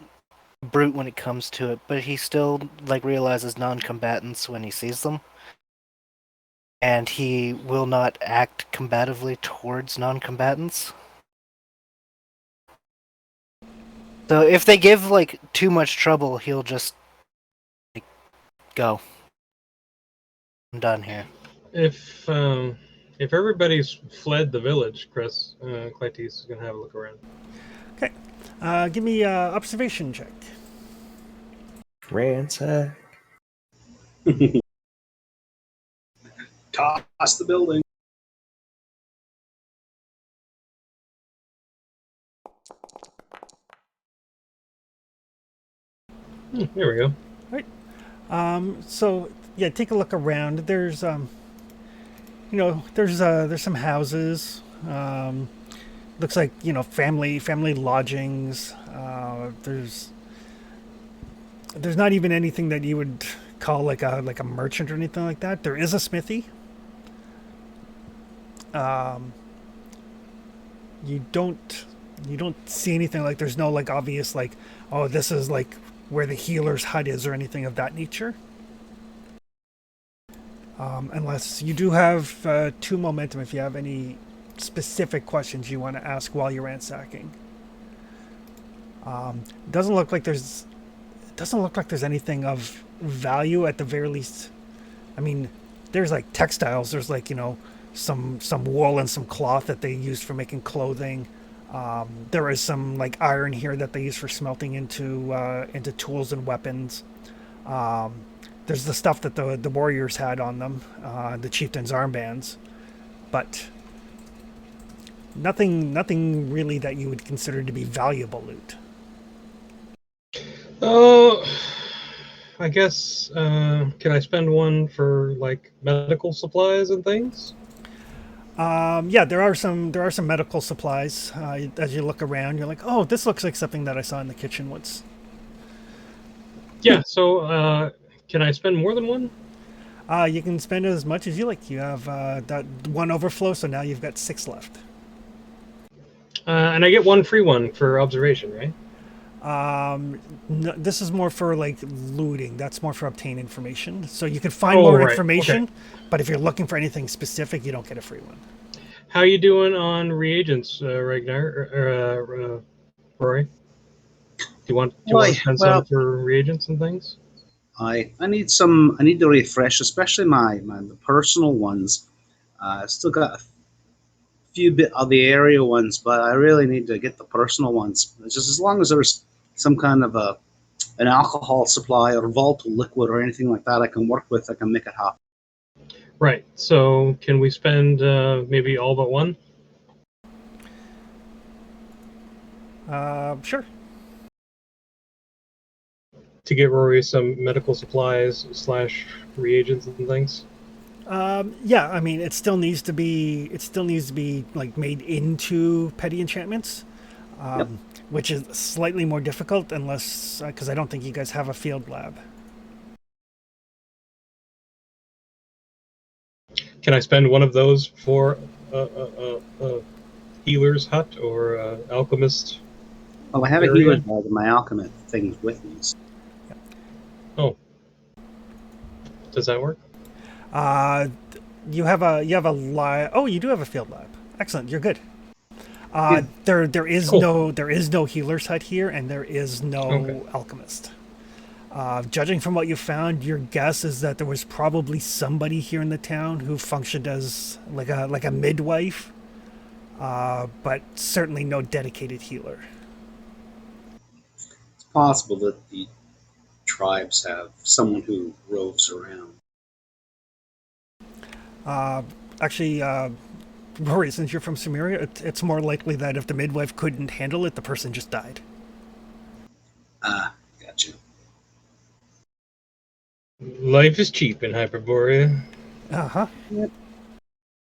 brute when it comes to it, but he still like realizes non-combatants when he sees them, and he will not act combatively towards non-combatants. So if they give like too much trouble, he'll just like, go. I'm done here. If everybody's fled the village, Chris, Clytes is gonna have a look around. Okay. Give me observation check. Ransack. Toss the building. There we go. So yeah, take a look around. There's there's some houses. Looks like family lodgings. There's not even anything that you would call like a merchant or anything like that. There is a smithy. You don't see anything like there's no like obvious like, oh, this is like where the healer's hut is or anything of that nature. Unless you do have 2 momentum if you have any specific questions you want to ask while you're ransacking. Doesn't look like there's anything of value at the very least. I mean, there's like textiles. There's like some wool and some cloth that they use for making clothing. There is some like iron here that they use for smelting into tools and weapons. There's the stuff that the warriors had on them, the chieftain's armbands, but nothing really that you would consider to be valuable loot. Oh, I guess. Can I spend one for like medical supplies and things? Yeah, there are some medical supplies. As you look around, you're like, oh, this looks like something that I saw in the kitchen once. Yeah. So, can I spend more than one? You can spend as much as you like. You have that 1 overflow, so now you've got 6 left. And I get one free one for observation, right? No, this is more for like looting. That's more for obtain information. So you can find Oh, more right. information, Okay. but if you're looking for anything specific, you don't get a free one. How you doing on reagents, Ragnar? Rory? Do you want to spend some for reagents and things? I need some. I need to refresh, especially my the personal ones. I still got a few bit of the area ones, but I really need to get the personal ones. It's just as long as there's some kind of an alcohol supply or volatile liquid or anything like that I can work with, I can make it happen. Right. So can we spend maybe all but one? Sure. To get Rory some medical supplies / reagents and things. Yeah, I mean, it still needs to be like made into petty enchantments, Yep. which is slightly more difficult unless because I don't think you guys have a field lab. Can I spend one of those for a healer's hut or alchemist? Well, I have a Area? healer's bag and my alchemist things with me. So Oh, does that work? You have a Oh, you do have a field lab. Excellent. You're good. Yeah. There is Cool. no healer's hut here, and there is no Okay. alchemist. Judging from what you found, your guess is that there was probably somebody here in the town who functioned as like a midwife, but certainly no dedicated healer. it's possible that the tribes have someone who roves around. Actually, Rory, since you're from Sumeria, it's more likely that if the midwife couldn't handle it, the person just died. Ah, gotcha. Life is cheap in Hyperborea. Uh-huh.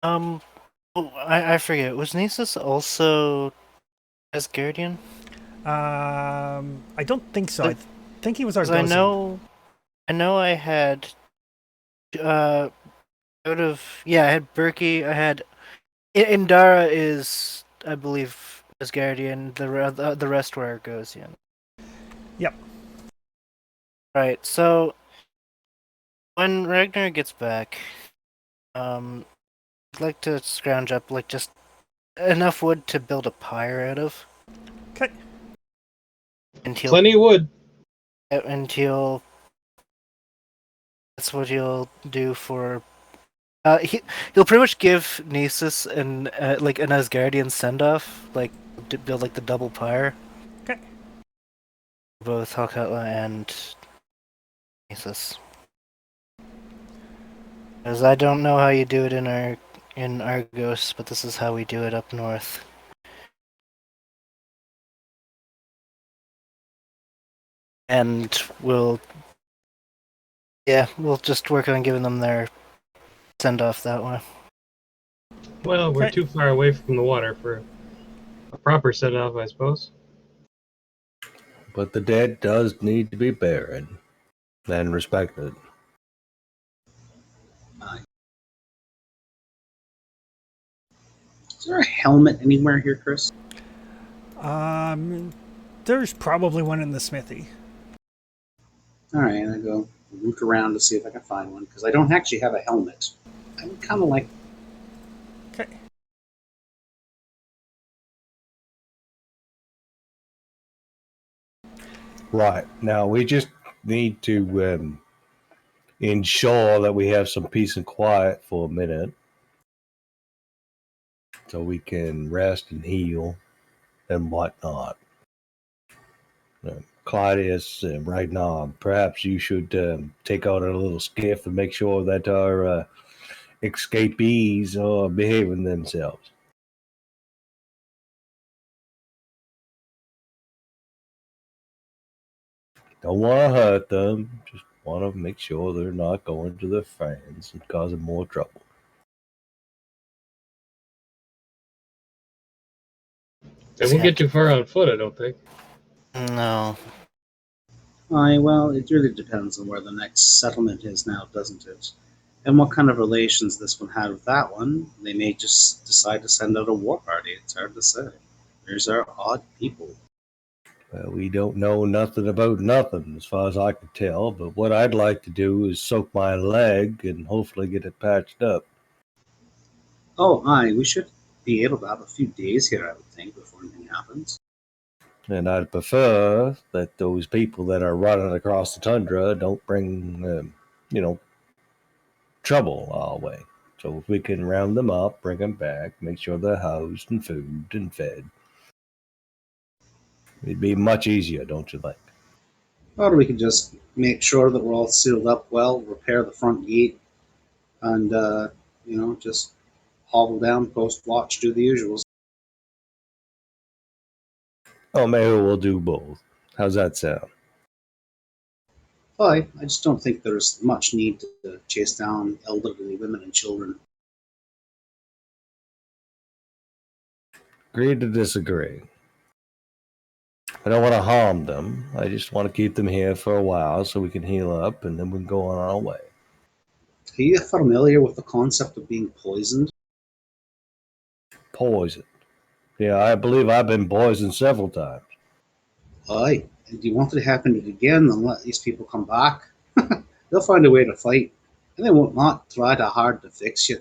Oh, I forget. Was Nisus also Asgardian? I don't think so. I think he was 'Cause Argosian. I know I had I had Berkey, I had Indara is I believe Asgardian, the rest where Argosian. Yep. Right, so when Ragnar gets back, I'd like to scrounge up like just enough wood to build a pyre out of. Okay. And he'll Plenty of wood. that's what he'll do for. He'll pretty much give Nisus an like an Asgardian send off, like to build like the double pyre. Okay. Both Hakatla and Nisus. Because I don't know how you do it in Argos, but this is how we do it up north. And we'll just work on giving them their send off that way. Well, we're Okay. too far away from the water for a proper set off, I suppose. But the dead does need to be buried and respected. Is there a helmet anywhere here, Chris? There's probably one in the smithy. All right, I go look around to see if I can find one because I don't actually have a helmet. I would kind of like. Okay. Right. Now, we just need to ensure that we have some peace and quiet for a minute so we can rest and heal and whatnot. Claudius, right now, perhaps you should take out a little skiff and make sure that our escapees are behaving themselves. Don't want to hurt them, just want to make sure they're not going to their friends and causing more trouble. They won't get too far on foot, I don't think. No. Well, it really depends on where the next settlement is now, doesn't it? And what kind of relations this one had with that one. They may just decide to send out a war party. It's hard to say. These are odd people. Well, we don't know nothing about nothing, as far as I can tell, but what I'd like to do is soak my leg and hopefully get it patched up. Oh, aye, we should be able to have a few days here, I would think, before anything happens. And I'd prefer that those people that are running across the tundra don't bring, trouble our way. So if we can round them up, bring them back, make sure they're housed and food and fed, it'd be much easier, don't you think? Or we could just make sure that we're all sealed up well, repair the front gate, and, just hobble down, post watch, do the usuals. Oh, maybe we'll do both. How's that sound? I just don't think there's much need to chase down elderly women and children. Agree to disagree. I don't want to harm them. I just want to keep them here for a while so we can heal up and then we can go on our way. Are you familiar with the concept of being poisoned? Poison. Yeah, I believe I've been poisoned several times. Aye. And do you want it to happen again, then let these people come back? They'll find a way to fight, and they won't not try too hard to fix you.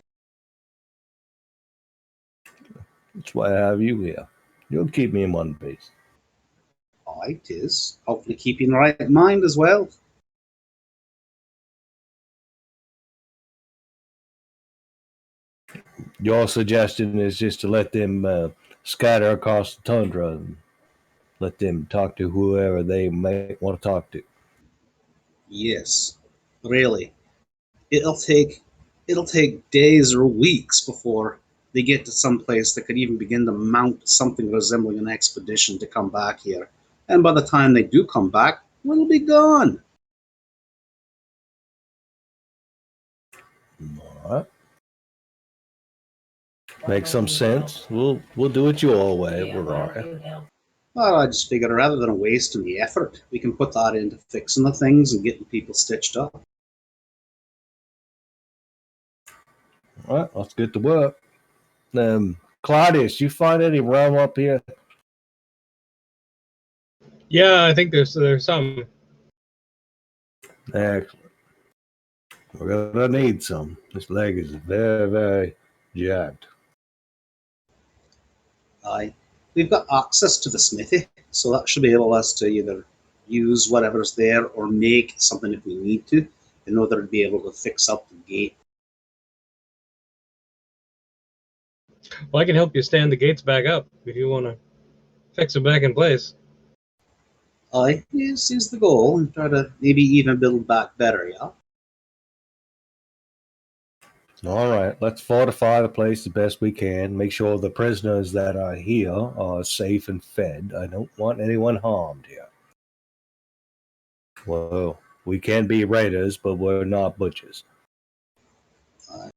That's why I have you here. You'll keep me in one piece. Aye, 'tis. Hopefully keep you in the right mind as well. Your suggestion is just to let them scatter across the tundra and let them talk to whoever they may want to talk to. Yes. Really. It'll take days or weeks before they get to some place that could even begin to mount something resembling an expedition to come back here. And by the time they do come back, we'll be gone. All right. Makes some sense. We'll do it your way. We're all right. Well, I just figured rather than wasting the effort, we can put that into fixing the things and getting people stitched up. All right, let's get to work. Claudius, you find any realm up here? Yeah, I think there's some. Excellent. We're gonna need some. This leg is very, very jacked. Aye. We've got access to the smithy, so that should enable us to either use whatever's there or make something if we need to, in order to be able to fix up the gate. Well, I can help you stand the gates back up if you want to fix them back in place. Aye, is the goal, and try to maybe even build back better, yeah? All right, let's fortify the place the best we can. Make sure the prisoners that are here are safe and fed. I don't want anyone harmed here. Well, we can be raiders, but we're not butchers. Aye.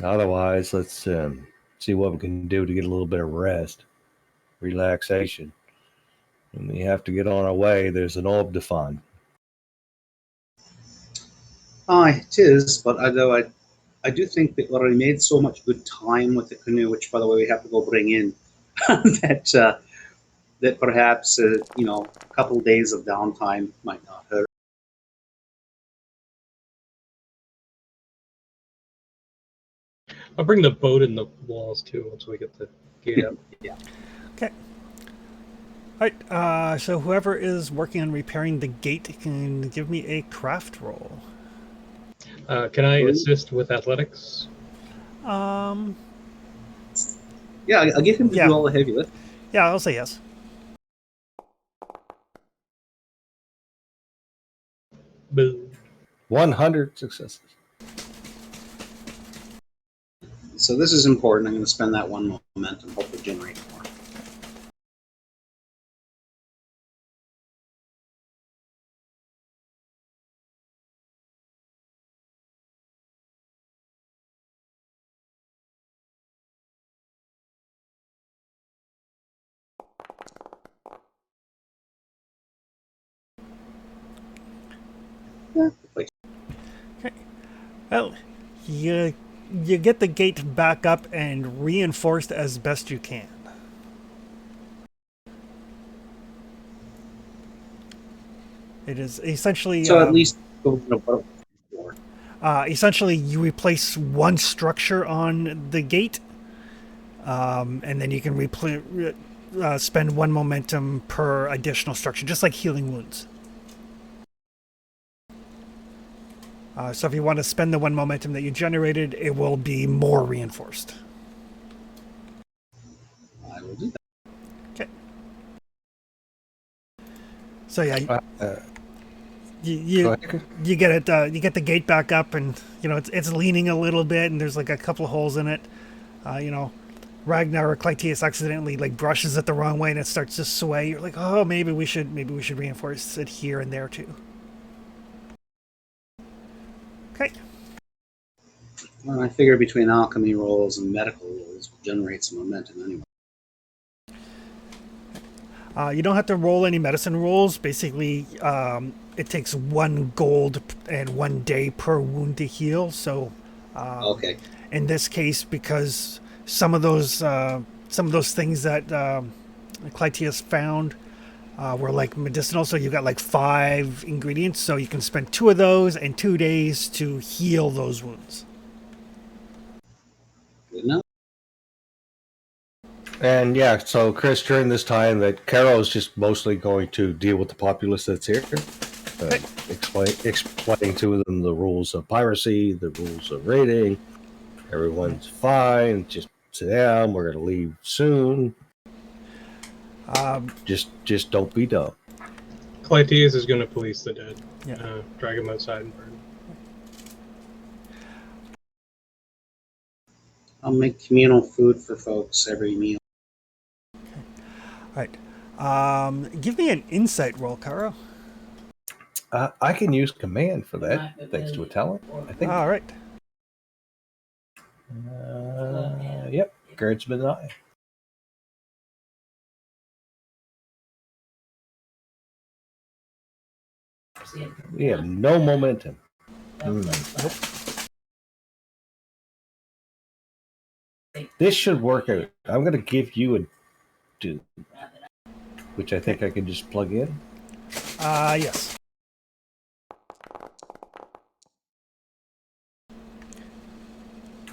Otherwise, let's see what we can do to get a little bit of rest, relaxation. When we have to get on our way, there's an orb to find. Aye, it is, but I do think that we already made so much good time with the canoe, which, by the way, we have to go bring in, that perhaps, a couple of days of downtime might not hurt. I'll bring the boat in the walls too once we get the gate up. Yeah. Okay. All right. So whoever is working on repairing the gate can give me a craft roll. Can I assist with athletics? Um. Yeah, I'll get him to Yeah. do all the heavy lift. Yeah, I'll say yes. 100 successes. So this is important. I'm going to spend that one momentum, hopefully generate more. Yeah, like, Well, you get the gate back up and reinforced as best you can. It is essentially so at least go above before. essentially you replace one structure on the gate, and then you can spend one momentum per additional structure, just like healing wounds. So if you want to spend the one momentum that you generated, it will be more reinforced. I will do that. Okay. So yeah, you get it. You get the gate back up, and it's leaning a little bit, and there's like a couple of holes in it. Ragnar or Clytius accidentally like brushes it the wrong way, and it starts to sway. You're like, oh, maybe we should reinforce it here and there too. Okay. Well, I figure between alchemy rolls and medical rolls, we'll generate some momentum anyway. You don't have to roll any medicine rolls. Basically, it takes 1 gold and 1 day per wound to heal. So, Okay. in this case, because some of those things that Clytius found were like medicinal, so you got like 5 ingredients. So you can spend 2 of those and 2 days to heal those wounds. Good enough. And yeah, so Chris, during this time, that Carol is just mostly going to deal with the populace that's here, explaining to them the rules of piracy, the rules of raiding. Everyone's fine. Just sit down. We're going to leave soon. Just don't be dumb. Clytius is going to police the dead. Yeah. Drag him outside and burn him. I'll make communal food for folks every meal. All right. Give me an insight roll, Caro. I can use command for that, thanks to a talent, I think. All right. Yep, Gerd's been eye. We have no momentum. Nope. This should work out. I'm going to give you do, which I think I can just plug in. Yes.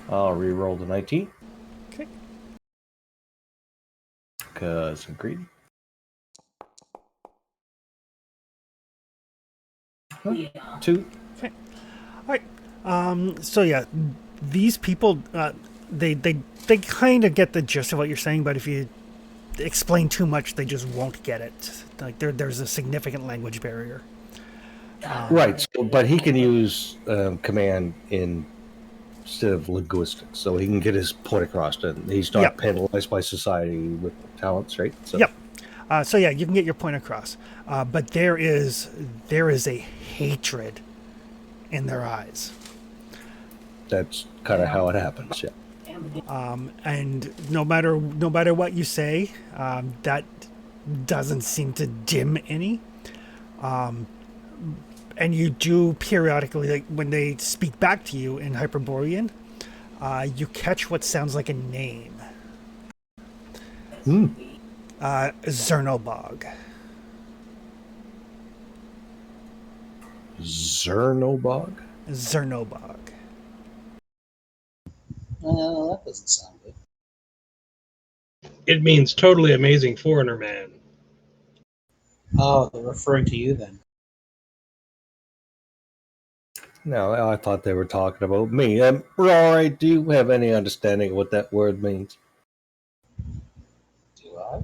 I'll re-roll the 19. Okay. Because I'm greedy. Huh? 2. Okay. All right. So yeah, these people, they kind of get the gist of what you're saying, but if you explain too much, they just won't get it. Like there's a significant language barrier. Right, so, but he can use command instead of linguistics, so he can get his point across, and he's not Yep. penalized by society with talents, right? So, Yep. So yeah, you can get your point across, but there is a hatred in their eyes, that's kind of how it happens. Yeah. and no matter what you say, that doesn't seem to dim any. And you do periodically, like when they speak back to you in Hyperborean, you catch what sounds like a name. Zernobog. Zernobog? Zernobog. Well, that doesn't sound good. It means totally amazing foreigner man. Oh, they're referring to you then. No, I thought they were talking about me. Rory, do you have any understanding of what that word means? Do I?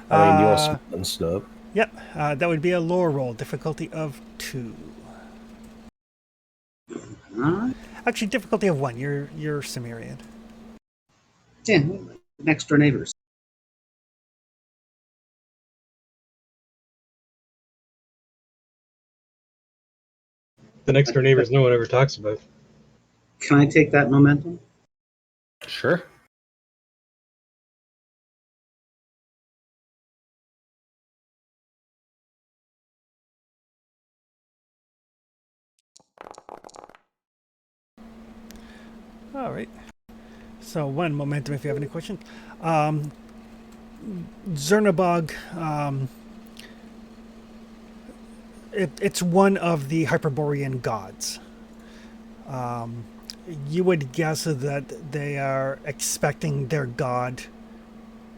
I mean, you're smart and stuff. Yep, that would be a lore roll, difficulty of 2. Alright. Actually, difficulty of 1. You're Cimmerian. Yeah, next door neighbors. The next door neighbors no one ever talks about. Can I take that momentum? Sure. All right. So 1 momentum if you have any questions. Zernobog, it's one of the Hyperborean gods. You would guess that they are expecting their god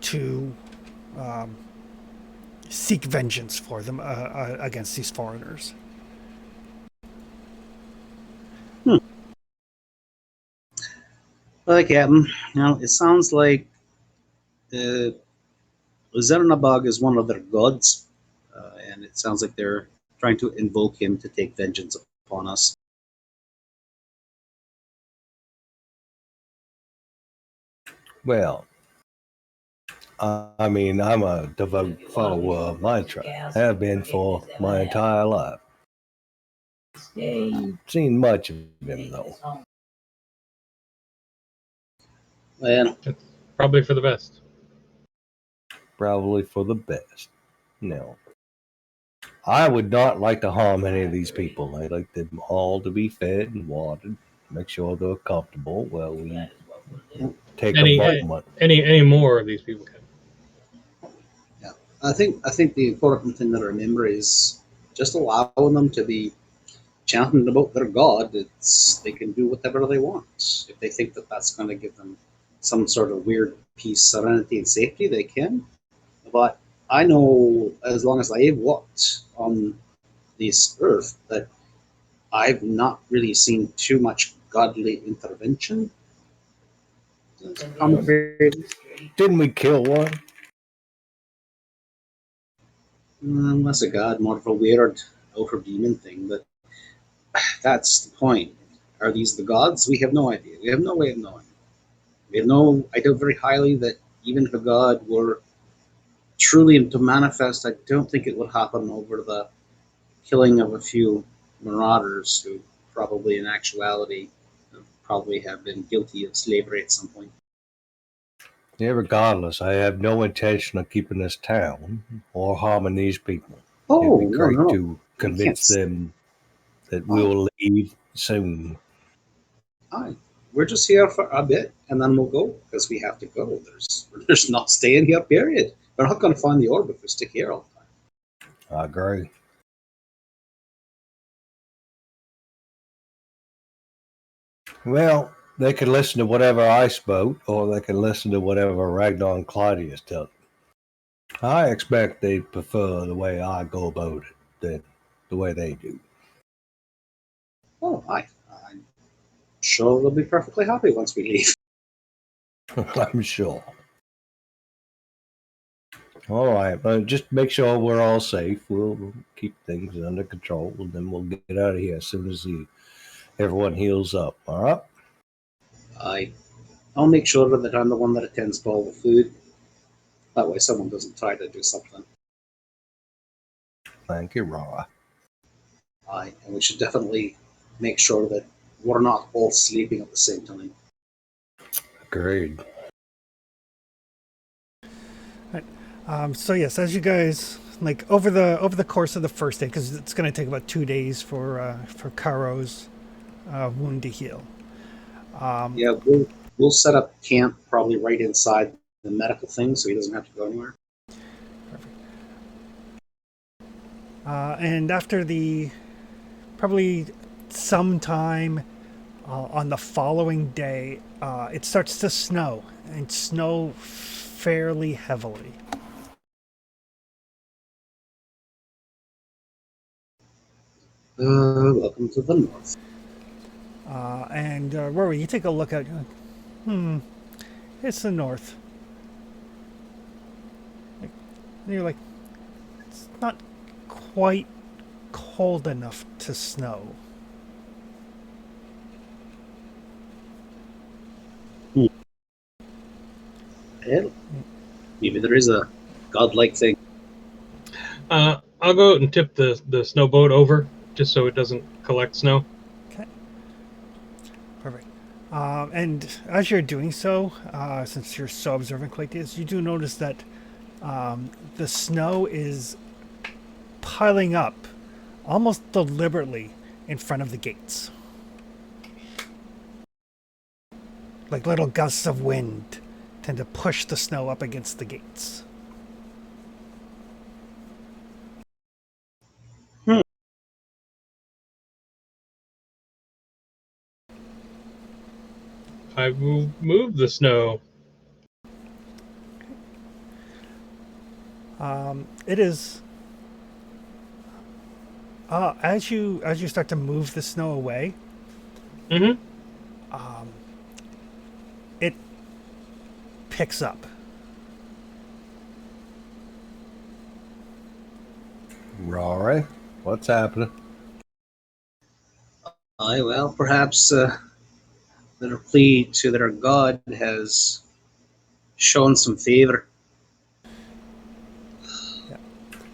to seek vengeance for them against these foreigners. Well, Captain, now it sounds like Zernabog is one of their gods, and it sounds like they're trying to invoke him to take vengeance upon us. Well, I mean, I'm a devout follower of mantra. Have been for my entire life. Ain't seen much of him, though. Well, Probably for the best. Probably for the best. No. I would not like to harm any of these people. I'd like them all to be fed and watered, make sure they're comfortable while we take Any a moment. any more of these people can. I think the important thing to remember is just allowing them to be chanting about their god. They can do whatever they want. If they think that that's going to give them some sort of weird peace, serenity, and safety, they can. But I know, as long as I've walked on this earth, that I've not really seen too much godly intervention. I'm afraid. Didn't we kill one? Less a god, more of a weird outer demon thing. But that's the point. Are these the gods? We have no idea. We have no way of knowing. We have no. I doubt very highly that even if a god were truly to manifest, I don't think it would happen over the killing of a few marauders who probably, in actuality, probably have been guilty of slavery at some point. Yeah, regardless, I have no intention of keeping this town or harming these people. Oh, It'd be great no. to convince them that Oh. we'll leave soon. Aye. we're just here for a bit, and then we'll go because we have to go. There's not staying here. Period. We're not going to find the orb if we stick here all the time. I agree. Well, they can listen to whatever I spoke, or they can listen to whatever Ragnar and Claudius tell them. I expect they prefer the way I go about it than the way they do. Oh, I'm sure they'll be perfectly happy once we leave. I'm sure. All right, but just make sure we're all safe. We'll keep things under control, and then we'll get out of here as soon as everyone heals up. All right? I'll make sure that I'm the one that attends to all the food. That way someone doesn't try to do something. Thank you, Rara. And we should definitely make sure that we're not all sleeping at the same time. Agreed. So yes, as you guys like over the course of the first day, because it's going to take about 2 days for Karo's wound to heal. Yeah, we'll set up camp probably right inside the medical thing, so he doesn't have to go anywhere. And after probably sometime on the following day, it starts to snow, and snow fairly heavily. Welcome to the north. And Rory, you take a look at, it's the north. And you're like, it's not quite cold enough to snow. Well, maybe there is a godlike thing. I'll go out and tip the snowboat over just so it doesn't collect snow. Okay. Perfect. And as you're doing so, since you're so observant like this, you do notice that the snow is piling up almost deliberately in front of the gates. Like little gusts of wind tend to push the snow up against the gates. I will move the snow. It is as you start to move the snow away, Mm-hmm. it picks up. Rory, what's happening? Well, perhaps their plea to their god has shown some favor. Yeah.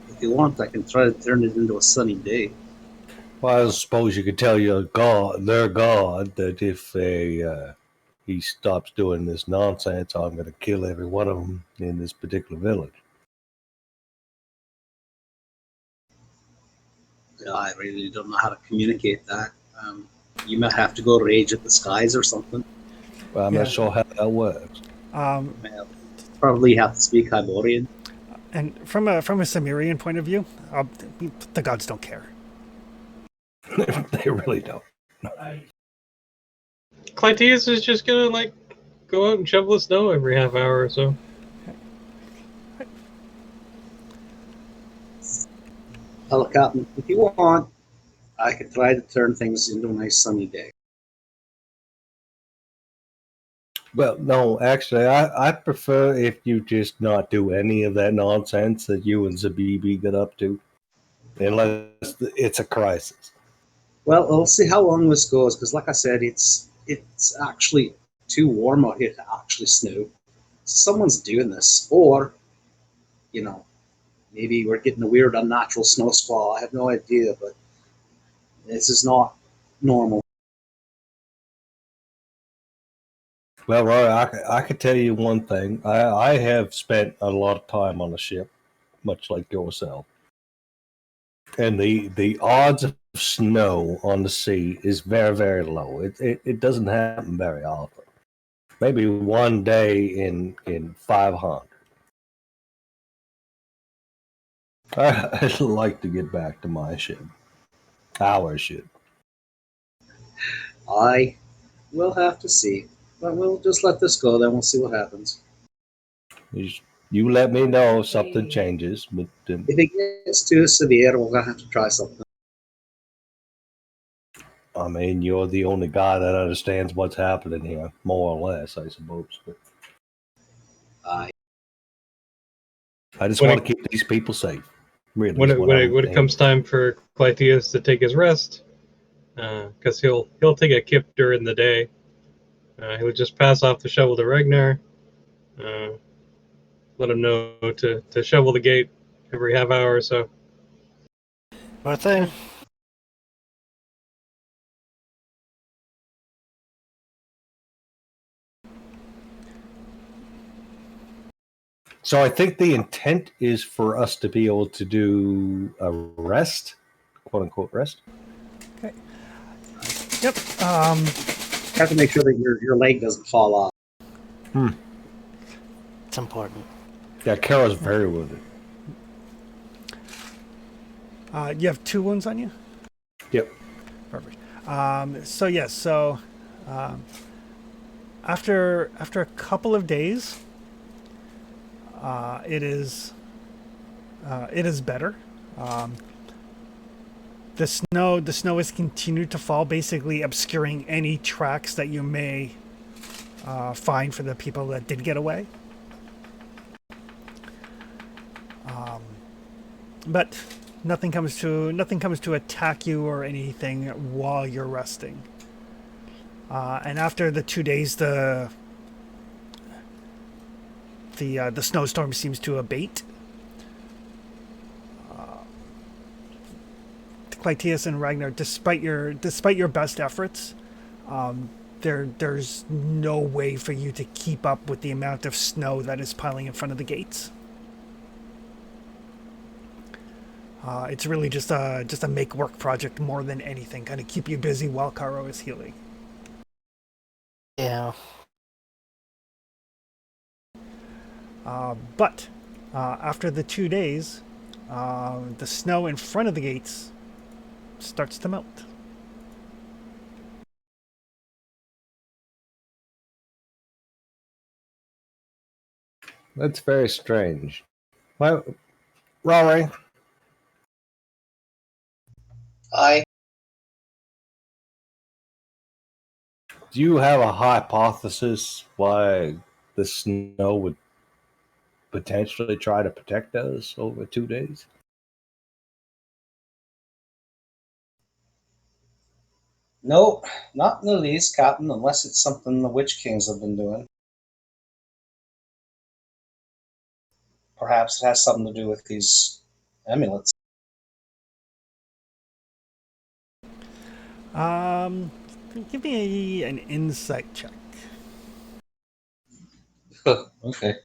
If you want, I can try to turn it into a sunny day. Well, I suppose you could tell their god, that if he stops doing this nonsense, I'm going to kill every one of them in this particular village. I really don't know how to communicate that. You might have to go rage at the skies or something. Well, I'm Yeah. not sure how that works. Well, probably have to speak Hyborian. And from a Sumerian point of view, the gods don't care. They really don't. Clytius is just gonna go out and shovel the snow every half hour or so. Hello, Captain. If you want, I could try to turn things into a nice sunny day. Well, no, actually, I prefer if you just not do any of that nonsense that you and Zabibi get up to, unless it's a crisis. Well, we'll see how long this goes, because like I said, it's actually too warm out here to actually snow. Someone's doing this, or, maybe we're getting a weird unnatural snow squall. I have no idea, but this is not normal. Well, Roy, I could tell you one thing. I have spent a lot of time on the ship, much like yourself. And the odds of snow on the sea is very, very low. It doesn't happen very often. Maybe one day in 500. I'd like to get back to my ship. Our ship. I will have to see. But we'll just let this go, then we'll see what happens. You let me know if something changes. But If it gets too severe, we're going to have to try something. I mean, you're the only guy that understands what's happening here, more or less, I suppose. But I I just When want to keep these people safe. Really, when is it what when I'm it, when it comes time for Clytius to take his rest, because he'll take a kip during the day. He'll just pass off the shovel to Ragnar. Let him know to shovel the gate every half hour or so. Sure thing. So I think the intent is for us to be able to do a rest, quote unquote rest. Okay. Yep. have to make sure that your leg doesn't fall off. It's important. Yeah, Kara's very wounded. You have 2 wounds on you? Yep. Perfect. So yes, after a couple of days, it is better. The snow has continued to fall, basically obscuring any tracks that you may find for the people that did get away. But nothing comes to attack you or anything while you're resting. And after the 2 days, the snowstorm seems to abate. Clytius and Ragnar, despite your best efforts, there's no way for you to keep up with the amount of snow that is piling in front of the gates. It's really just a make work project more than anything, kind of keep you busy while Karo is healing. Yeah. But after the 2 days, the snow in front of the gates starts to melt. That's very strange. Well, Rory, I do you have a hypothesis why the snow would potentially try to protect us over 2 days? No, not in the least, Captain, unless it's something the Witch Kings have been doing. Perhaps it has something to do with these amulets. Give me an insight check. Okay.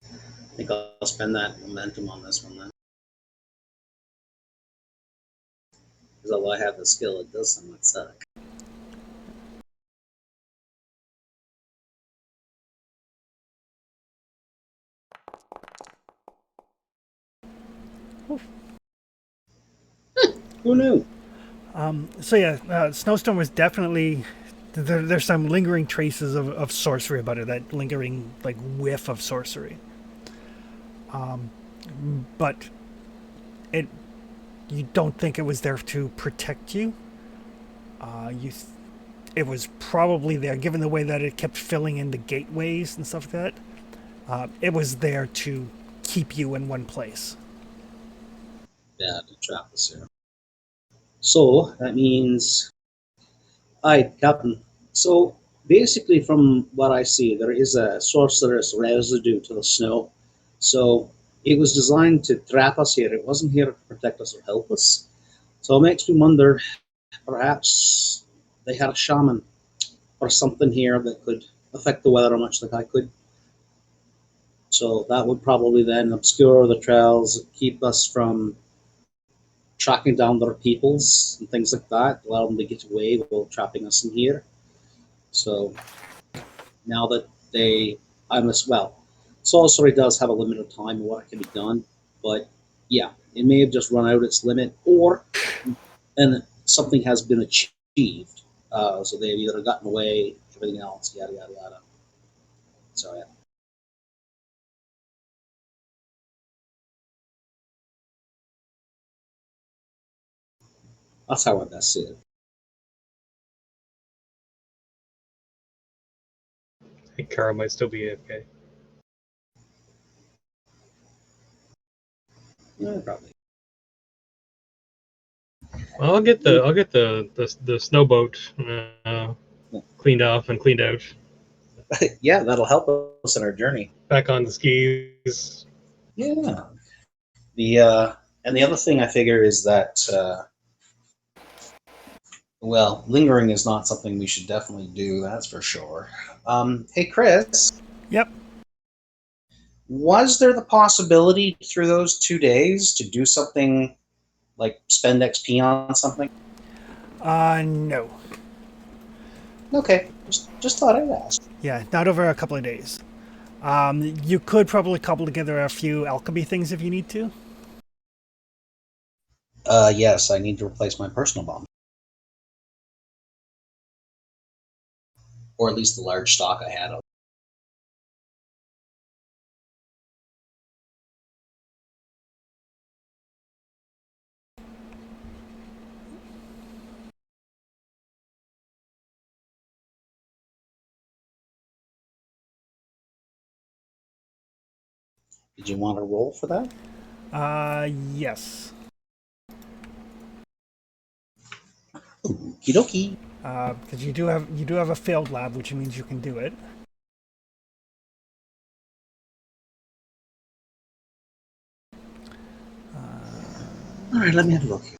I think I'll spend that momentum on this one then. Because although I have the skill, it does somewhat suck. Who knew? So yeah, snowstorm was definitely there's some lingering traces of sorcery about it, that lingering like whiff of sorcery. But you don't think it was there to protect you. It was probably there, given the way that it kept filling in the gateways and stuff like that. It was there to keep you in one place. Yeah, to trap us here. So that means, aye, Captain. So basically, from what I see, there is a sorcerous residue to the snow. So it was designed to trap us here. It wasn't here to protect us or help us. So it makes me wonder, perhaps they had a shaman or something here that could affect the weather much like I could. So that would probably then obscure the trails, keep us from tracking down their peoples and things like that, allow them to get away while trapping us in here. So now that I'm as well, sorcery does have a limited time of what it can be done, but yeah, it may have just run out its limit, or and something has been achieved. So they've either gotten away, everything else, yada yada yada. So yeah. That's how I best see it. I think Kara might still be AFK. Yeah, probably. Well, I'll get the snowboat cleaned off and cleaned out. Yeah, that'll help us in our journey. Back on the skis. Yeah. The and the other thing I figure is that well, lingering is not something we should definitely do. That's for sure. Hey, Chris. Yep. Was there the possibility through those 2 days to do something like spend XP on something? No. Okay, just thought I'd ask. Yeah, not over a couple of days. You could probably cobble together a few alchemy things if you need to. Yes, I need to replace my personal bomb, or at least the large stock I had. Did you want to roll for that? Yes. Okie dokie. Because you do have a failed lab, which means you can do it. All right, let me have a look here.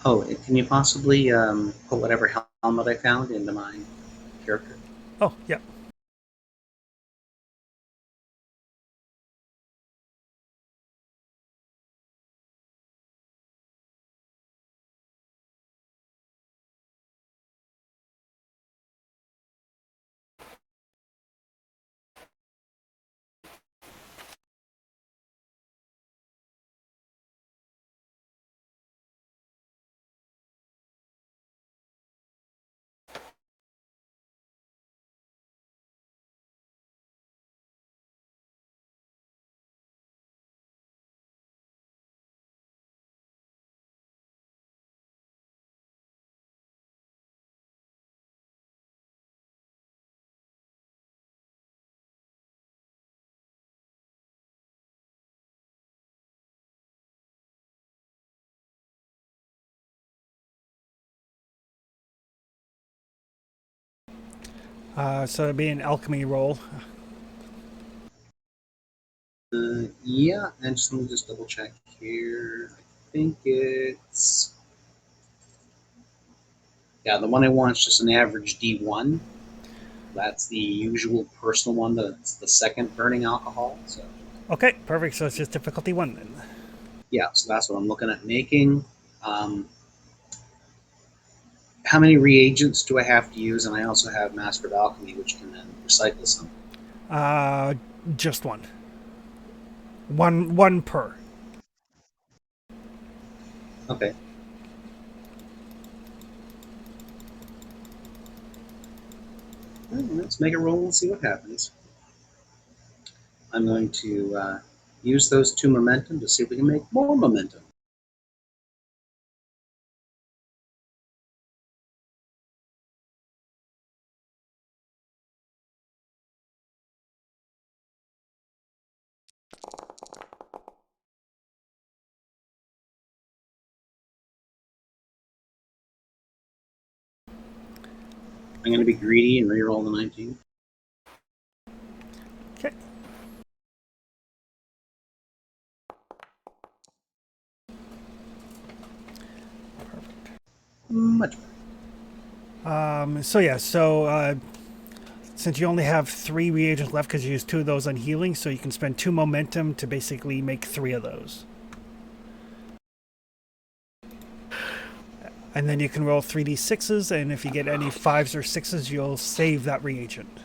Oh, can you possibly put whatever helmet I found into my character? Oh, yeah. So it'd be an alchemy roll. Yeah, and let me just double check here. I think it's the one I want is just an average D1. That's the usual personal one. That's the second burning alcohol. So Okay, perfect. So it's just difficulty 1 then. yeah, so that's what I'm looking at making. Um, how many reagents do I have to use? And I also have Master of Alchemy, which can then recycle some. Just one. One per. Okay. Well, let's make a roll and see what happens. I'm going to use those 2 momentum to see if we can make more momentum. I'm going to be greedy and reroll the 19. Okay. Much better. So since you only have 3 reagents left because you used 2 of those on healing, so you can spend 2 momentum to basically make 3 of those. And then you can roll 3d6s, and if you get any 5s or 6s, you'll save that reagent.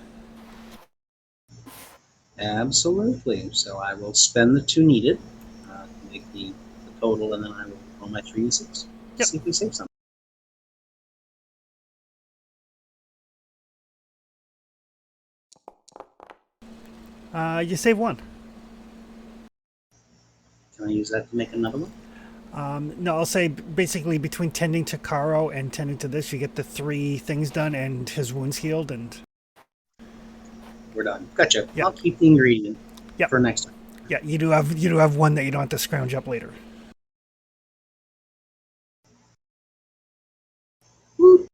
Absolutely. So I will spend the 2 needed to make the total, and then I will roll my 3 and 6. Yep. See if we save something. You save 1. Can I use that to make another one? No, I'll say basically between tending to Caro and tending to this, you get the 3 things done and his wounds healed, and We're done. Gotcha. Yep. I'll keep the ingredient Yep. for next time. yeah, you do have 1 that you don't have to scrounge up later. Woo.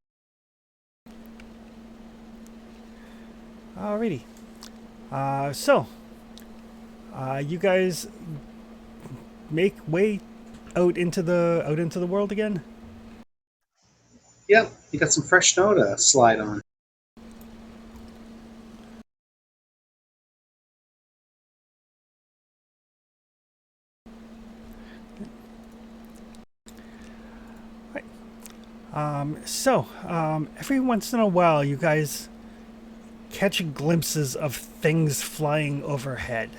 Alrighty. You guys make way out into the world again. Yep. You got some fresh snow to slide on. Every once in a while, you guys catch glimpses of things flying overhead.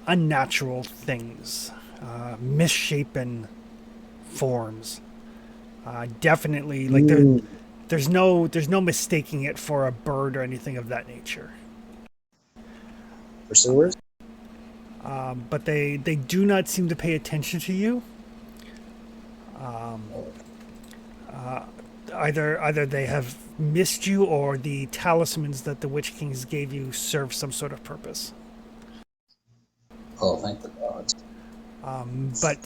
Unnatural things, misshapen forms. Definitely, like there's no mistaking it for a bird or anything of that nature. Pursuers? But they do not seem to pay attention to you. Either they have missed you, or the talismans that the Witch Kings gave you serve some sort of purpose. Oh, thank the gods. But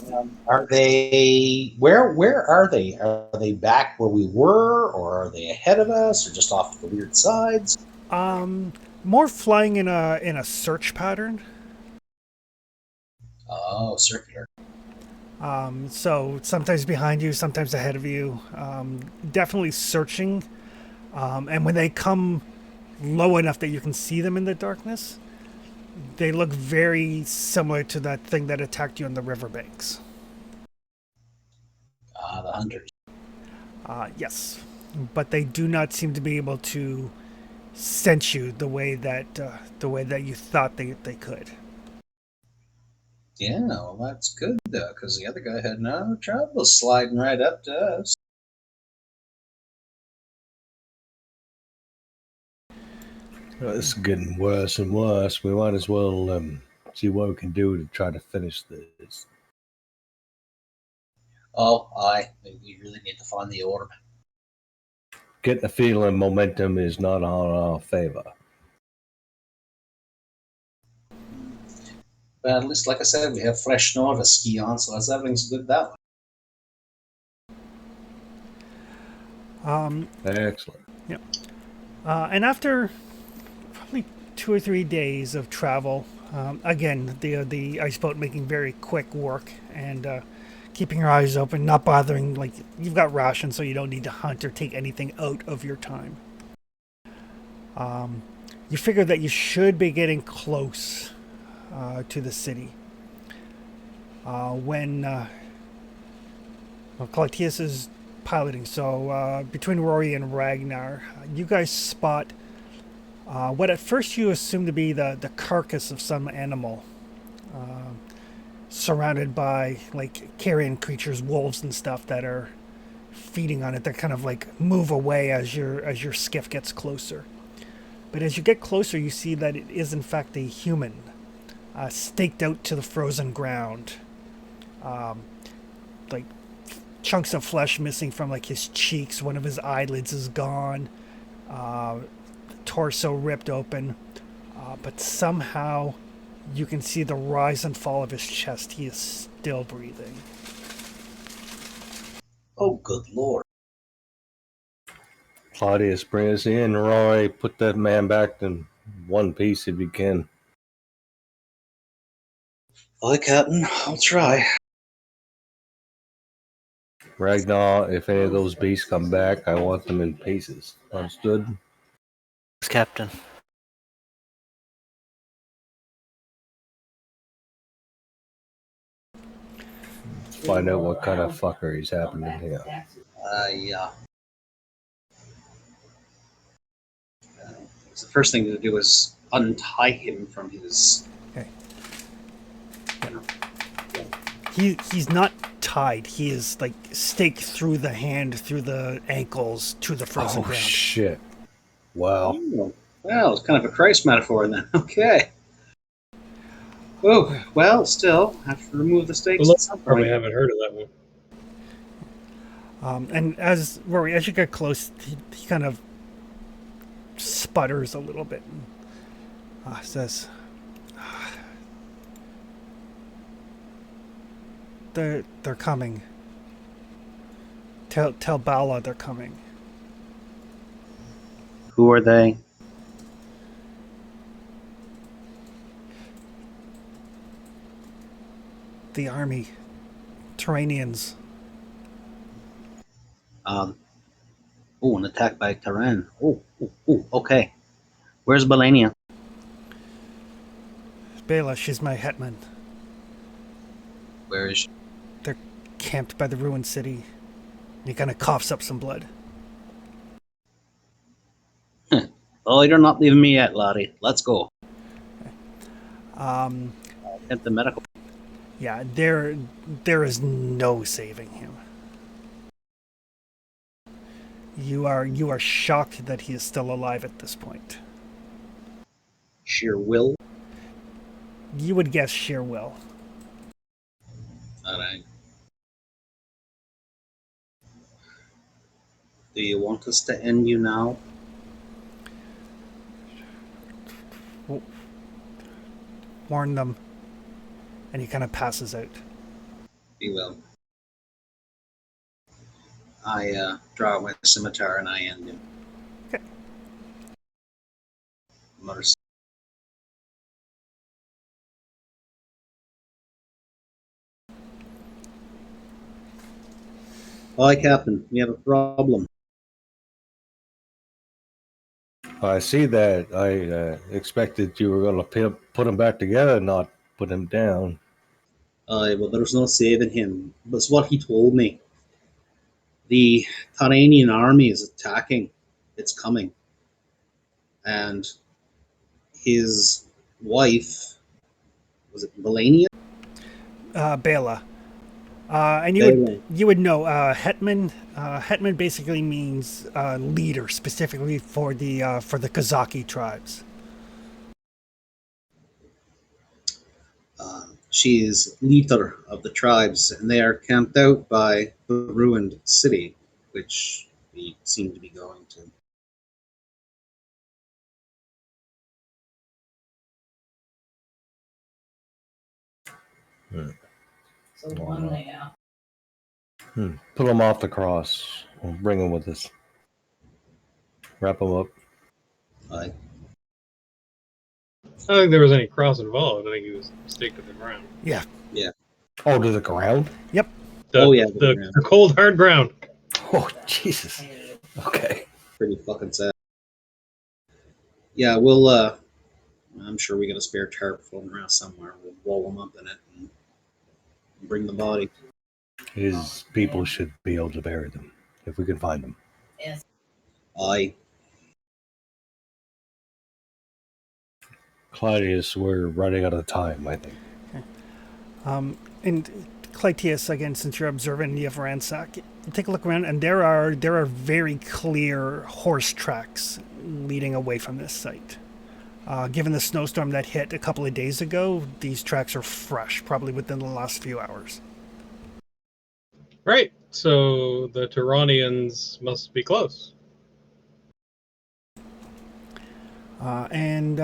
Are they where are they? Are they back where we were, or are they ahead of us, or just off to the weird sides? more flying in a search pattern. Oh, circular. So sometimes behind you, sometimes ahead of you. Definitely searching. And when they come low enough that you can see them in the darkness, they look very similar to that thing that attacked you on the riverbanks. The hunters. Yes, but they do not seem to be able to sense you the way that you thought they could. Yeah, well, that's good, though, because the other guy had no trouble sliding right up to us. Well, this is getting worse and worse. We might as well see what we can do to try to finish this. Oh, aye. We really need to find the orb. Getting the feeling momentum is not on our favor. But at least, like I said, we have fresh snow to ski on, so everything's good that way. Excellent. And after probably 2 or 3 days of travel, again the ice boat making very quick work, and keeping your eyes open, not bothering. Like, you've got rations, so you don't need to hunt or take anything out of your time. You figure that you should be getting close to the city when Collectius is piloting. So between Rory and Ragnar, you guys spot what at first you assume to be the carcass of some animal, surrounded by like carrion creatures, wolves and stuff that are feeding on it. They kind of like move away as your skiff gets closer. But as you get closer, you see that it is in fact a human, staked out to the frozen ground. Like chunks of flesh missing from like his cheeks. One of his eyelids is gone. Torso ripped open. But somehow you can see the rise and fall of his chest. He is still breathing. Oh, good lord. Claudius, bring us in. Roy, put that man back in one piece if you can. Aye, Captain. I'll try. Ragnar, if any of those beasts come back, I want them in pieces. Understood? Captain. Let's find out what kind of fucker he's happening here. Yeah. So the first thing to do is untie him from his. Okay. He's not tied. He is like staked through the hand, through the ankles, to the frozen Oh ground. shit! Wow. Oh, well, it's kind of a Christ metaphor then. Okay. Oh, well, still, have to remove the stakes at some Probably point. haven't heard of that one. And as Rory, as you get close, he kind of sputters a little bit. And, says, "They're coming. Tell Bala they're coming." Who are they? The army, Turanians. Oh, an attack by Taran. Oh, okay. Where's Balania? Bela, she's my hetman. Where is she? They're camped by the ruined city. He kind of coughs up some blood. Oh, you're not leaving me yet, laddie. Let's go. Get the medical. Yeah, there is no saving him. You are shocked that he is still alive at this point. Sheer will. You would guess sheer will. All right. Do you want us to end you now? Warn them. And he kind of passes out. We will. I draw out my scimitar and I end him. Okay. Mutters. Hi, Captain. We have a problem. I see that. I expected you were going to put him back together, not put him down. Well, there's no saving him. That's what he told me. The Turanian army is attacking. It's coming. And his wife, was it Melania? Bela. And Bela. you would know hetman. Hetman basically means leader, specifically for the Kazaki tribes. She is leader of the tribes, and they are camped out by the ruined city, which we seem to be going to. Pull him off the cross. We'll bring him with us. Wrap him up. Aye. I don't think there was any cross involved. I think he was staked to the ground. Yeah. Oh, to the ground? Yep. The cold, hard ground. Oh, Jesus. Okay. Pretty fucking sad. Yeah, we'll, I'm sure we got a spare tarp floating around somewhere. We'll wall him up in it and bring the body. His people should be able to bury them, if we can find them. Aye. Claudius, we're running out of time, I think. And Clytius, again, since you're observant, you have ransack. Take a look around, and there are very clear horse tracks leading away from this site. Given the snowstorm that hit a couple of days ago, these tracks are fresh, probably within the last few hours. Right. So the Turanians must be close. And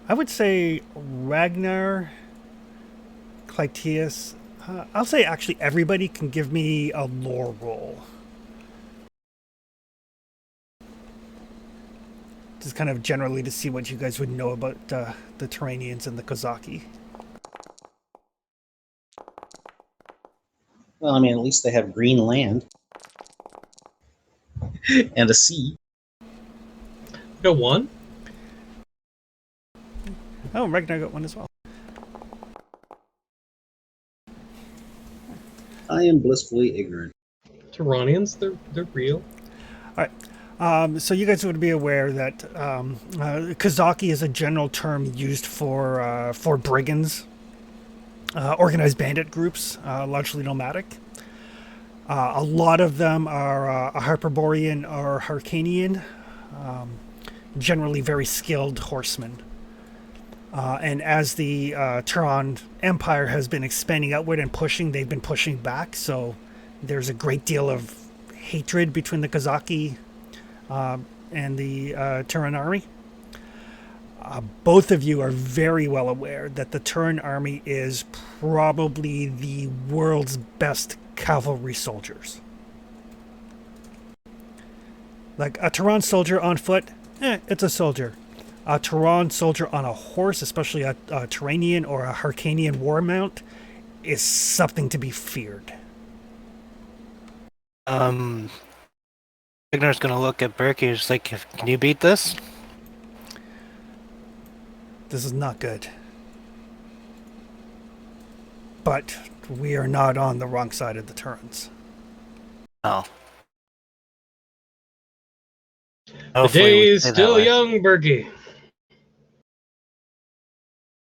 I would say Ragnar, Clytius, I'll say actually everybody can give me a lore roll. Just kind of generally to see what you guys would know about the Turanians and the Kozaki. Well, I mean, at least they have green land and a sea. Got one. Oh, Ragnar got one as well. I am blissfully ignorant. Tyranians, they're real. All right. So you guys would be aware that Kazaki is a general term used for brigands, organized bandit groups, largely nomadic. A lot of them are Hyperborean or Harcanian, generally very skilled horsemen. And as the Turan Empire has been expanding outward and pushing, they've been pushing back. So there's a great deal of hatred between the Kazaki and the Turan army. Both of you are very well aware that the Turan army is probably the world's best cavalry soldiers. Like a Turan soldier on foot, it's a soldier. A Turan soldier on a horse, especially a Turanian or a Harcanian war mount, is something to be feared. Ignar's gonna look at Berkey and just like, can you beat this? This is not good. But we are not on the wrong side of the turns. Oh. The Hopefully day we is stay that still way. young, Berkey.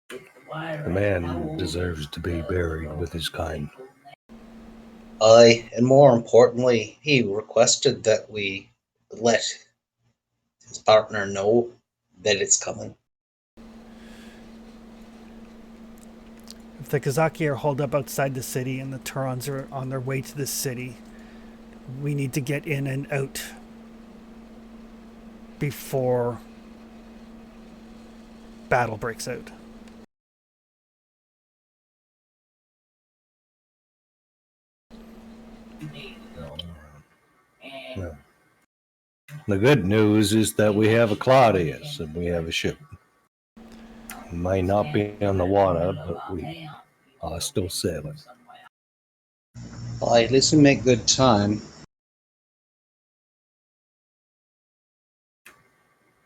The man deserves to be buried with his kind. Aye, and more importantly, he requested that we let his partner know that it's coming. If the Kazaki are holed up outside the city and the Turans are on their way to the city, we need to get in and out before battle breaks out. No. The good news is that we have a Claudius and we have a ship. It might not be on the water, but we are still sailing. Aye, at least we make good time.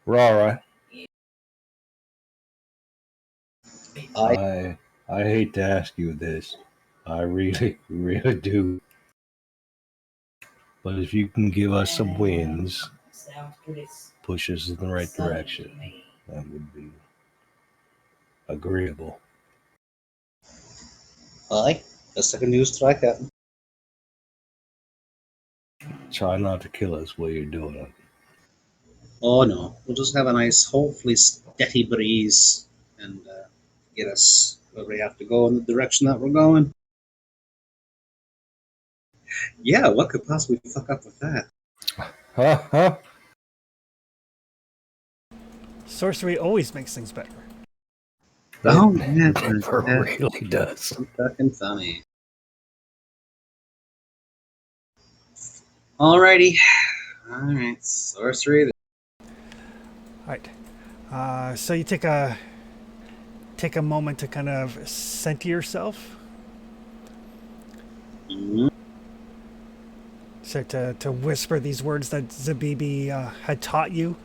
Rara, Aye. I hate to ask you this. I really, really do. But if you can give us some wins, push us in the right direction, that would be agreeable. Aye, best I can do is try, Captain. Try not to kill us while you're doing it. Oh no, we'll just have a nice, hopefully steady breeze and get us where we have to go in the direction that we're going. Yeah, what could possibly fuck up with that? Huh? Sorcery always makes things better. Oh, yeah, It really does. fucking funny. Alrighty. Alright, sorcery. Right. So you take a moment to kind of center yourself. Mhm. Start to whisper these words that Zabibi had taught you.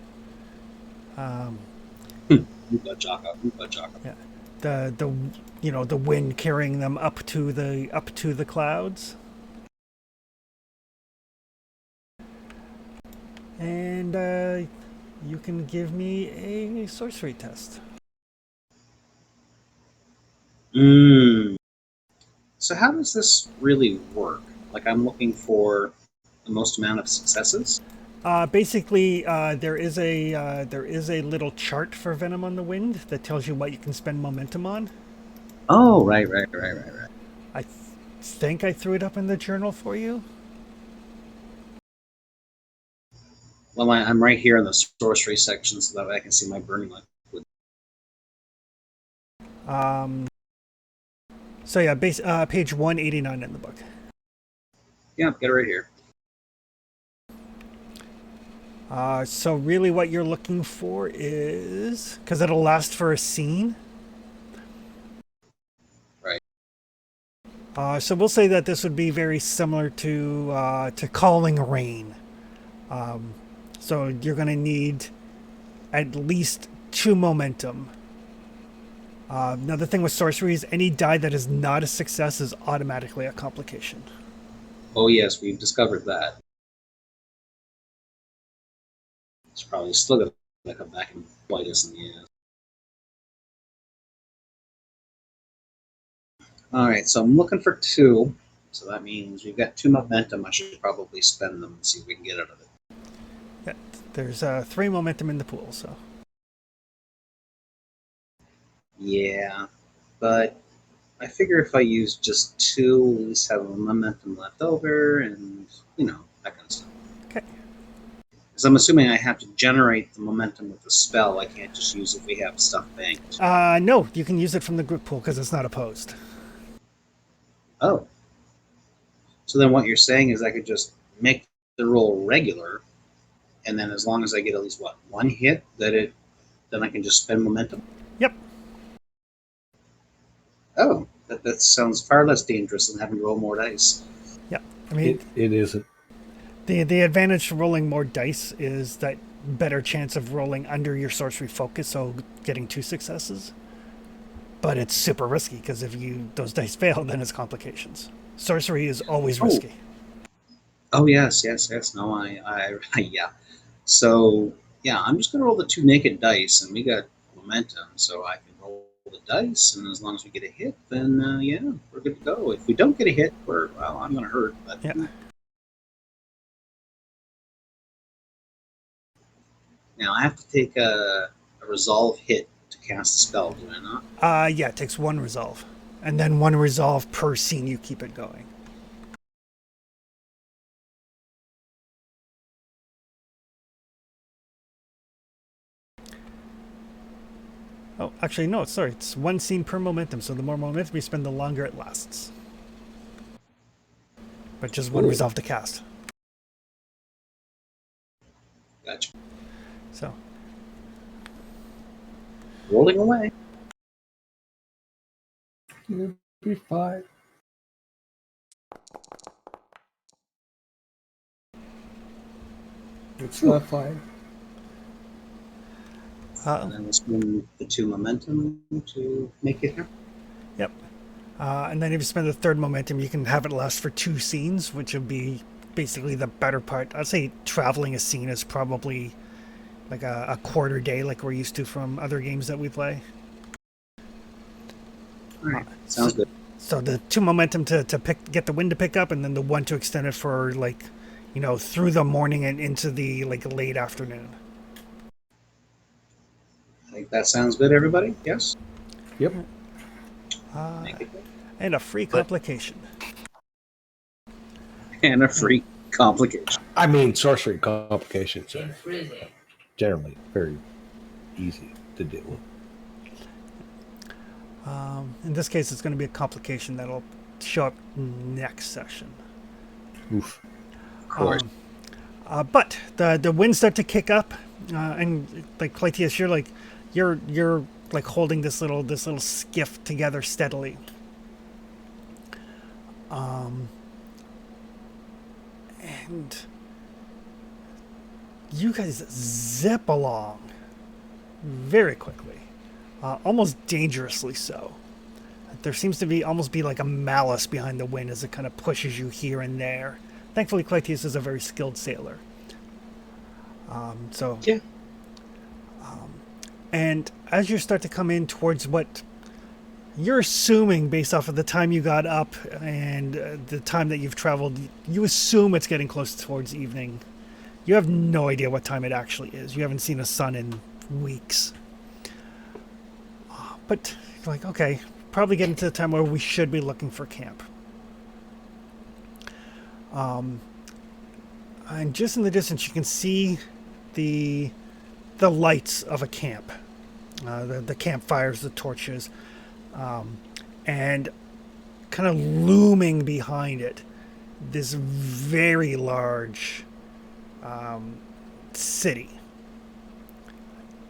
Oopa chaka, oopa chaka. The wind carrying them up to the clouds. And you can give me a sorcery test. So how does this really work? Like, I'm looking for the most amount of successes? Basically, there is a little chart for Venom on the Wind that tells you what you can spend momentum on. Oh, right. I think I threw it up in the journal for you. Well, I'm right here in the sorcery section so that I can see my burning liquid. So yeah, page 189 in the book. Yeah, get it right here. So really what you're looking for is, because it'll last for a scene. Right. So we'll say that this would be very similar to calling rain. So you're going to need at least 2 momentum. Another thing with sorcery is any die that is not a success is automatically a complication. Oh yes, we've discovered that. It's probably still gonna come back and bite us in the ass. All right, so I'm looking for 2. So that means we've got 2 momentum. I should probably spend them and see if we can get out of it. Yeah, there's 3 momentum in the pool, so. Yeah, but I figure if I use just 2, we at least have a momentum left over, and that kind of stuff. Okay. Because I'm assuming I have to generate the momentum with the spell. I can't just use it if we have stuff banked. No, you can use it from the group pool because it's not opposed. Oh. So then what you're saying is I could just make the roll regular, and then as long as I get at least, 1 hit, then I can just spend momentum? Yep. Oh, that sounds far less dangerous than having to roll more dice. Yeah. I mean, It isn't. the advantage to rolling more dice is that better chance of rolling under your sorcery focus, so getting 2 successes. But it's super risky because if those dice fail, then it's complications. Sorcery is always risky. Oh yes. No, yeah. So yeah, I'm just gonna roll the 2 naked dice, and we got momentum, so I can roll the dice, and as long as we get a hit, then yeah, we're good to go. If we don't get a hit, I'm gonna hurt. But Yeah. now I have to take a resolve hit to cast a spell, do I not? Yeah, it takes 1 resolve. And then 1 resolve per scene you keep it going. Oh, actually, no, sorry. It's 1 scene per momentum, so the more momentum you spend, the longer it lasts. But just 1 resolve to cast. Gotcha. So, Rolling away. You'll be fine. It's not fine. And then we'll spend the 2 momentum to make it happen. yep. And then if you spend the 3rd momentum, you can have it last for 2 scenes, which would be basically the better part. I'd say traveling a scene is probably like a quarter day, like we're used to from other games that we play. All right, sounds good. So the 2 momentum to get the wind to pick up, and then the 1 to extend it for through the morning and into the late afternoon. I think that sounds good, everybody. Yes. Yep. Make it good. And a free complication. And a free complication. I mean, sorcery complications are generally very easy to deal with. In this case, it's going to be a complication that'll show up next session. Oof. Of course. But the winds start to kick up, and like Clytius, you're like holding this little skiff together steadily. And you guys zip along very quickly, almost dangerously so. There seems to be almost like a malice behind the wind as it kind of pushes you here and there. Thankfully, Clytius is a very skilled sailor. Yeah. And as you start to come in towards what you're assuming, based off of the time you got up and the time that you've traveled, you assume it's getting close towards evening. You have no idea what time it actually is. You haven't seen a sun in weeks. But you're like, okay, probably getting to the time where we should be looking for camp. And just in the distance, you can see the lights of a camp, the campfires, the torches, and kind of looming behind it, this very large city,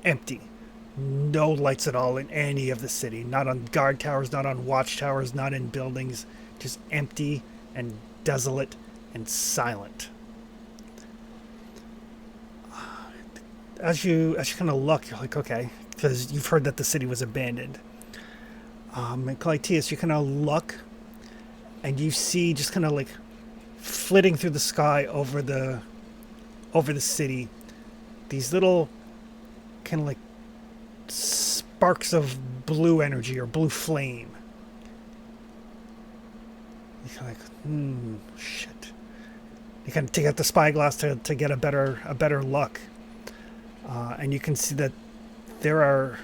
empty. No lights at all in any of the city. Not on guard towers, not on watchtowers, not in buildings. just empty and desolate and silent. As you kind of look, you're like, okay, because you've heard that the city was abandoned. And Clytius, you kind of look, and you see just kind of like flitting through the sky over the city, these little kind of like sparks of blue energy or blue flame. You're kind of like, shit. You kind of take out the spyglass to get a better look. And you can see that there are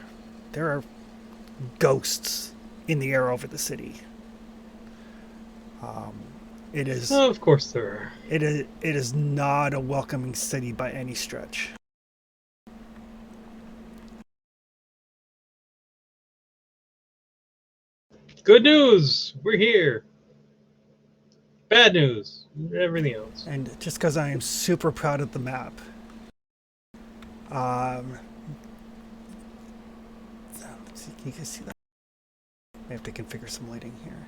ghosts in the air over the city. It is. Oh, of course there are. It is not a welcoming city by any stretch. Good news! We're here. Bad news. Everything else. And just because I am super proud of the map. Let's see, can you guys see that? I have to configure some lighting here.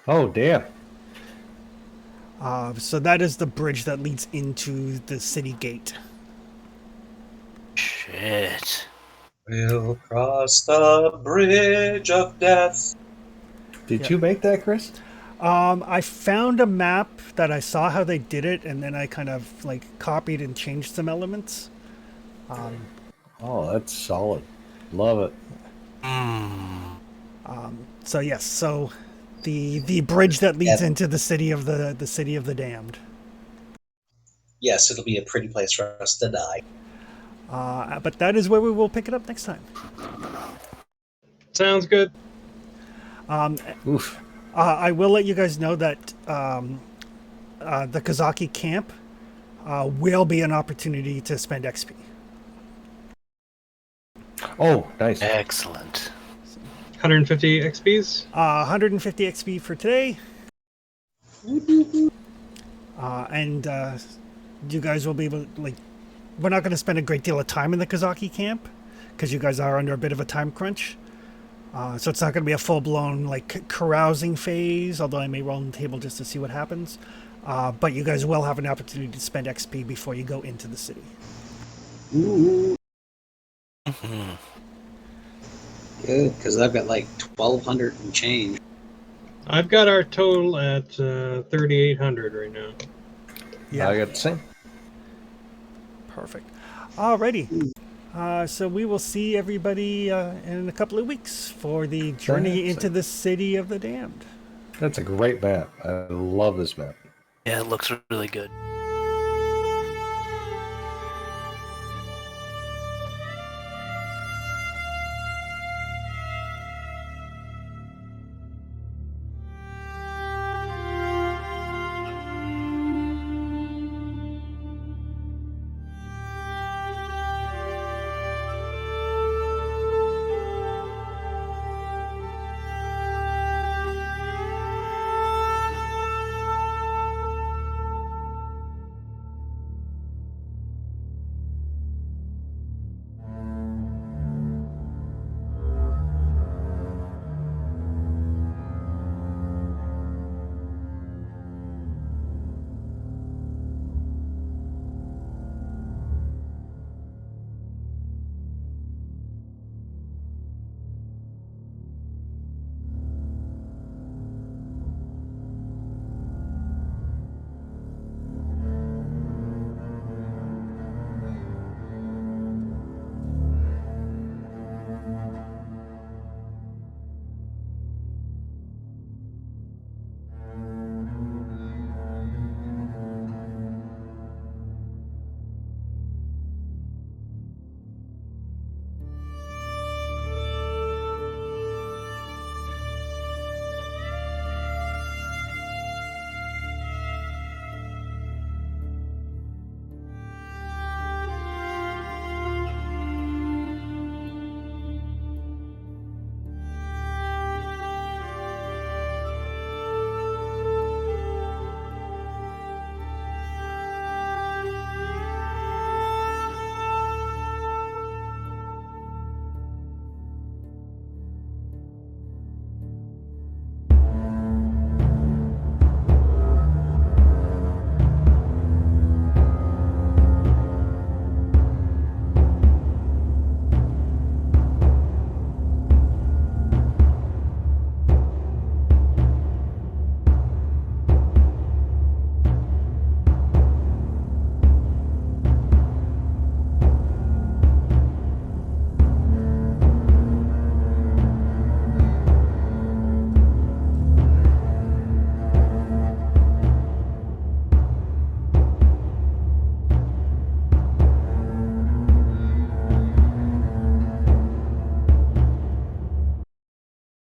Oh, damn. So that is the bridge that leads into the city gate. Shit. We'll cross the bridge of death. Did you make that, Chris? I found a map that I saw how they did it, and then I kind of like copied and changed some elements. Oh, that's solid. Love it. So yes, so the bridge that leads into the city of the damned. Yes, it'll be a pretty place for us to die. But that is where we will pick it up next time. Sounds good. Oof. I will let you guys know that the Kazaki camp will be an opportunity to spend XP. Oh, nice. Excellent. 150 XPs. 150 XP for today. And you guys will be able to, like, we're not going to spend a great deal of time in the Kazaki camp because you guys are under a bit of a time crunch. So it's not going to be a full-blown like carousing phase, although I may roll on the table just to see what happens. But you guys will have an opportunity to spend XP before you go into the city. Ooh. Mhm. Good, because I've got like 1,200 and change. I've got our total at 3,800 right now. Yeah, I got the same. perfect. Alrighty. So we will see everybody in a couple of weeks for the journey into the city of the damned. That's a great map. I love this map. Yeah, it looks really good.